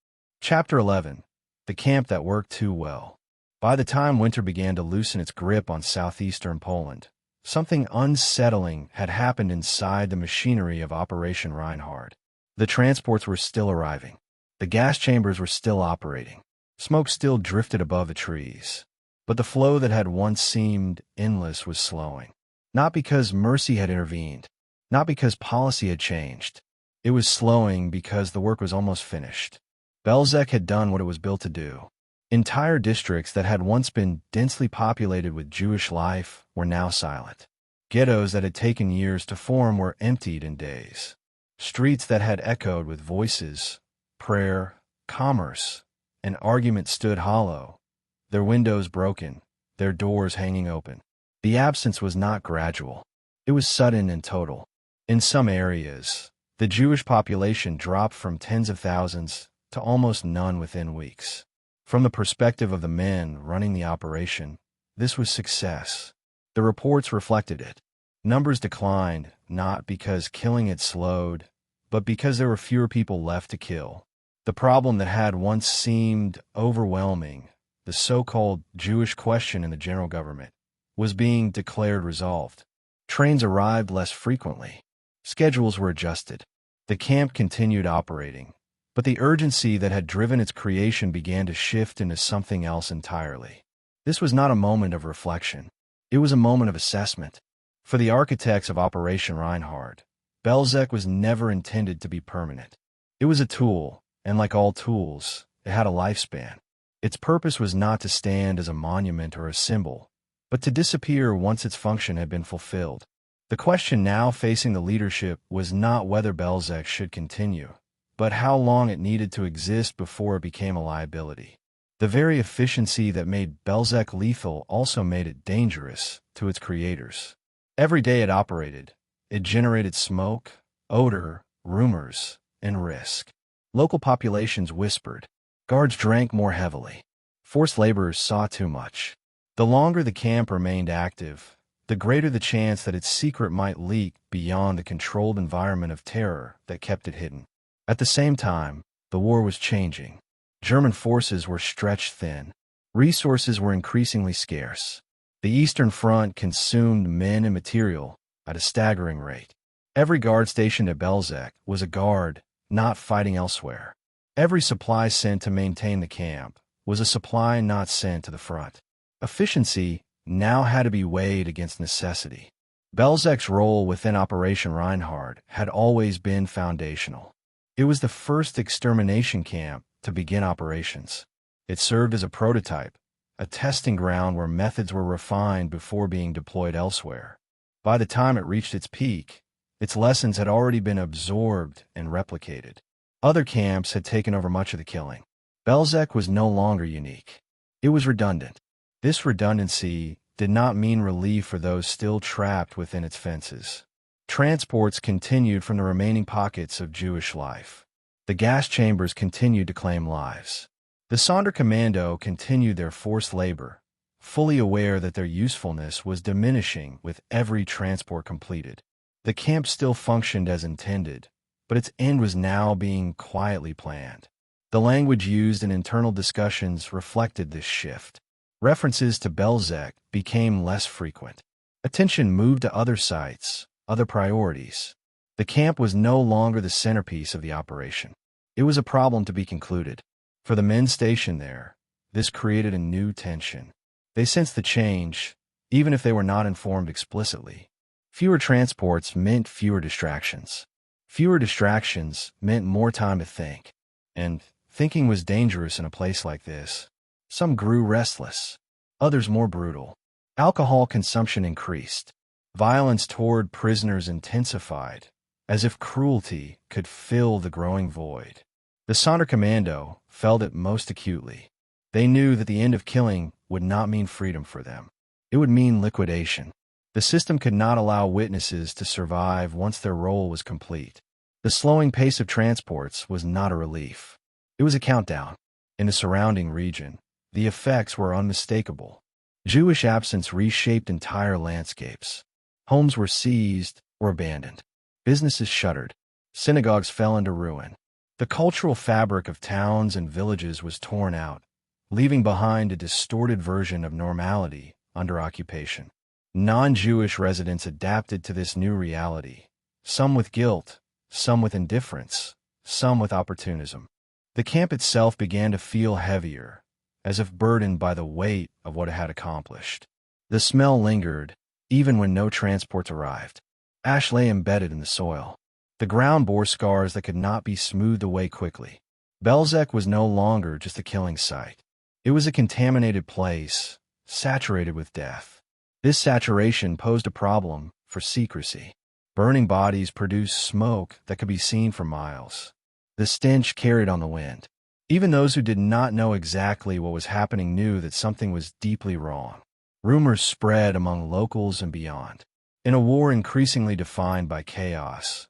Chapter 11. The camp that worked too well. By the time winter began to loosen its grip on southeastern Poland, something unsettling had happened inside the machinery of Operation Reinhard. The transports were still arriving. The gas chambers were still operating. Smoke still drifted above the trees. But the flow that had once seemed endless was slowing. Not because mercy had intervened, not because policy had changed. It was slowing because the work was almost finished. Belzec had done what it was built to do. Entire districts that had once been densely populated with Jewish life were now silent. Ghettos that had taken years to form were emptied in days. Streets that had echoed with voices, prayer, commerce, and argument stood hollow, their windows broken, their doors hanging open. The absence was not gradual. It was sudden and total. In some areas, the Jewish population dropped from tens of thousands to almost none within weeks. From the perspective of the men running the operation, this was success. The reports reflected it. Numbers declined, not because killing had slowed, but because there were fewer people left to kill. The problem that had once seemed overwhelming, the so-called Jewish question in the general government, was being declared resolved. Trains arrived less frequently. Schedules were adjusted. The camp continued operating, but the urgency that had driven its creation began to shift into something else entirely. This was not a moment of reflection. It was a moment of assessment. For the architects of Operation Reinhard, Belzec was never intended to be permanent. It was a tool, and like all tools, it had a lifespan. Its purpose was not to stand as a monument or a symbol, but to disappear once its function had been fulfilled. The question now facing the leadership was not whether Belzec should continue, but how long it needed to exist before it became a liability. The very efficiency that made Belzec lethal also made it dangerous to its creators. Every day it operated, it generated smoke, odor, rumors, and risk. Local populations whispered. Guards drank more heavily. Forced laborers saw too much. The longer the camp remained active, the greater the chance that its secret might leak beyond the controlled environment of terror that kept it hidden. At the same time, the war was changing. German forces were stretched thin. Resources were increasingly scarce. The Eastern Front consumed men and material at a staggering rate. Every guard stationed at Belzec was a guard, not fighting elsewhere. Every supply sent to maintain the camp was a supply not sent to the front. Efficiency now had to be weighed against necessity. Belzec's role within Operation Reinhard had always been foundational. It was the first extermination camp to begin operations. It served as a prototype, a testing ground where methods were refined before being deployed elsewhere. By the time it reached its peak, its lessons had already been absorbed and replicated. Other camps had taken over much of the killing. Belzec was no longer unique. It was redundant. This redundancy did not mean relief for those still trapped within its fences. Transports continued from the remaining pockets of Jewish life. The gas chambers continued to claim lives. The Sonderkommando continued their forced labor, fully aware that their usefulness was diminishing with every transport completed. The camp still functioned as intended, but its end was now being quietly planned. The language used in internal discussions reflected this shift. References to Belzec became less frequent. Attention moved to other sites, other priorities. The camp was no longer the centerpiece of the operation. It was a problem to be concluded. For the men stationed there, this created a new tension. They sensed the change, even if they were not informed explicitly. Fewer transports meant fewer distractions. Fewer distractions meant more time to think. And thinking was dangerous in a place like this. Some grew restless, others more brutal. Alcohol consumption increased. Violence toward prisoners intensified, as if cruelty could fill the growing void. The Sonderkommando felt it most acutely. They knew that the end of killing would not mean freedom for them. It would mean liquidation. The system could not allow witnesses to survive once their role was complete. The slowing pace of transports was not a relief. It was a countdown. In the surrounding region, the effects were unmistakable. Jewish absence reshaped entire landscapes. Homes were seized or abandoned. Businesses shuttered. Synagogues fell into ruin. The cultural fabric of towns and villages was torn out, leaving behind a distorted version of normality under occupation. Non-Jewish residents adapted to this new reality, some with guilt, some with indifference, some with opportunism. The camp itself began to feel heavier, as if burdened by the weight of what it had accomplished. The smell lingered, even when no transports arrived. Ash lay embedded in the soil. The ground bore scars that could not be smoothed away quickly. Belzec was no longer just a killing site. It was a contaminated place, saturated with death. This saturation posed a problem for secrecy. Burning bodies produced smoke that could be seen for miles. The stench carried on the wind. Even those who did not know exactly what was happening knew that something was deeply wrong. Rumors spread among locals and beyond. In a war increasingly defined by chaos,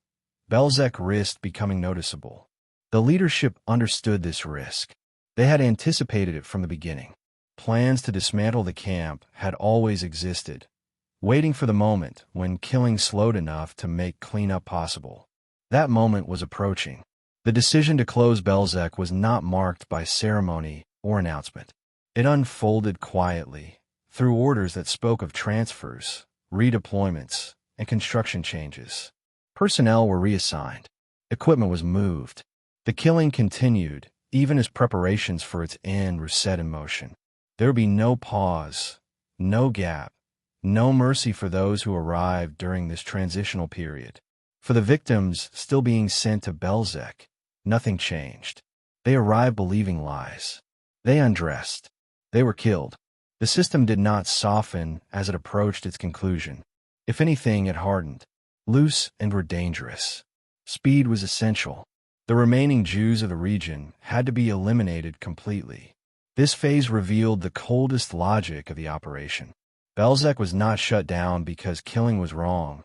Belzec risked becoming noticeable. The leadership understood this risk. They had anticipated it from the beginning. Plans to dismantle the camp had always existed, waiting for the moment when killing slowed enough to make cleanup possible. That moment was approaching. The decision to close Belzec was not marked by ceremony or announcement. It unfolded quietly, through orders that spoke of transfers, redeployments, and construction changes. Personnel were reassigned. Equipment was moved. The killing continued, even as preparations for its end were set in motion. There would be no pause, no gap, no mercy for those who arrived during this transitional period. For the victims still being sent to Belzec, nothing changed. They arrived believing lies. They undressed. They were killed. The system did not soften as it approached its conclusion. If anything, it hardened. Loose and were dangerous. Speed was essential. The remaining Jews of the region had to be eliminated completely. This phase revealed the coldest logic of the operation. Belzec was not shut down because killing was wrong,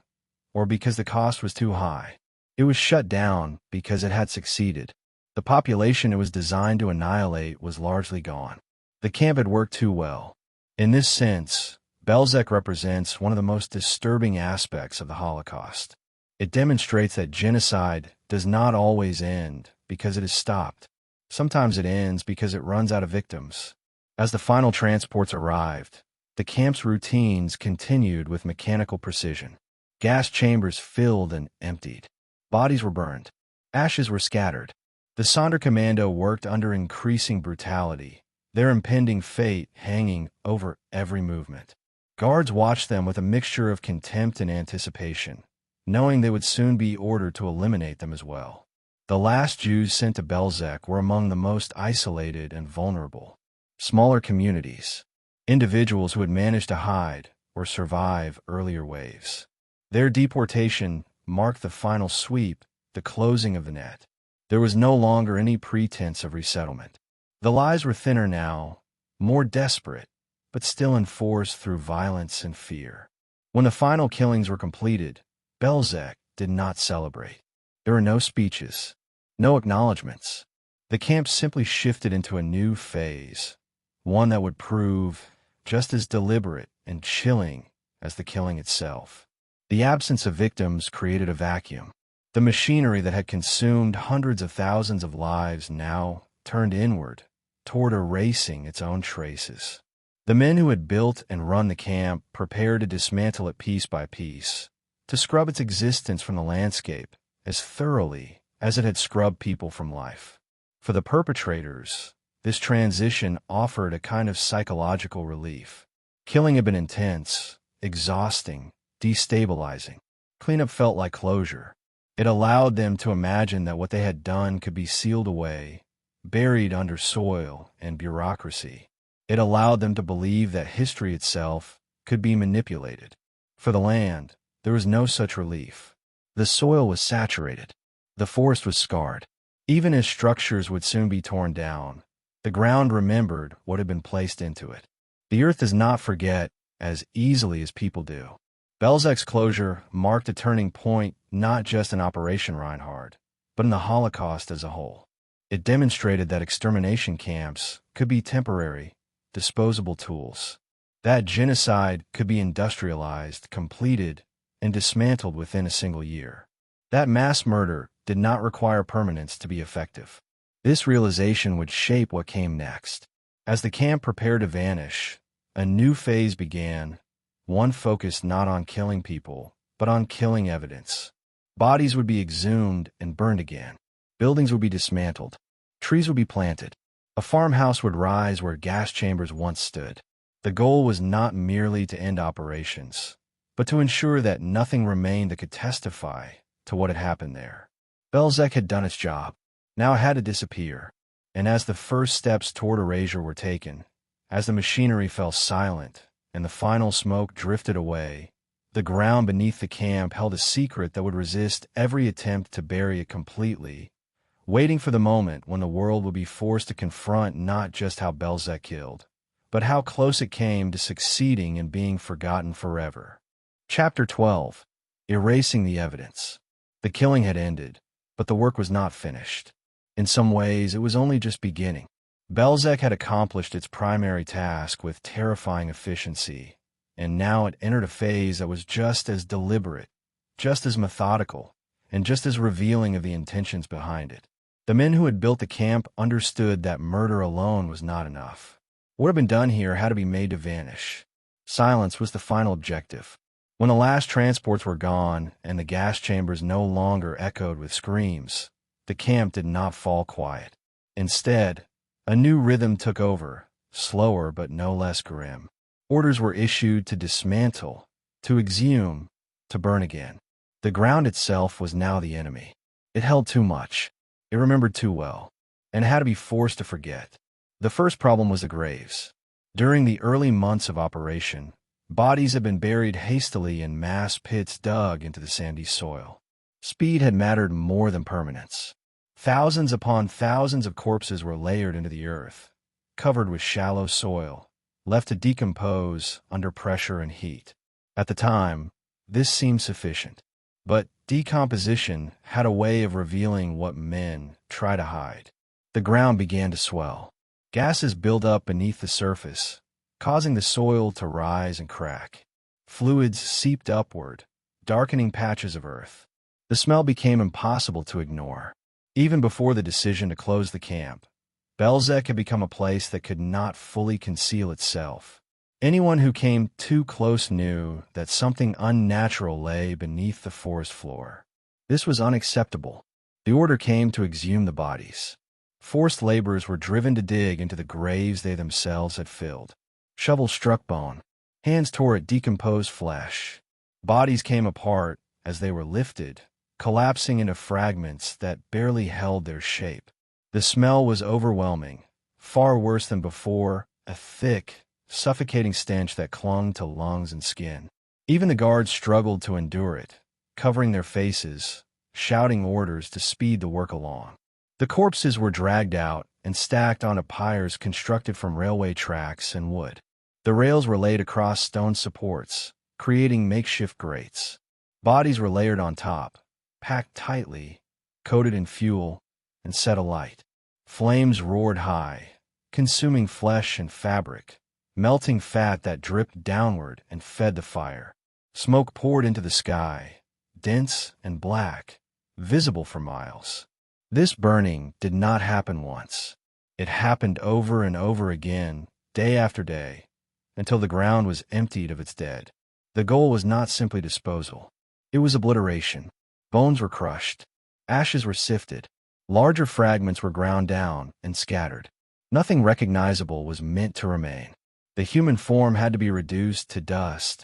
or because the cost was too high. It was shut down because it had succeeded. The population it was designed to annihilate was largely gone. The camp had worked too well. In this sense, Belzec represents one of the most disturbing aspects of the Holocaust. It demonstrates that genocide does not always end because it is stopped. Sometimes it ends because it runs out of victims. As the final transports arrived, the camp's routines continued with mechanical precision. Gas chambers filled and emptied. Bodies were burned. Ashes were scattered. The Sonderkommando worked under increasing brutality, their impending fate hanging over every movement. Guards watched them with a mixture of contempt and anticipation, knowing they would soon be ordered to eliminate them as well. The last Jews sent to Belzec were among the most isolated and vulnerable. Smaller communities, individuals who had managed to hide or survive earlier waves. Their deportation marked the final sweep, the closing of the net. There was no longer any pretense of resettlement. The lies were thinner now, more desperate, but still enforced through violence and fear. When the final killings were completed, Belzec did not celebrate. There were no speeches, no acknowledgments. The camp simply shifted into a new phase, one that would prove just as deliberate and chilling as the killing itself. The absence of victims created a vacuum. The machinery that had consumed hundreds of thousands of lives now turned inward, toward erasing its own traces. The men who had built and run the camp prepared to dismantle it piece by piece, to scrub its existence from the landscape as thoroughly as it had scrubbed people from life. For the perpetrators, this transition offered a kind of psychological relief. Killing had been intense, exhausting, destabilizing. Cleanup felt like closure. It allowed them to imagine that what they had done could be sealed away, buried under soil and bureaucracy. It allowed them to believe that history itself could be manipulated. For the land, there was no such relief. The soil was saturated. The forest was scarred. Even as structures would soon be torn down, the ground remembered what had been placed into it. The earth does not forget as easily as people do. Belzec's closure marked a turning point not just in Operation Reinhard, but in the Holocaust as a whole. It demonstrated that extermination camps could be temporary, disposable tools. That genocide could be industrialized, completed, and dismantled within a single year. That mass murder did not require permanence to be effective. This realization would shape what came next. As the camp prepared to vanish, a new phase began, one focused not on killing people, but on killing evidence. Bodies would be exhumed and burned again. Buildings would be dismantled. Trees would be planted. A farmhouse would rise where gas chambers once stood. The goal was not merely to end operations, but to ensure that nothing remained that could testify to what had happened there. Belzec had done its job. Now it had to disappear. And as the first steps toward erasure were taken, as the machinery fell silent and the final smoke drifted away, the ground beneath the camp held a secret that would resist every attempt to bury it completely, waiting for the moment when the world would be forced to confront not just how Belzec killed, but how close it came to succeeding in being forgotten forever. Chapter 12. Erasing the evidence. The killing had ended, but the work was not finished. In some ways, it was only just beginning. Belzec had accomplished its primary task with terrifying efficiency, and now it entered a phase that was just as deliberate, just as methodical, and just as revealing of the intentions behind it. The men who had built the camp understood that murder alone was not enough. What had been done here had to be made to vanish. Silence was the final objective. When the last transports were gone and the gas chambers no longer echoed with screams, the camp did not fall quiet. Instead, a new rhythm took over, slower but no less grim. Orders were issued to dismantle, to exhume, to burn again. The ground itself was now the enemy. It held too much. It remembered too well, and had to be forced to forget. The first problem was the graves. During the early months of operation, bodies had been buried hastily in mass pits dug into the sandy soil. Speed had mattered more than permanence. Thousands upon thousands of corpses were layered into the earth, covered with shallow soil, left to decompose under pressure and heat. At the time, this seemed sufficient. But decomposition had a way of revealing what men try to hide. The ground began to swell. Gases built up beneath the surface, causing the soil to rise and crack. Fluids seeped upward, darkening patches of earth. The smell became impossible to ignore. Even before the decision to close the camp, Belzec had become a place that could not fully conceal itself. Anyone who came too close knew that something unnatural lay beneath the forest floor. This was unacceptable. The order came to exhume the bodies. Forced laborers were driven to dig into the graves they themselves had filled. Shovels struck bone. Hands tore at decomposed flesh. Bodies came apart as they were lifted, collapsing into fragments that barely held their shape. The smell was overwhelming, far worse than before, a thick, suffocating stench that clung to lungs and skin. Even the guards struggled to endure it, covering their faces, shouting orders to speed the work along. The corpses were dragged out and stacked onto pyres constructed from railway tracks and wood. The rails were laid across stone supports, creating makeshift grates. Bodies were layered on top, packed tightly, coated in fuel, and set alight. Flames roared high, consuming flesh and fabric, melting fat that dripped downward and fed the fire. Smoke poured into the sky, dense and black, visible for miles. This burning did not happen once. It happened over and over again, day after day, until the ground was emptied of its dead. The goal was not simply disposal. It was obliteration. Bones were crushed. Ashes were sifted. Larger fragments were ground down and scattered. Nothing recognizable was meant to remain. The human form had to be reduced to dust,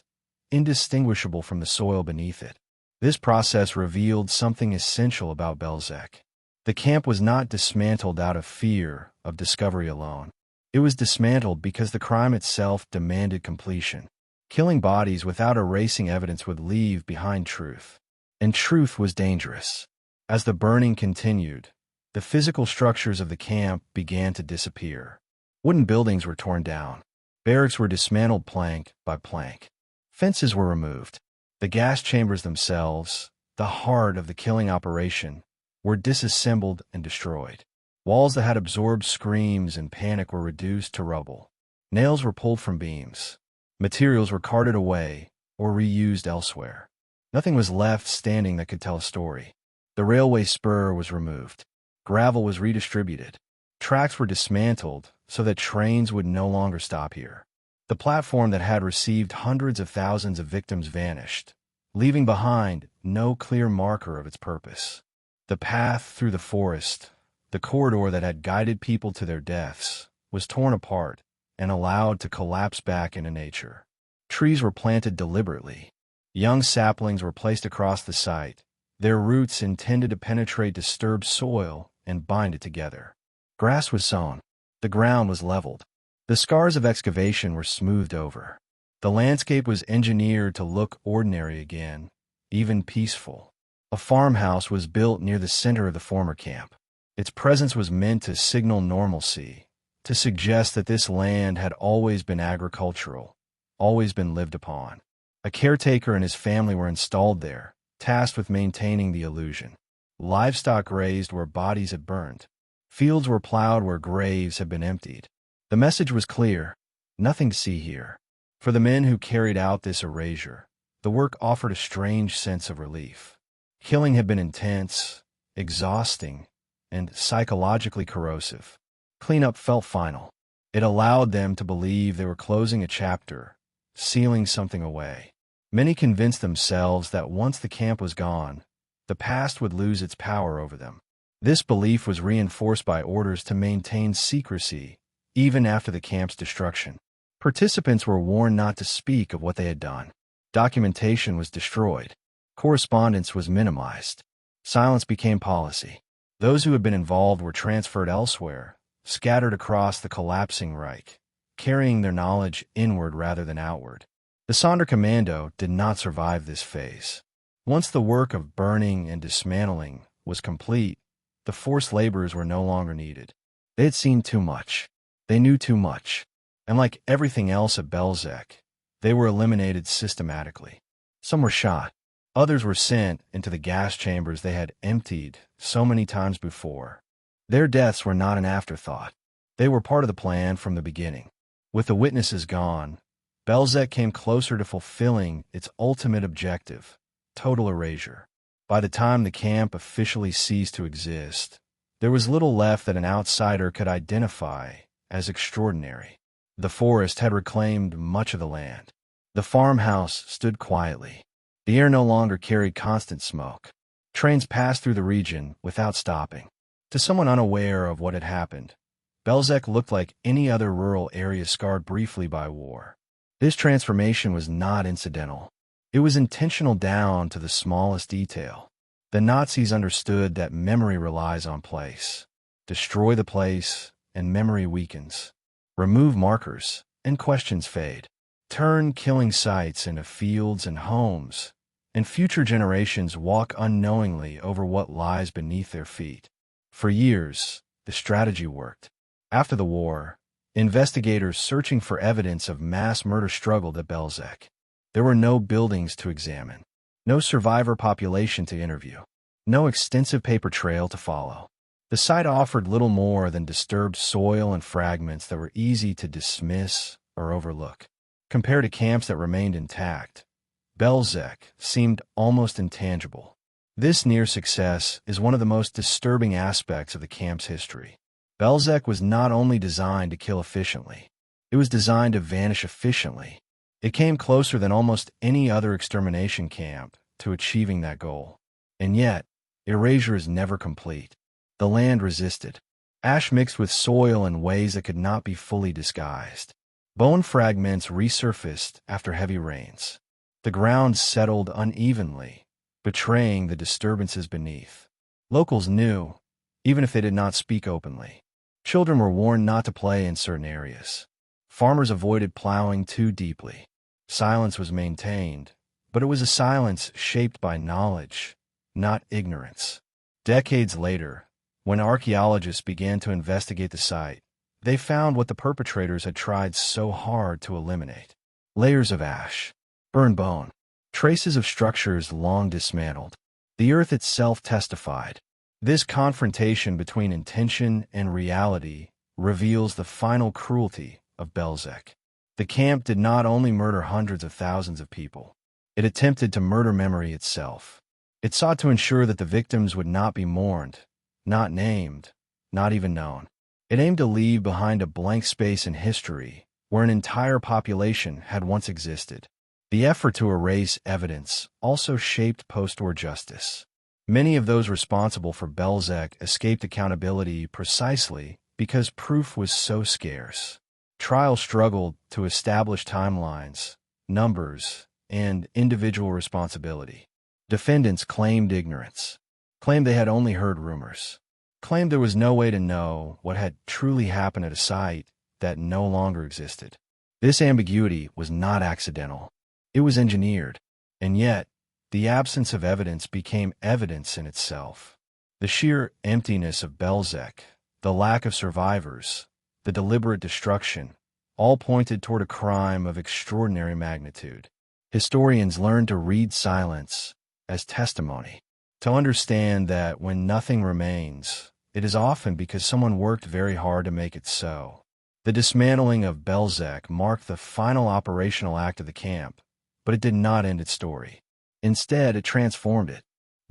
indistinguishable from the soil beneath it. This process revealed something essential about Belzec. The camp was not dismantled out of fear of discovery alone. It was dismantled because the crime itself demanded completion. Killing bodies without erasing evidence would leave behind truth. And truth was dangerous. As the burning continued, the physical structures of the camp began to disappear. Wooden buildings were torn down. Barracks were dismantled plank by plank. Fences were removed. The gas chambers themselves, the heart of the killing operation, were disassembled and destroyed. Walls that had absorbed screams and panic were reduced to rubble. Nails were pulled from beams. Materials were carted away or reused elsewhere. Nothing was left standing that could tell a story. The railway spur was removed. Gravel was redistributed. Tracks were dismantled so that trains would no longer stop here. The platform that had received hundreds of thousands of victims vanished, leaving behind no clear marker of its purpose. The path through the forest, the corridor that had guided people to their deaths, was torn apart and allowed to collapse back into nature. Trees were planted deliberately. Young saplings were placed across the site, their roots intended to penetrate disturbed soil and bind it together. Grass was sown. The ground was leveled. The scars of excavation were smoothed over. The landscape was engineered to look ordinary again, even peaceful. A farmhouse was built near the center of the former camp. Its presence was meant to signal normalcy, to suggest that this land had always been agricultural, always been lived upon. A caretaker and his family were installed there, tasked with maintaining the illusion. Livestock grazed where bodies had burned. Fields were plowed where graves had been emptied. The message was clear: nothing to see here. For the men who carried out this erasure, the work offered a strange sense of relief. Killing had been intense, exhausting, and psychologically corrosive. Cleanup felt final. It allowed them to believe they were closing a chapter, sealing something away. Many convinced themselves that once the camp was gone, the past would lose its power over them. This belief was reinforced by orders to maintain secrecy, even after the camp's destruction. Participants were warned not to speak of what they had done. Documentation was destroyed. Correspondence was minimized. Silence became policy. Those who had been involved were transferred elsewhere, scattered across the collapsing Reich, carrying their knowledge inward rather than outward. The Sonderkommando did not survive this phase. Once the work of burning and dismantling was complete, the forced laborers were no longer needed. They had seen too much. They knew too much. And like everything else at Belzec, they were eliminated systematically. Some were shot. Others were sent into the gas chambers they had emptied so many times before. Their deaths were not an afterthought. They were part of the plan from the beginning. With the witnesses gone, Belzec came closer to fulfilling its ultimate objective: total erasure. By the time the camp officially ceased to exist, there was little left that an outsider could identify as extraordinary. The forest had reclaimed much of the land. The farmhouse stood quietly. The air no longer carried constant smoke. Trains passed through the region without stopping. To someone unaware of what had happened, Belzec looked like any other rural area scarred briefly by war. This transformation was not incidental. It was intentional down to the smallest detail. The Nazis understood that memory relies on place. Destroy the place, and memory weakens. Remove markers, and questions fade. Turn killing sites into fields and homes, and future generations walk unknowingly over what lies beneath their feet. For years, the strategy worked. After the war, investigators searching for evidence of mass murder struggled at Belzec. There were no buildings to examine, no survivor population to interview, no extensive paper trail to follow. The site offered little more than disturbed soil and fragments that were easy to dismiss or overlook. Compared to camps that remained intact, Belzec seemed almost intangible. This near success is one of the most disturbing aspects of the camp's history. Belzec was not only designed to kill efficiently, it was designed to vanish efficiently. It came closer than almost any other extermination camp to achieving that goal. And yet, erasure is never complete. The land resisted. Ash mixed with soil in ways that could not be fully disguised. Bone fragments resurfaced after heavy rains. The ground settled unevenly, betraying the disturbances beneath. Locals knew, even if they did not speak openly. Children were warned not to play in certain areas. Farmers avoided plowing too deeply. Silence was maintained, but it was a silence shaped by knowledge, not ignorance. Decades later, when archaeologists began to investigate the site, they found what the perpetrators had tried so hard to eliminate: layers of ash, burned bone, traces of structures long dismantled. The earth itself testified. This confrontation between intention and reality reveals the final cruelty of Belzec. The camp did not only murder hundreds of thousands of people, it attempted to murder memory itself. It sought to ensure that the victims would not be mourned, not named, not even known. It aimed to leave behind a blank space in history where an entire population had once existed. The effort to erase evidence also shaped post-war justice. Many of those responsible for Belzec escaped accountability precisely because proof was so scarce. Trials struggled to establish timelines, numbers, and individual responsibility. Defendants claimed ignorance, claimed they had only heard rumors, claimed there was no way to know what had truly happened at a site that no longer existed. This ambiguity was not accidental. It was engineered, and yet, the absence of evidence became evidence in itself. The sheer emptiness of Belzec, the lack of survivors, the deliberate destruction, all pointed toward a crime of extraordinary magnitude. Historians learned to read silence as testimony, to understand that when nothing remains, it is often because someone worked very hard to make it so. The dismantling of Belzec marked the final operational act of the camp, but it did not end its story. Instead, it transformed it.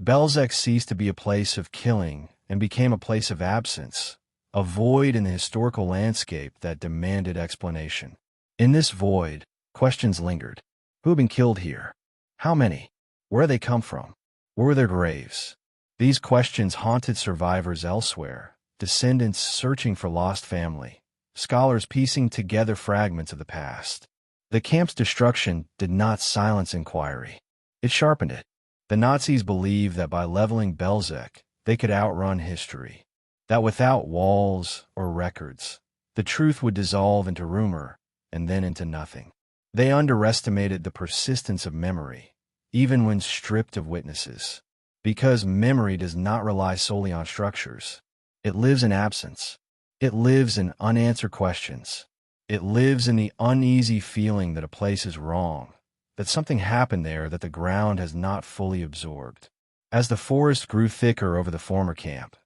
Belzec ceased to be a place of killing and became a place of absence, a void in the historical landscape that demanded explanation. In this void, questions lingered. Who had been killed here? How many? Where they come from? Where were their graves? These questions haunted survivors elsewhere, descendants searching for lost family, scholars piecing together fragments of the past. The camp's destruction did not silence inquiry. It sharpened it. The Nazis believed that by leveling Belzec, they could outrun history, that without walls or records, the truth would dissolve into rumor and then into nothing. They underestimated the persistence of memory, even when stripped of witnesses, because memory does not rely solely on structures. It lives in absence. It lives in unanswered questions. It lives in the uneasy feeling that a place is wrong, that something happened there that the ground has not fully absorbed. As the forest grew thicker over the former camp,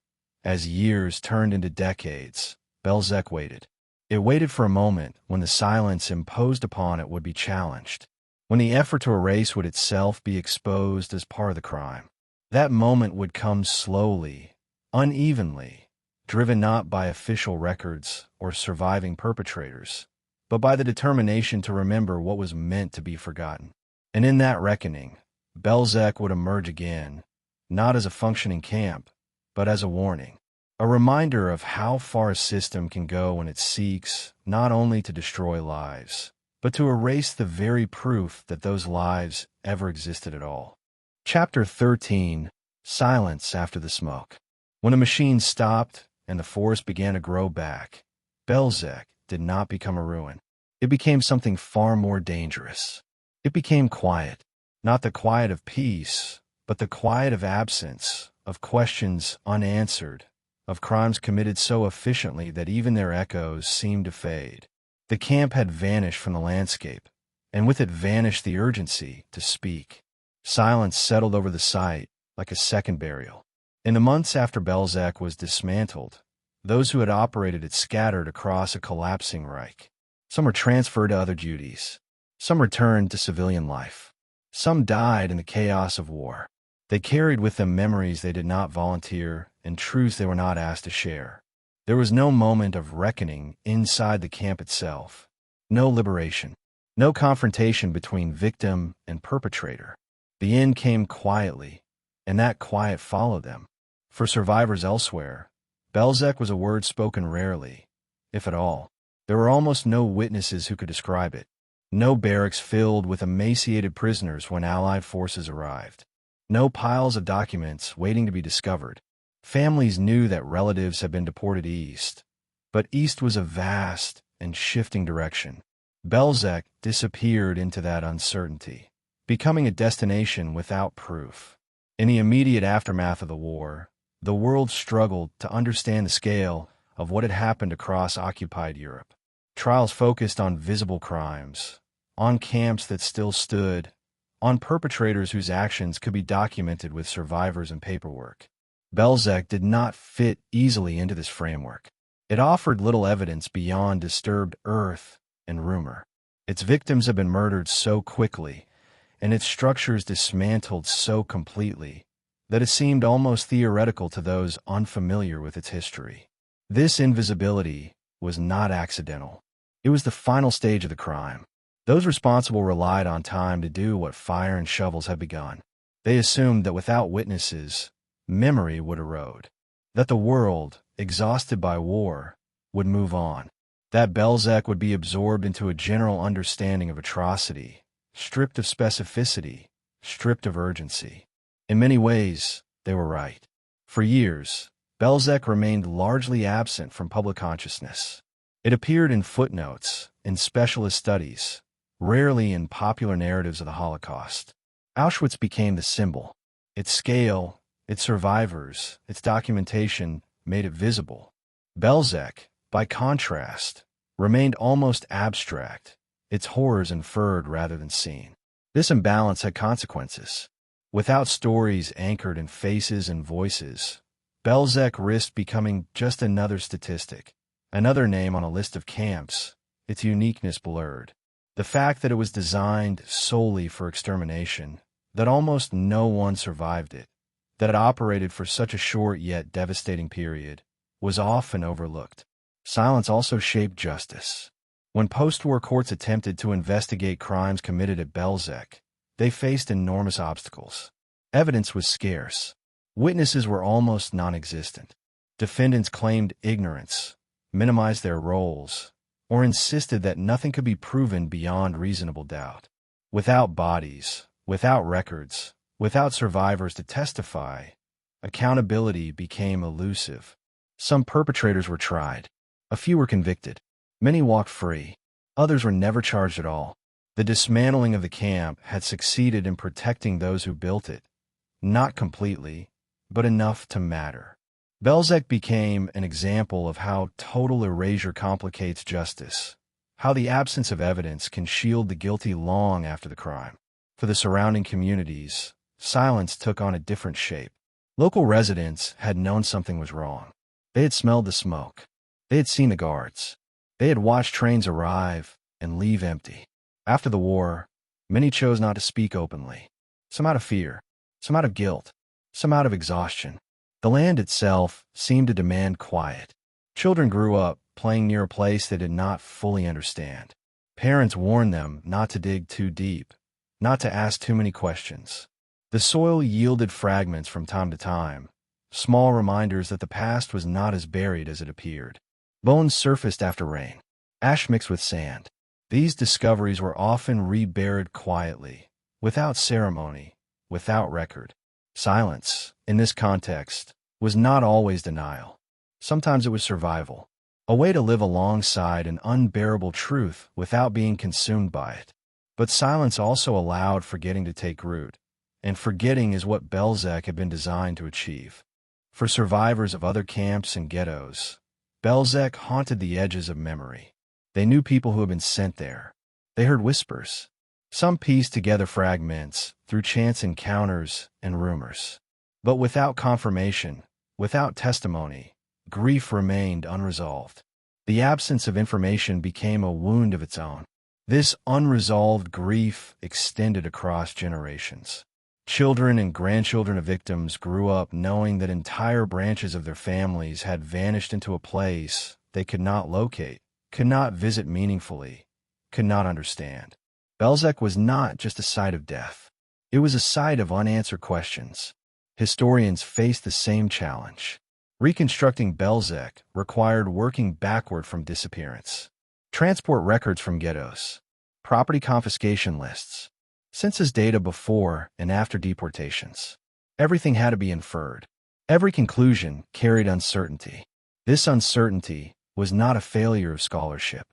as years turned into decades, Belzec waited. It waited for a moment when the silence imposed upon it would be challenged, when the effort to erase would itself be exposed as part of the crime. That moment would come slowly, unevenly, driven not by official records or surviving perpetrators, but by the determination to remember what was meant to be forgotten. And in that reckoning, Belzec would emerge again, not as a functioning camp, but as a warning. A reminder of how far a system can go when it seeks not only to destroy lives, but to erase the very proof that those lives ever existed at all. Chapter 13: Silence After the Smoke. When a machine stopped and the forest began to grow back, Belzec did not become a ruin. It became something far more dangerous. It became quiet, not the quiet of peace, but the quiet of absence, of questions unanswered, of crimes committed so efficiently that even their echoes seemed to fade. The camp had vanished from the landscape, and with it vanished the urgency to speak. Silence settled over the site like a second burial. In the months after Belzec was dismantled, those who had operated it scattered across a collapsing Reich. Some were transferred to other duties. Some returned to civilian life. Some died in the chaos of war. They carried with them memories they did not volunteer and truths they were not asked to share. There was no moment of reckoning inside the camp itself. No liberation. No confrontation between victim and perpetrator. The end came quietly, and that quiet followed them. For survivors elsewhere, Belzec was a word spoken rarely, if at all. There were almost no witnesses who could describe it. No barracks filled with emaciated prisoners when Allied forces arrived. No piles of documents waiting to be discovered. Families knew that relatives had been deported east, but east was a vast and shifting direction. Belzec disappeared into that uncertainty, becoming a destination without proof. In the immediate aftermath of the war, the world struggled to understand the scale of what had happened across occupied Europe. Trials focused on visible crimes, on camps that still stood, on perpetrators whose actions could be documented with survivors and paperwork. Belzec did not fit easily into this framework. It offered little evidence beyond disturbed earth and rumor. Its victims had been murdered so quickly, and its structures dismantled so completely, that it seemed almost theoretical to those unfamiliar with its history. This invisibility was not accidental. It was the final stage of the crime. Those responsible relied on time to do what fire and shovels had begun. They assumed that without witnesses, memory would erode, that the world, exhausted by war, would move on, that Belzec would be absorbed into a general understanding of atrocity, stripped of specificity, stripped of urgency. In many ways, they were right. For years, Belzec remained largely absent from public consciousness. It appeared in footnotes, in specialist studies, rarely in popular narratives of the Holocaust. Auschwitz became the symbol. Its scale, its survivors, its documentation made it visible. Belzec, by contrast, remained almost abstract, its horrors inferred rather than seen. This imbalance had consequences. Without stories anchored in faces and voices, Belzec risked becoming just another statistic, another name on a list of camps, its uniqueness blurred. The fact that it was designed solely for extermination, that almost no one survived it, that it operated for such a short yet devastating period, was often overlooked. Silence also shaped justice. When post-war courts attempted to investigate crimes committed at Belzec, they faced enormous obstacles. Evidence was scarce. Witnesses were almost non-existent. Defendants claimed ignorance, minimized their roles, or insisted that nothing could be proven beyond reasonable doubt. Without bodies, without records, without survivors to testify, accountability became elusive. Some perpetrators were tried. A few were convicted. Many walked free. Others were never charged at all. The dismantling of the camp had succeeded in protecting those who built it, not completely, but enough to matter. Belzec became an example of how total erasure complicates justice, how the absence of evidence can shield the guilty long after the crime. For the surrounding communities, silence took on a different shape. Local residents had known something was wrong. They had smelled the smoke. They had seen the guards. They had watched trains arrive and leave empty. After the war, many chose not to speak openly, some out of fear, some out of guilt, some out of exhaustion. The land itself seemed to demand quiet. Children grew up playing near a place they did not fully understand. Parents warned them not to dig too deep, not to ask too many questions. The soil yielded fragments from time to time, small reminders that the past was not as buried as it appeared. Bones surfaced after rain, ash mixed with sand. These discoveries were often reburied quietly, without ceremony, without record. Silence, in this context, was not always denial. Sometimes it was survival, a way to live alongside an unbearable truth without being consumed by it. But silence also allowed forgetting to take root, and forgetting is what Belzec had been designed to achieve. For survivors of other camps and ghettos, Belzec haunted the edges of memory. They knew people who had been sent there. They heard whispers. Some pieced together fragments through chance encounters and rumors. But without confirmation, without testimony, grief remained unresolved. The absence of information became a wound of its own. This unresolved grief extended across generations. Children and grandchildren of victims grew up knowing that entire branches of their families had vanished into a place they could not locate, could not visit meaningfully, could not understand. Belzec was not just a site of death. It was a site of unanswered questions. Historians faced the same challenge. Reconstructing Belzec required working backward from disappearance. Transport records from ghettos, property confiscation lists, census data before and after deportations. Everything had to be inferred. Every conclusion carried uncertainty. This uncertainty was not a failure of scholarship.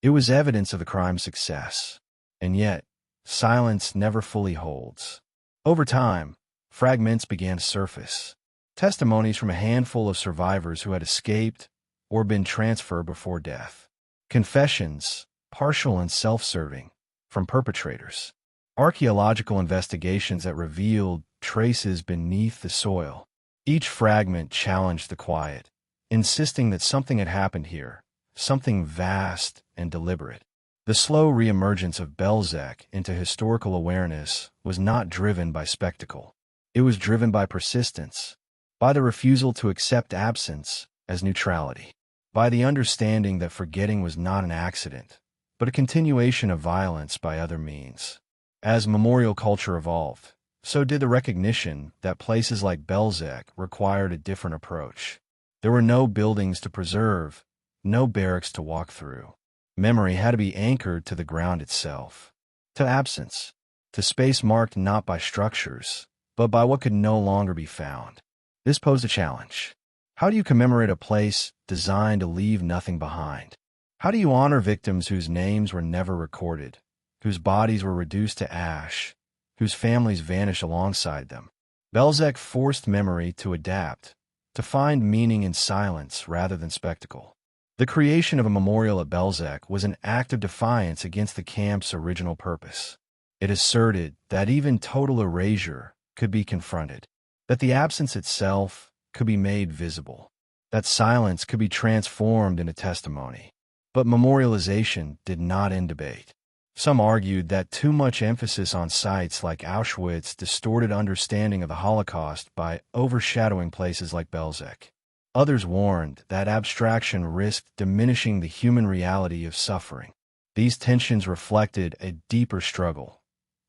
It was evidence of the crime's success. And yet, silence never fully holds. Over time, fragments began to surface. Testimonies from a handful of survivors who had escaped or been transferred before death. Confessions, partial and self-serving, from perpetrators. Archaeological investigations that revealed traces beneath the soil. Each fragment challenged the quiet, insisting that something had happened here, something vast and deliberate. The slow reemergence of Belzec into historical awareness was not driven by spectacle. It was driven by persistence, by the refusal to accept absence as neutrality, by the understanding that forgetting was not an accident, but a continuation of violence by other means. As memorial culture evolved, so did the recognition that places like Belzec required a different approach. There were no buildings to preserve, no barracks to walk through. Memory had to be anchored to the ground itself, to absence, to space marked not by structures, but by what could no longer be found. This posed a challenge. How do you commemorate a place designed to leave nothing behind? How do you honor victims whose names were never recorded, whose bodies were reduced to ash, whose families vanished alongside them? Belzec forced memory to adapt, to find meaning in silence rather than spectacle. The creation of a memorial at Belzec was an act of defiance against the camp's original purpose. It asserted that even total erasure could be confronted, that the absence itself could be made visible, that silence could be transformed into testimony. But memorialization did not end debate. Some argued that too much emphasis on sites like Auschwitz distorted understanding of the Holocaust by overshadowing places like Belzec. Others warned that abstraction risked diminishing the human reality of suffering. These tensions reflected a deeper struggle: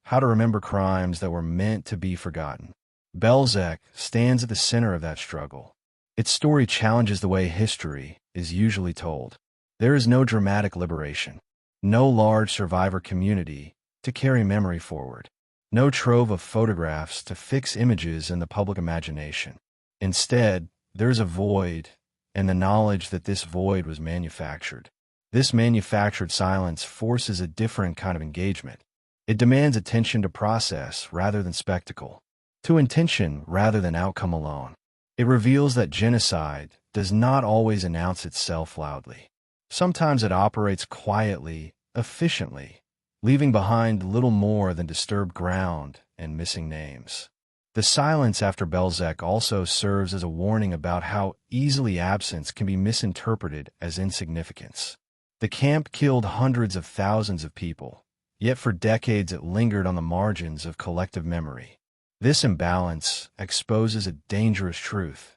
how to remember crimes that were meant to be forgotten. Belzec stands at the center of that struggle. Its story challenges the way history is usually told. There is no dramatic liberation, no large survivor community to carry memory forward, no trove of photographs to fix images in the public imagination. Instead, there is a void, and the knowledge that this void was manufactured. This manufactured silence forces a different kind of engagement. It demands attention to process rather than spectacle, to intention rather than outcome alone. It reveals that genocide does not always announce itself loudly. Sometimes it operates quietly, efficiently, leaving behind little more than disturbed ground and missing names. The silence after Belzec also serves as a warning about how easily absence can be misinterpreted as insignificance. The camp killed hundreds of thousands of people, yet for decades it lingered on the margins of collective memory. This imbalance exposes a dangerous truth.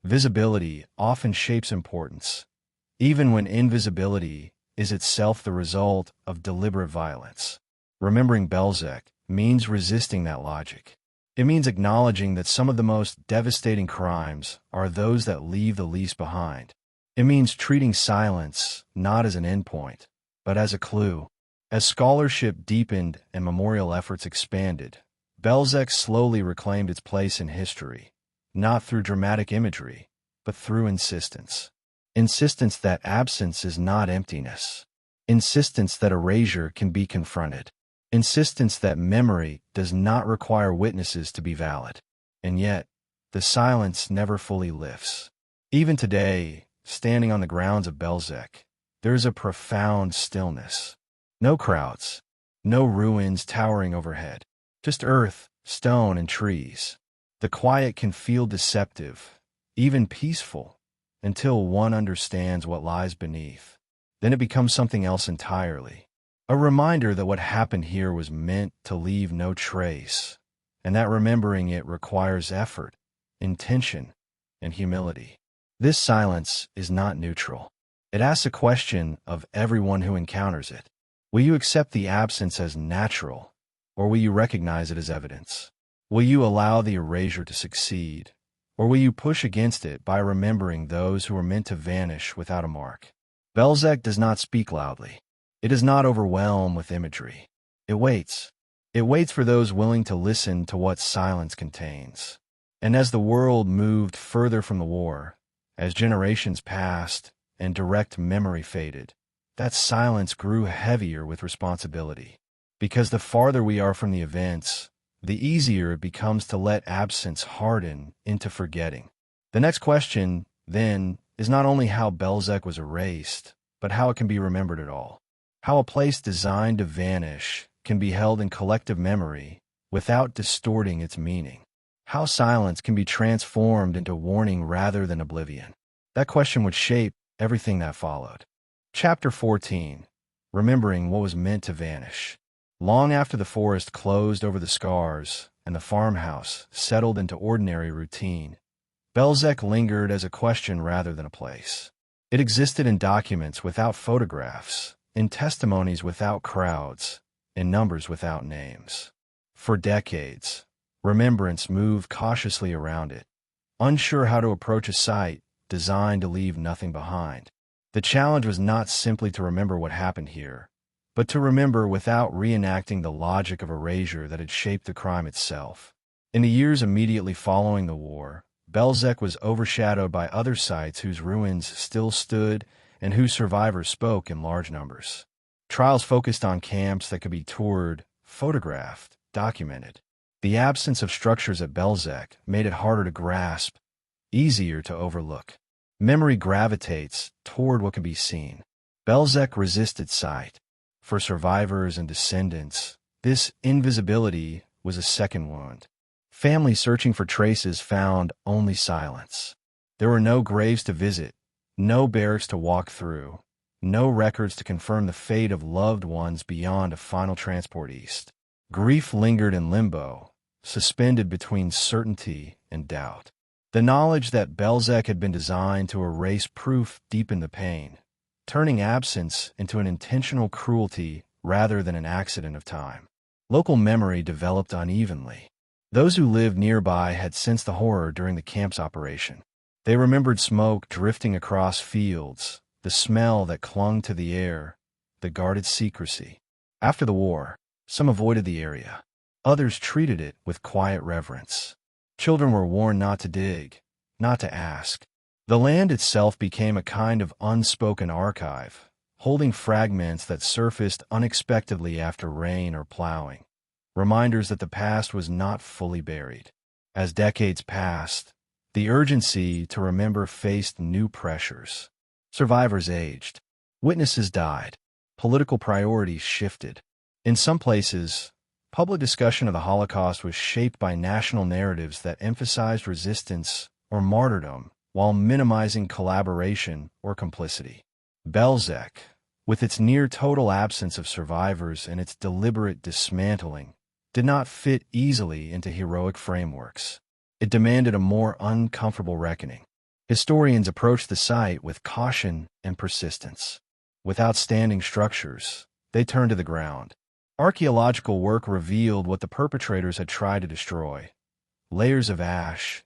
Visibility often shapes importance, even when invisibility is itself the result of deliberate violence. Remembering Belzec means resisting that logic. It means acknowledging that some of the most devastating crimes are those that leave the least behind. It means treating silence not as an endpoint, but as a clue. As scholarship deepened and memorial efforts expanded, Belzec slowly reclaimed its place in history, not through dramatic imagery, but through insistence. Insistence that absence is not emptiness. Insistence that erasure can be confronted. Insistence that memory does not require witnesses to be valid. And yet, the silence never fully lifts. Even today, standing on the grounds of Belzec, there is a profound stillness. No crowds, no ruins towering overhead, just earth, stone, and trees. The quiet can feel deceptive, even peaceful, until one understands what lies beneath. Then it becomes something else entirely. A reminder that what happened here was meant to leave no trace, and that remembering it requires effort, intention, and humility. This silence is not neutral. It asks a question of everyone who encounters it. Will you accept the absence as natural, or will you recognize it as evidence? Will you allow the erasure to succeed, or will you push against it by remembering those who were meant to vanish without a mark? Belzec does not speak loudly. It does not overwhelm with imagery. It waits. It waits for those willing to listen to what silence contains. And as the world moved further from the war, as generations passed and direct memory faded, that silence grew heavier with responsibility. Because the farther we are from the events, the easier it becomes to let absence harden into forgetting. The next question, then, is not only how Belzec was erased, but how it can be remembered at all. How a place designed to vanish can be held in collective memory without distorting its meaning. How silence can be transformed into warning rather than oblivion. That question would shape everything that followed. Chapter 14. Remembering what was meant to vanish. Long after the forest closed over the scars and the farmhouse settled into ordinary routine, Belzec lingered as a question rather than a place. It existed in documents without photographs, in testimonies without crowds, in numbers without names. For decades, remembrance moved cautiously around it, unsure how to approach a site designed to leave nothing behind. The challenge was not simply to remember what happened here, but to remember without reenacting the logic of erasure that had shaped the crime itself. In the years immediately following the war, Belzec was overshadowed by other sites whose ruins still stood and whose survivors spoke in large numbers. Trials focused on camps that could be toured, photographed, documented. The absence of structures at Belzec made it harder to grasp, easier to overlook. Memory gravitates toward what can be seen. Belzec resisted sight. For survivors and descendants, This invisibility was a second wound. Families searching for traces found only silence. There were no graves to visit, no barracks to walk through, no records to confirm the fate of loved ones beyond a final transport east. Grief lingered in limbo, suspended between certainty and doubt. The knowledge that Belzec had been designed to erase proof deepened the pain, turning absence into an intentional cruelty rather than an accident of time. Local memory developed unevenly. Those who lived nearby had sensed the horror during the camp's operation. They remembered smoke drifting across fields, the smell that clung to the air, the guarded secrecy. After the war, some avoided the area. Others treated it with quiet reverence. Children were warned not to dig, not to ask. The land itself became a kind of unspoken archive, holding fragments that surfaced unexpectedly after rain or plowing, reminders that the past was not fully buried. As decades passed, the urgency to remember faced new pressures. Survivors aged. Witnesses died. Political priorities shifted. In some places, public discussion of the Holocaust was shaped by national narratives that emphasized resistance or martyrdom while minimizing collaboration or complicity. Belzec, with its near-total absence of survivors and its deliberate dismantling, did not fit easily into heroic frameworks. It demanded a more uncomfortable reckoning. Historians approached the site with caution and persistence. Without standing structures, they turned to the ground. Archaeological work revealed what the perpetrators had tried to destroy: layers of ash,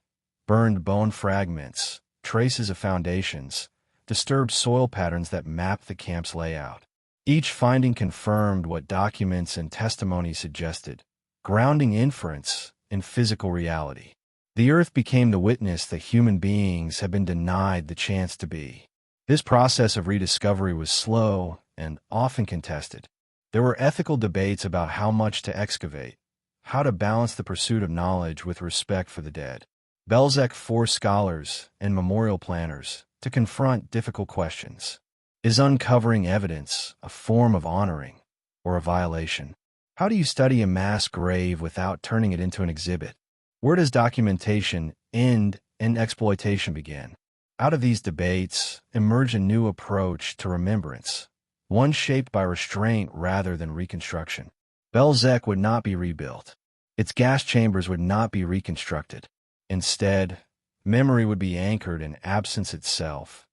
burned bone fragments, traces of foundations, disturbed soil patterns that mapped the camp's layout. Each finding confirmed what documents and testimonies suggested, grounding inference in physical reality. The earth became the witness that human beings had been denied the chance to be. This process of rediscovery was slow and often contested. There were ethical debates about how much to excavate, how to balance the pursuit of knowledge with respect for the dead. Belzec forced scholars and memorial planners to confront difficult questions. Is uncovering evidence a form of honoring or a violation? How do you study a mass grave without turning it into an exhibit? Where does documentation end and exploitation begin? Out of these debates emerged a new approach to remembrance, one shaped by restraint rather than reconstruction. Belzec would not be rebuilt. Its gas chambers would not be reconstructed. Instead, memory would be anchored in absence itself,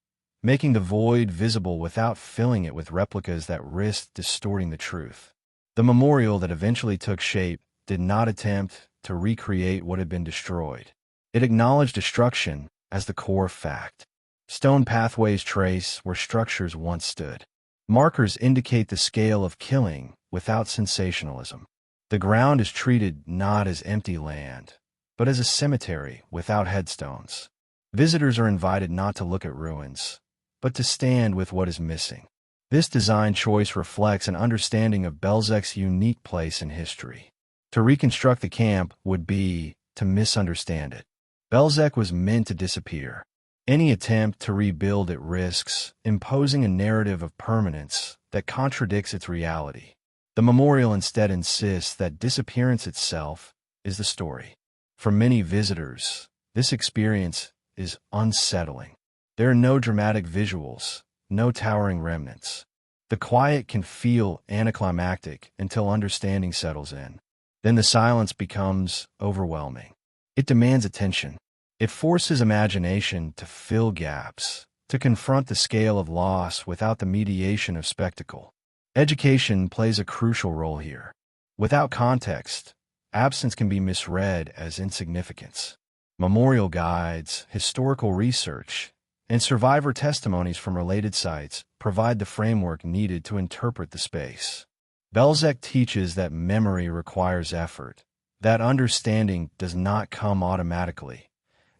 making the void visible without filling it with replicas that risked distorting the truth. The memorial that eventually took shape did not attempt to recreate what had been destroyed. It acknowledged destruction as the core fact. Stone pathways trace where structures once stood. Markers indicate the scale of killing without sensationalism. The ground is treated not as empty land, but as a cemetery without headstones. Visitors are invited not to look at ruins, but to stand with what is missing. This design choice reflects an understanding of Belzec's unique place in history. To reconstruct the camp would be to misunderstand it. Belzec was meant to disappear. Any attempt to rebuild it risks imposing a narrative of permanence that contradicts its reality. The memorial instead insists that disappearance itself is the story. For many visitors, this experience is unsettling. There are no dramatic visuals, no towering remnants. The quiet can feel anticlimactic until understanding settles in. Then the silence becomes overwhelming. It demands attention. It forces imagination to fill gaps, to confront the scale of loss without the mediation of spectacle. Education plays a crucial role here. Without context, absence can be misread as insignificance. Memorial guides, historical research, and survivor testimonies from related sites provide the framework needed to interpret the space. Belzec teaches that memory requires effort, that understanding does not come automatically,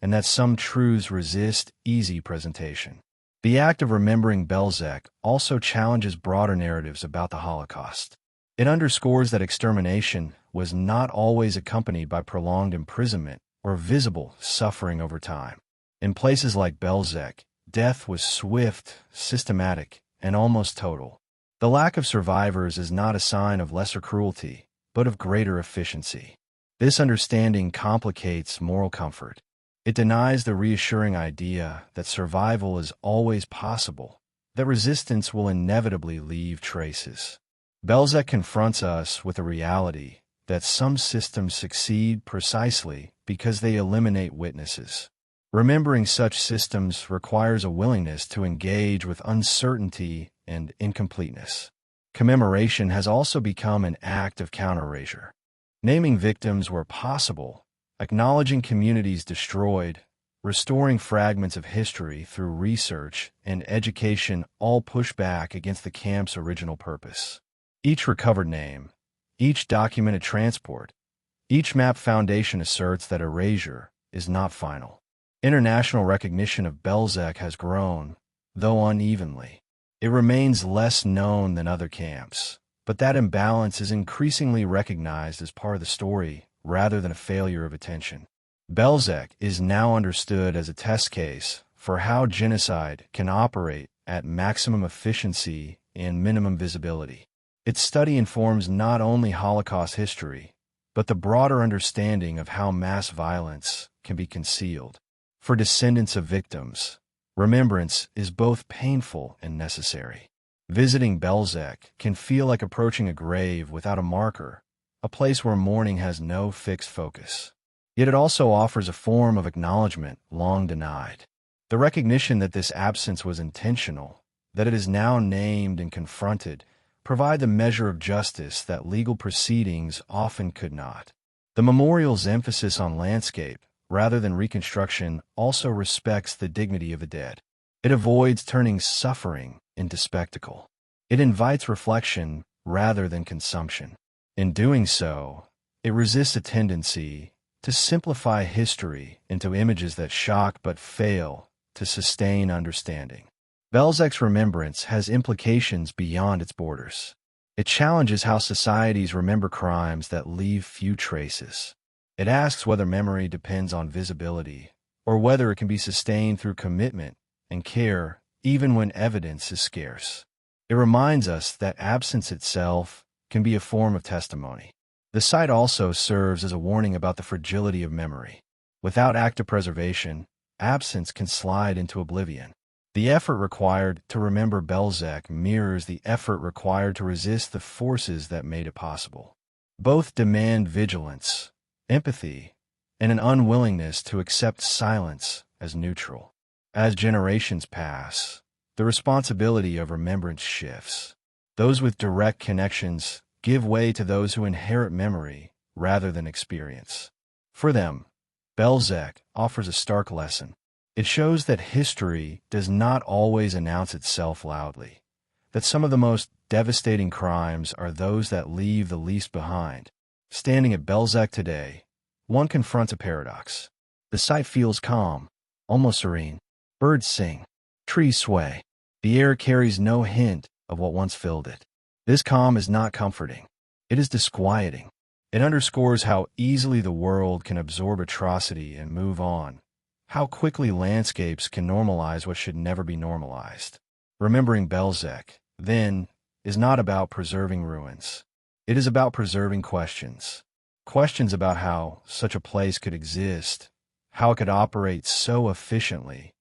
and that some truths resist easy presentation. The act of remembering Belzec also challenges broader narratives about the Holocaust. It underscores that extermination was not always accompanied by prolonged imprisonment or visible suffering over time. In places like Belzec, death was swift, systematic, and almost total. The lack of survivors is not a sign of lesser cruelty, but of greater efficiency. This understanding complicates moral comfort. It denies the reassuring idea that survival is always possible, that resistance will inevitably leave traces. Belzec confronts us with a reality that some systems succeed precisely because they eliminate witnesses. Remembering such systems requires a willingness to engage with uncertainty and incompleteness. Commemoration has also become an act of countermeasure. Naming victims where possible, acknowledging communities destroyed, restoring fragments of history through research and education all push back against the camp's original purpose. Each recovered name, each documented transport, each map foundation asserts that erasure is not final. International recognition of Belzec has grown, though unevenly. It remains less known than other camps, but that imbalance is increasingly recognized as part of the story rather than a failure of attention. Belzec is now understood as a test case for how genocide can operate at maximum efficiency and minimum visibility. Its study informs not only Holocaust history, but the broader understanding of how mass violence can be concealed. For descendants of victims, remembrance is both painful and necessary. Visiting Belzec can feel like approaching a grave without a marker, a place where mourning has no fixed focus. Yet it also offers a form of acknowledgement long denied. The recognition that this absence was intentional, that it is now named and confronted, provide the measure of justice that legal proceedings often could not. The memorial's emphasis on landscape, rather than reconstruction, also respects the dignity of the dead. It avoids turning suffering into spectacle. It invites reflection rather than consumption. In doing so, it resists a tendency to simplify history into images that shock but fail to sustain understanding. Belzec's remembrance has implications beyond its borders. It challenges how societies remember crimes that leave few traces. It asks whether memory depends on visibility, or whether it can be sustained through commitment and care, even when evidence is scarce. It reminds us that absence itself can be a form of testimony. The site also serves as a warning about the fragility of memory. Without active preservation, absence can slide into oblivion. The effort required to remember Belzec mirrors the effort required to resist the forces that made it possible. Both demand vigilance, empathy, and an unwillingness to accept silence as neutral. As generations pass, the responsibility of remembrance shifts. Those with direct connections give way to those who inherit memory rather than experience. For them, Belzec offers a stark lesson. It shows that history does not always announce itself loudly, that some of the most devastating crimes are those that leave the least behind. Standing at Belzec today, one confronts a paradox. The site feels calm, almost serene. Birds sing, trees sway. The air carries no hint of what once filled it. This calm is not comforting. It is disquieting. It underscores how easily the world can absorb atrocity and move on, how quickly landscapes can normalize what should never be normalized. Remembering Belzec, then, is not about preserving ruins. It is about preserving questions. Questions about how such a place could exist, how it could operate so efficiently,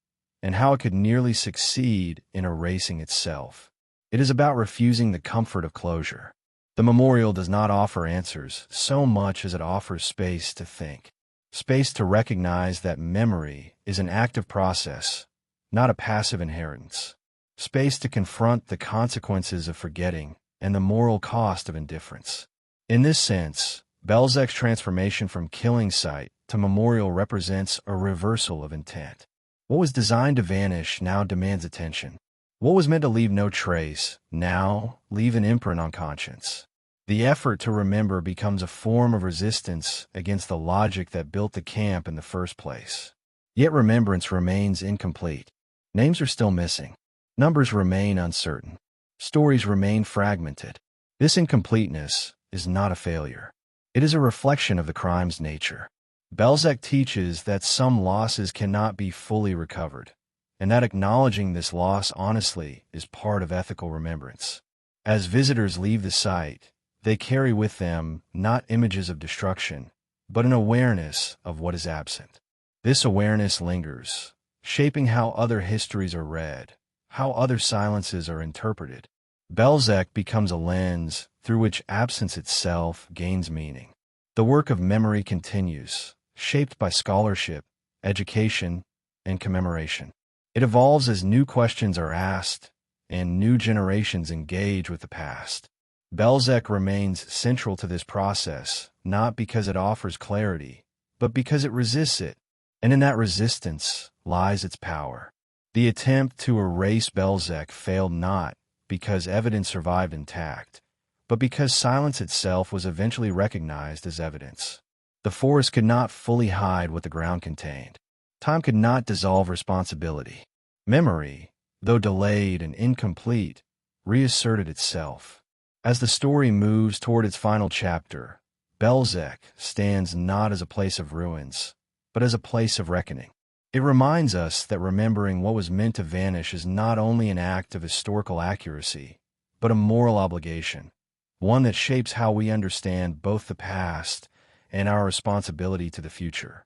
and how it could nearly succeed in erasing itself. It is about refusing the comfort of closure. The memorial does not offer answers so much as it offers space to think. Space to recognize that memory is an active process, not a passive inheritance. Space to confront the consequences of forgetting and the moral cost of indifference. In this sense, Belzec's transformation from killing site to memorial represents a reversal of intent. What was designed to vanish now demands attention. What was meant to leave no trace now leave an imprint on conscience. The effort to remember becomes a form of resistance against the logic that built the camp in the first place. Yet remembrance remains incomplete. Names are still missing. Numbers remain uncertain. Stories remain fragmented. This incompleteness is not a failure. It is a reflection of the crime's nature. Belzec teaches that some losses cannot be fully recovered, and that acknowledging this loss honestly is part of ethical remembrance. As visitors leave the site, They carry with them not images of destruction, but an awareness of what is absent. This awareness lingers, shaping how other histories are read, how other silences are interpreted. Belzec becomes a lens through which absence itself gains meaning. The work of memory continues, shaped by scholarship, education, and commemoration. It evolves as new questions are asked and new generations engage with the past. Belzec remains central to this process, not because it offers clarity, but because it resists it, and in that resistance lies its power. The attempt to erase Belzec failed not because evidence survived intact, but because silence itself was eventually recognized as evidence. The forest could not fully hide what the ground contained. Time could not dissolve responsibility. Memory, though delayed and incomplete, reasserted itself. As the story moves toward its final chapter, Belzec stands not as a place of ruins, but as a place of reckoning. It reminds us that remembering what was meant to vanish is not only an act of historical accuracy, but a moral obligation, one that shapes how we understand both the past and our responsibility to the future.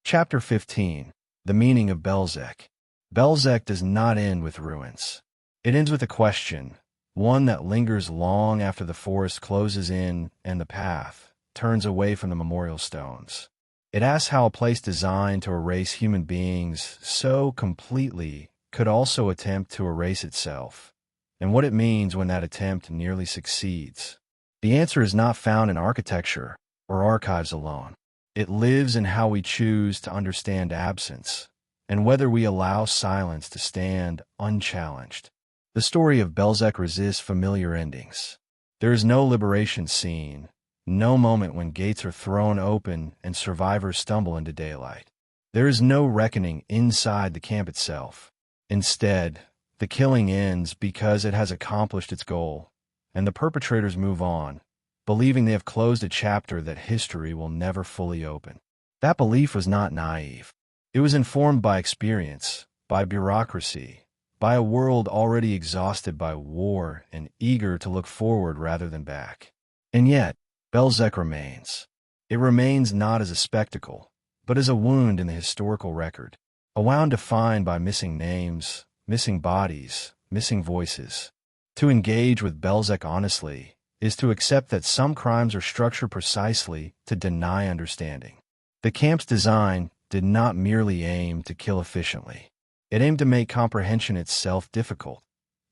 Chapter 15. The Meaning of Belzec. Belzec does not end with ruins. It ends with a question, one that lingers long after the forest closes in and the path turns away from the memorial stones. It asks how a place designed to erase human beings so completely could also attempt to erase itself, and what it means when that attempt nearly succeeds. The answer is not found in architecture or archives alone. It lives in how we choose to understand absence, and whether we allow silence to stand unchallenged. The story of Belzec resists familiar endings. There is no liberation scene, no moment when gates are thrown open and survivors stumble into daylight. There is no reckoning inside the camp itself. Instead, the killing ends because it has accomplished its goal, and the perpetrators move on, believing they have closed a chapter that history will never fully open. That belief was not naive. It was informed by experience, by bureaucracy, by a world already exhausted by war and eager to look forward rather than back. And yet, Belzec remains. It remains not as a spectacle, but as a wound in the historical record, a wound defined by missing names, missing bodies, missing voices. To engage with Belzec honestly is to accept that some crimes are structured precisely to deny understanding. The camp's design did not merely aim to kill efficiently. It aimed to make comprehension itself difficult,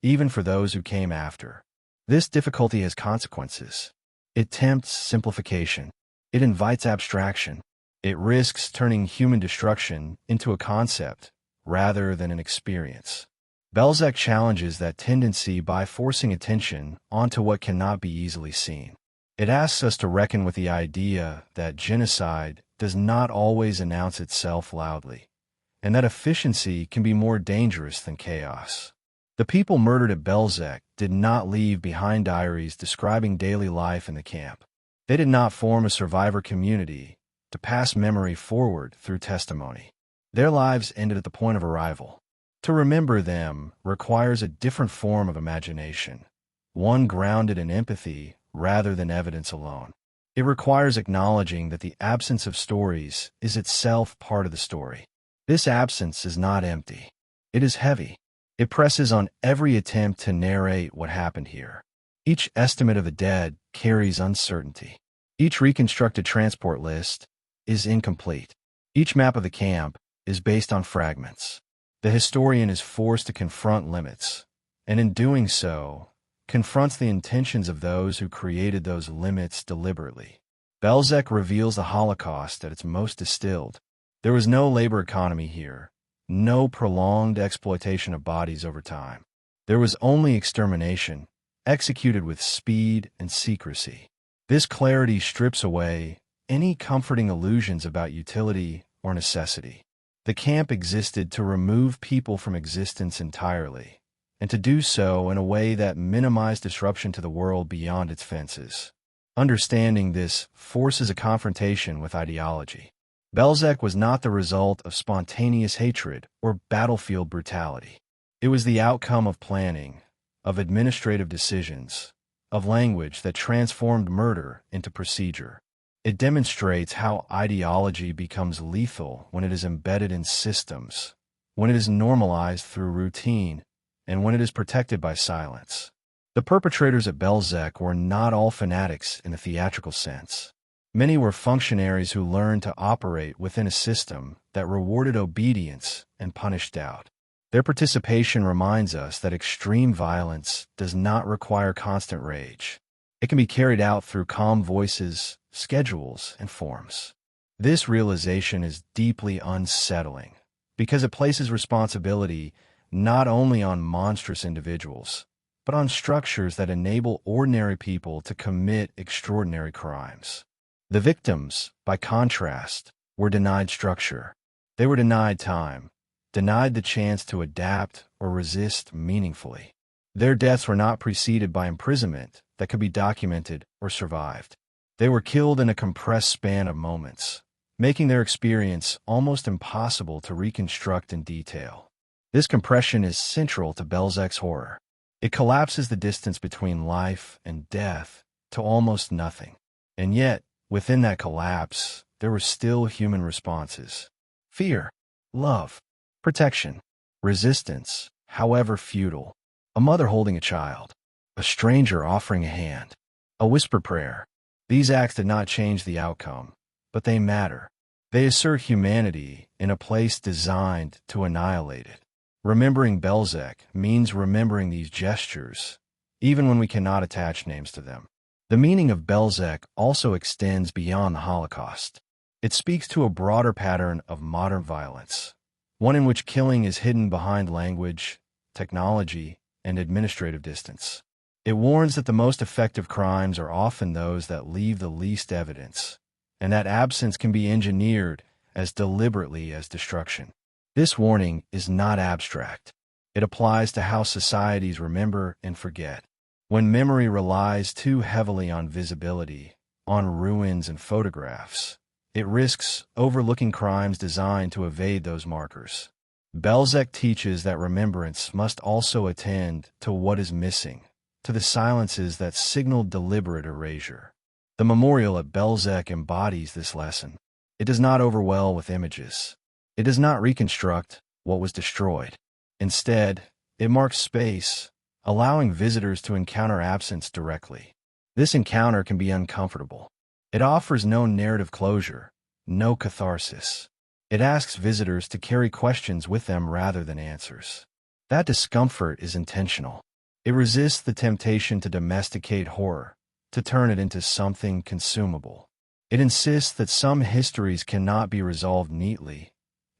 even for those who came after. This difficulty has consequences. It tempts simplification. It invites abstraction. It risks turning human destruction into a concept rather than an experience. Belzec challenges that tendency by forcing attention onto what cannot be easily seen. It asks us to reckon with the idea that genocide does not always announce itself loudly, and that efficiency can be more dangerous than chaos. The people murdered at Belzec did not leave behind diaries describing daily life in the camp. They did not form a survivor community to pass memory forward through testimony. Their lives ended at the point of arrival. To remember them requires a different form of imagination, one grounded in empathy rather than evidence alone. It requires acknowledging that the absence of stories is itself part of the story. This absence is not empty. It is heavy. It presses on every attempt to narrate what happened here. Each estimate of the dead carries uncertainty. Each reconstructed transport list is incomplete. Each map of the camp is based on fragments. The historian is forced to confront limits, and in doing so, confronts the intentions of those who created those limits deliberately. Belzec reveals the Holocaust at its most distilled. There was no labor economy here, no prolonged exploitation of bodies over time. There was only extermination, executed with speed and secrecy. This clarity strips away any comforting illusions about utility or necessity. The camp existed to remove people from existence entirely, and to do so in a way that minimized disruption to the world beyond its fences. Understanding this forces a confrontation with ideology. Belzec was not the result of spontaneous hatred or battlefield brutality. It was the outcome of planning, of administrative decisions, of language that transformed murder into procedure. It demonstrates how ideology becomes lethal when it is embedded in systems, when it is normalized through routine, and when it is protected by silence. The perpetrators at Belzec were not all fanatics in the theatrical sense. Many were functionaries who learned to operate within a system that rewarded obedience and punished doubt. Their participation reminds us that extreme violence does not require constant rage. It can be carried out through calm voices, schedules, and forms. This realization is deeply unsettling because it places responsibility not only on monstrous individuals, but on structures that enable ordinary people to commit extraordinary crimes. The victims, by contrast, were denied structure. They were denied time, denied the chance to adapt or resist meaningfully. Their deaths were not preceded by imprisonment that could be documented or survived. They were killed in a compressed span of moments, making their experience almost impossible to reconstruct in detail. This compression is central to Belzec's horror. It collapses the distance between life and death to almost nothing. And yet, within that collapse, there were still human responses. Fear, love, protection, resistance, however futile. A mother holding a child, a stranger offering a hand, a whispered prayer. These acts did not change the outcome, but they matter. They assert humanity in a place designed to annihilate it. Remembering Belzec means remembering these gestures, even when we cannot attach names to them. The meaning of Belzec also extends beyond the Holocaust. It speaks to a broader pattern of modern violence, one in which killing is hidden behind language, technology, and administrative distance. It warns that the most effective crimes are often those that leave the least evidence, and that absence can be engineered as deliberately as destruction. This warning is not abstract. It applies to how societies remember and forget. When memory relies too heavily on visibility, on ruins and photographs, it risks overlooking crimes designed to evade those markers. Belzec teaches that remembrance must also attend to what is missing, to the silences that signal deliberate erasure. The memorial at Belzec embodies this lesson. It does not overwhelm with images. It does not reconstruct what was destroyed. Instead, it marks space, allowing visitors to encounter absence directly. This encounter can be uncomfortable. It offers no narrative closure, no catharsis. It asks visitors to carry questions with them rather than answers. That discomfort is intentional. It resists the temptation to domesticate horror, to turn it into something consumable. It insists that some histories cannot be resolved neatly,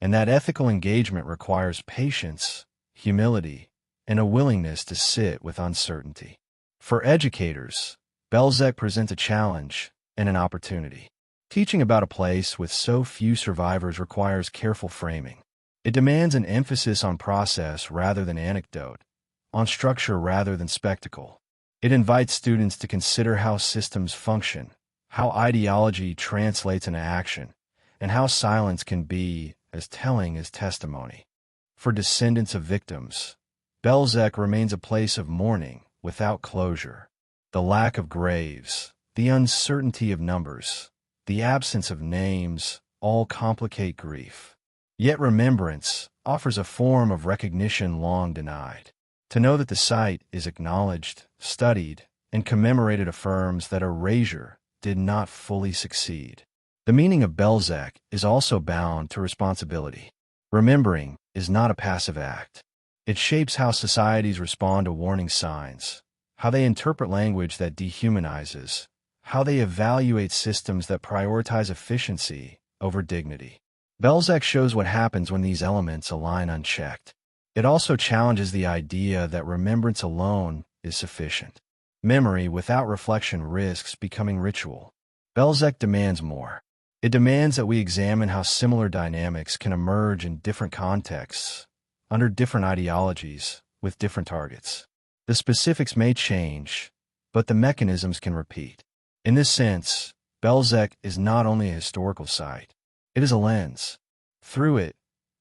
and that ethical engagement requires patience, humility, and a willingness to sit with uncertainty. For educators, Belzec presents a challenge and an opportunity. Teaching about a place with so few survivors requires careful framing. It demands an emphasis on process rather than anecdote, on structure rather than spectacle. It invites students to consider how systems function, how ideology translates into action, and how silence can be as telling as testimony. For descendants of victims, Belzec remains a place of mourning without closure. The lack of graves, the uncertainty of numbers, the absence of names all complicate grief. Yet remembrance offers a form of recognition long denied. To know that the site is acknowledged, studied, and commemorated affirms that erasure did not fully succeed. The meaning of Belzec is also bound to responsibility. Remembering is not a passive act. It shapes how societies respond to warning signs, how they interpret language that dehumanizes, how they evaluate systems that prioritize efficiency over dignity. Belzec shows what happens when these elements align unchecked. It also challenges the idea that remembrance alone is sufficient. Memory without reflection risks becoming ritual. Belzec demands more. It demands that we examine how similar dynamics can emerge in different contexts, under different ideologies, with different targets. The specifics may change, but the mechanisms can repeat. In this sense, Belzec is not only a historical site, it is a lens. Through it,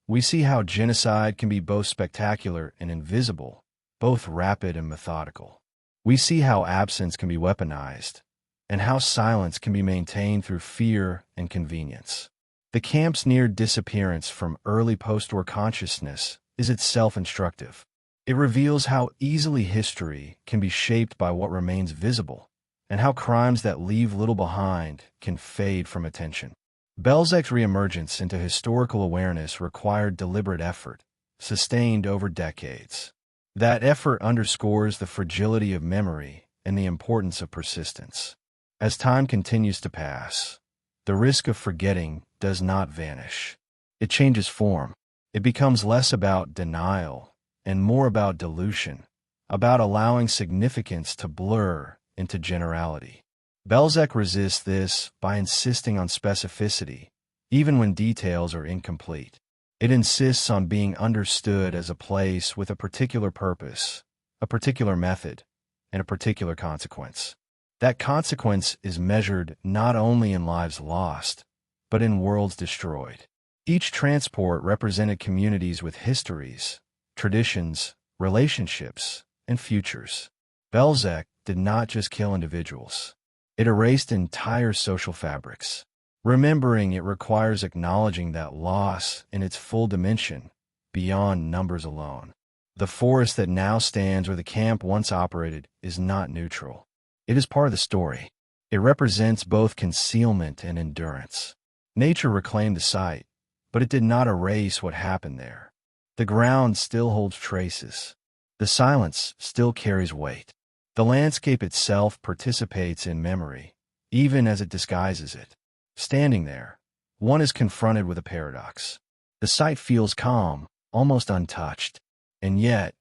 we see how genocide can be both spectacular and invisible, both rapid and methodical. We see how absence can be weaponized, and how silence can be maintained through fear and convenience. The camp's near disappearance from early post-war consciousness is itself instructive. It reveals how easily history can be shaped by what remains visible, and how crimes that leave little behind can fade from attention. Belzec's reemergence into historical awareness required deliberate effort, sustained over decades. That effort underscores the fragility of memory and the importance of persistence. As time continues to pass, the risk of forgetting does not vanish. It changes form. It becomes less about denial and more about dilution, about allowing significance to blur into generality. Belzec resists this by insisting on specificity, even when details are incomplete. It insists on being understood as a place with a particular purpose, a particular method, and a particular consequence. That consequence is measured not only in lives lost, but in worlds destroyed. Each transport represented communities with histories, traditions, relationships, and futures. Belzec did not just kill individuals. It erased entire social fabrics. Remembering it requires acknowledging that loss in its full dimension, beyond numbers alone. The forest that now stands where the camp once operated is not neutral. It is part of the story. It represents both concealment and endurance. Nature reclaimed the site, but it did not erase what happened there. The ground still holds traces. The silence still carries weight. The landscape itself participates in memory, even as it disguises it. Standing there, one is confronted with a paradox. The site feels calm, almost untouched, and yet,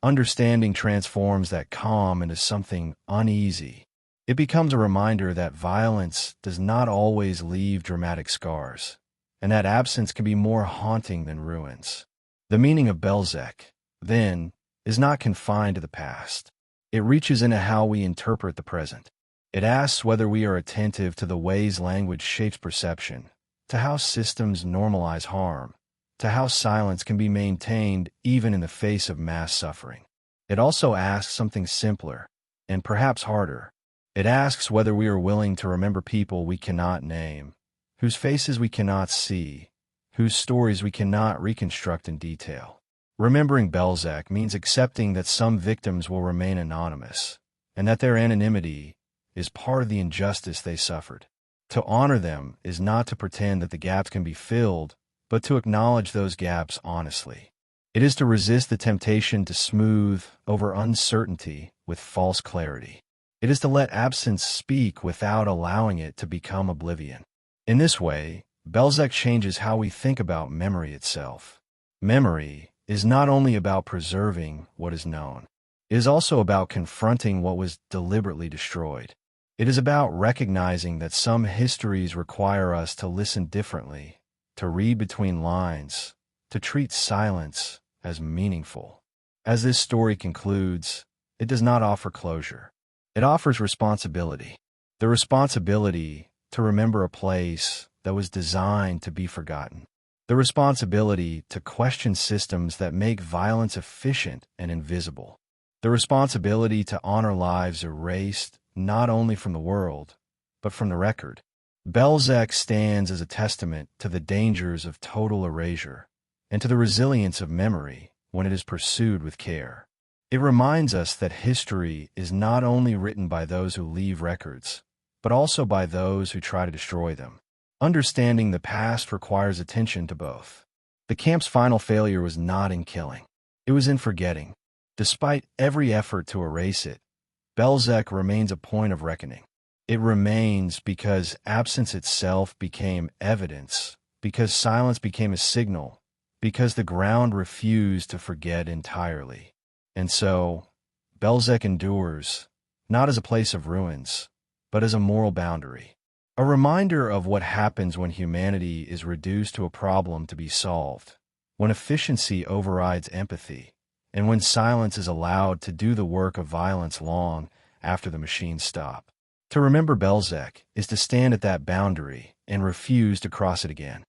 understanding transforms that calm into something uneasy. It becomes a reminder that violence does not always leave dramatic scars, and that absence can be more haunting than ruins. The meaning of Belzec, then, is not confined to the past. It reaches into how we interpret the present. It asks whether we are attentive to the ways language shapes perception, to how systems normalize harm, to how silence can be maintained even in the face of mass suffering. It also asks something simpler, and perhaps harder. It asks whether we are willing to remember people we cannot name, whose faces we cannot see, whose stories we cannot reconstruct in detail. Remembering Belzec means accepting that some victims will remain anonymous, and that their anonymity is part of the injustice they suffered. To honor them is not to pretend that the gaps can be filled, but to acknowledge those gaps honestly. It is to resist the temptation to smooth over uncertainty with false clarity. It is to let absence speak without allowing it to become oblivion. In this way, Belzec changes how we think about memory itself. Memory is not only about preserving what is known. It is also about confronting what was deliberately destroyed. It is about recognizing that some histories require us to listen differently, to read between lines, to treat silence as meaningful. As this story concludes, it does not offer closure. It offers responsibility. The responsibility to remember a place that was designed to be forgotten. The responsibility to question systems that make violence efficient and invisible. The responsibility to honor lives erased not only from the world, but from the record. Belzec stands as a testament to the dangers of total erasure and to the resilience of memory when it is pursued with care. It reminds us that history is not only written by those who leave records, but also by those who try to destroy them. Understanding the past requires attention to both. The camp's final failure was not in killing. It was in forgetting. Despite every effort to erase it, Belzec remains a point of reckoning. It remains because absence itself became evidence, because silence became a signal, because the ground refused to forget entirely. And so, Belzec endures, not as a place of ruins, but as a moral boundary. A reminder of what happens when humanity is reduced to a problem to be solved, when efficiency overrides empathy, and when silence is allowed to do the work of violence long after the machines stop. To remember Belzec is to stand at that boundary and refuse to cross it again.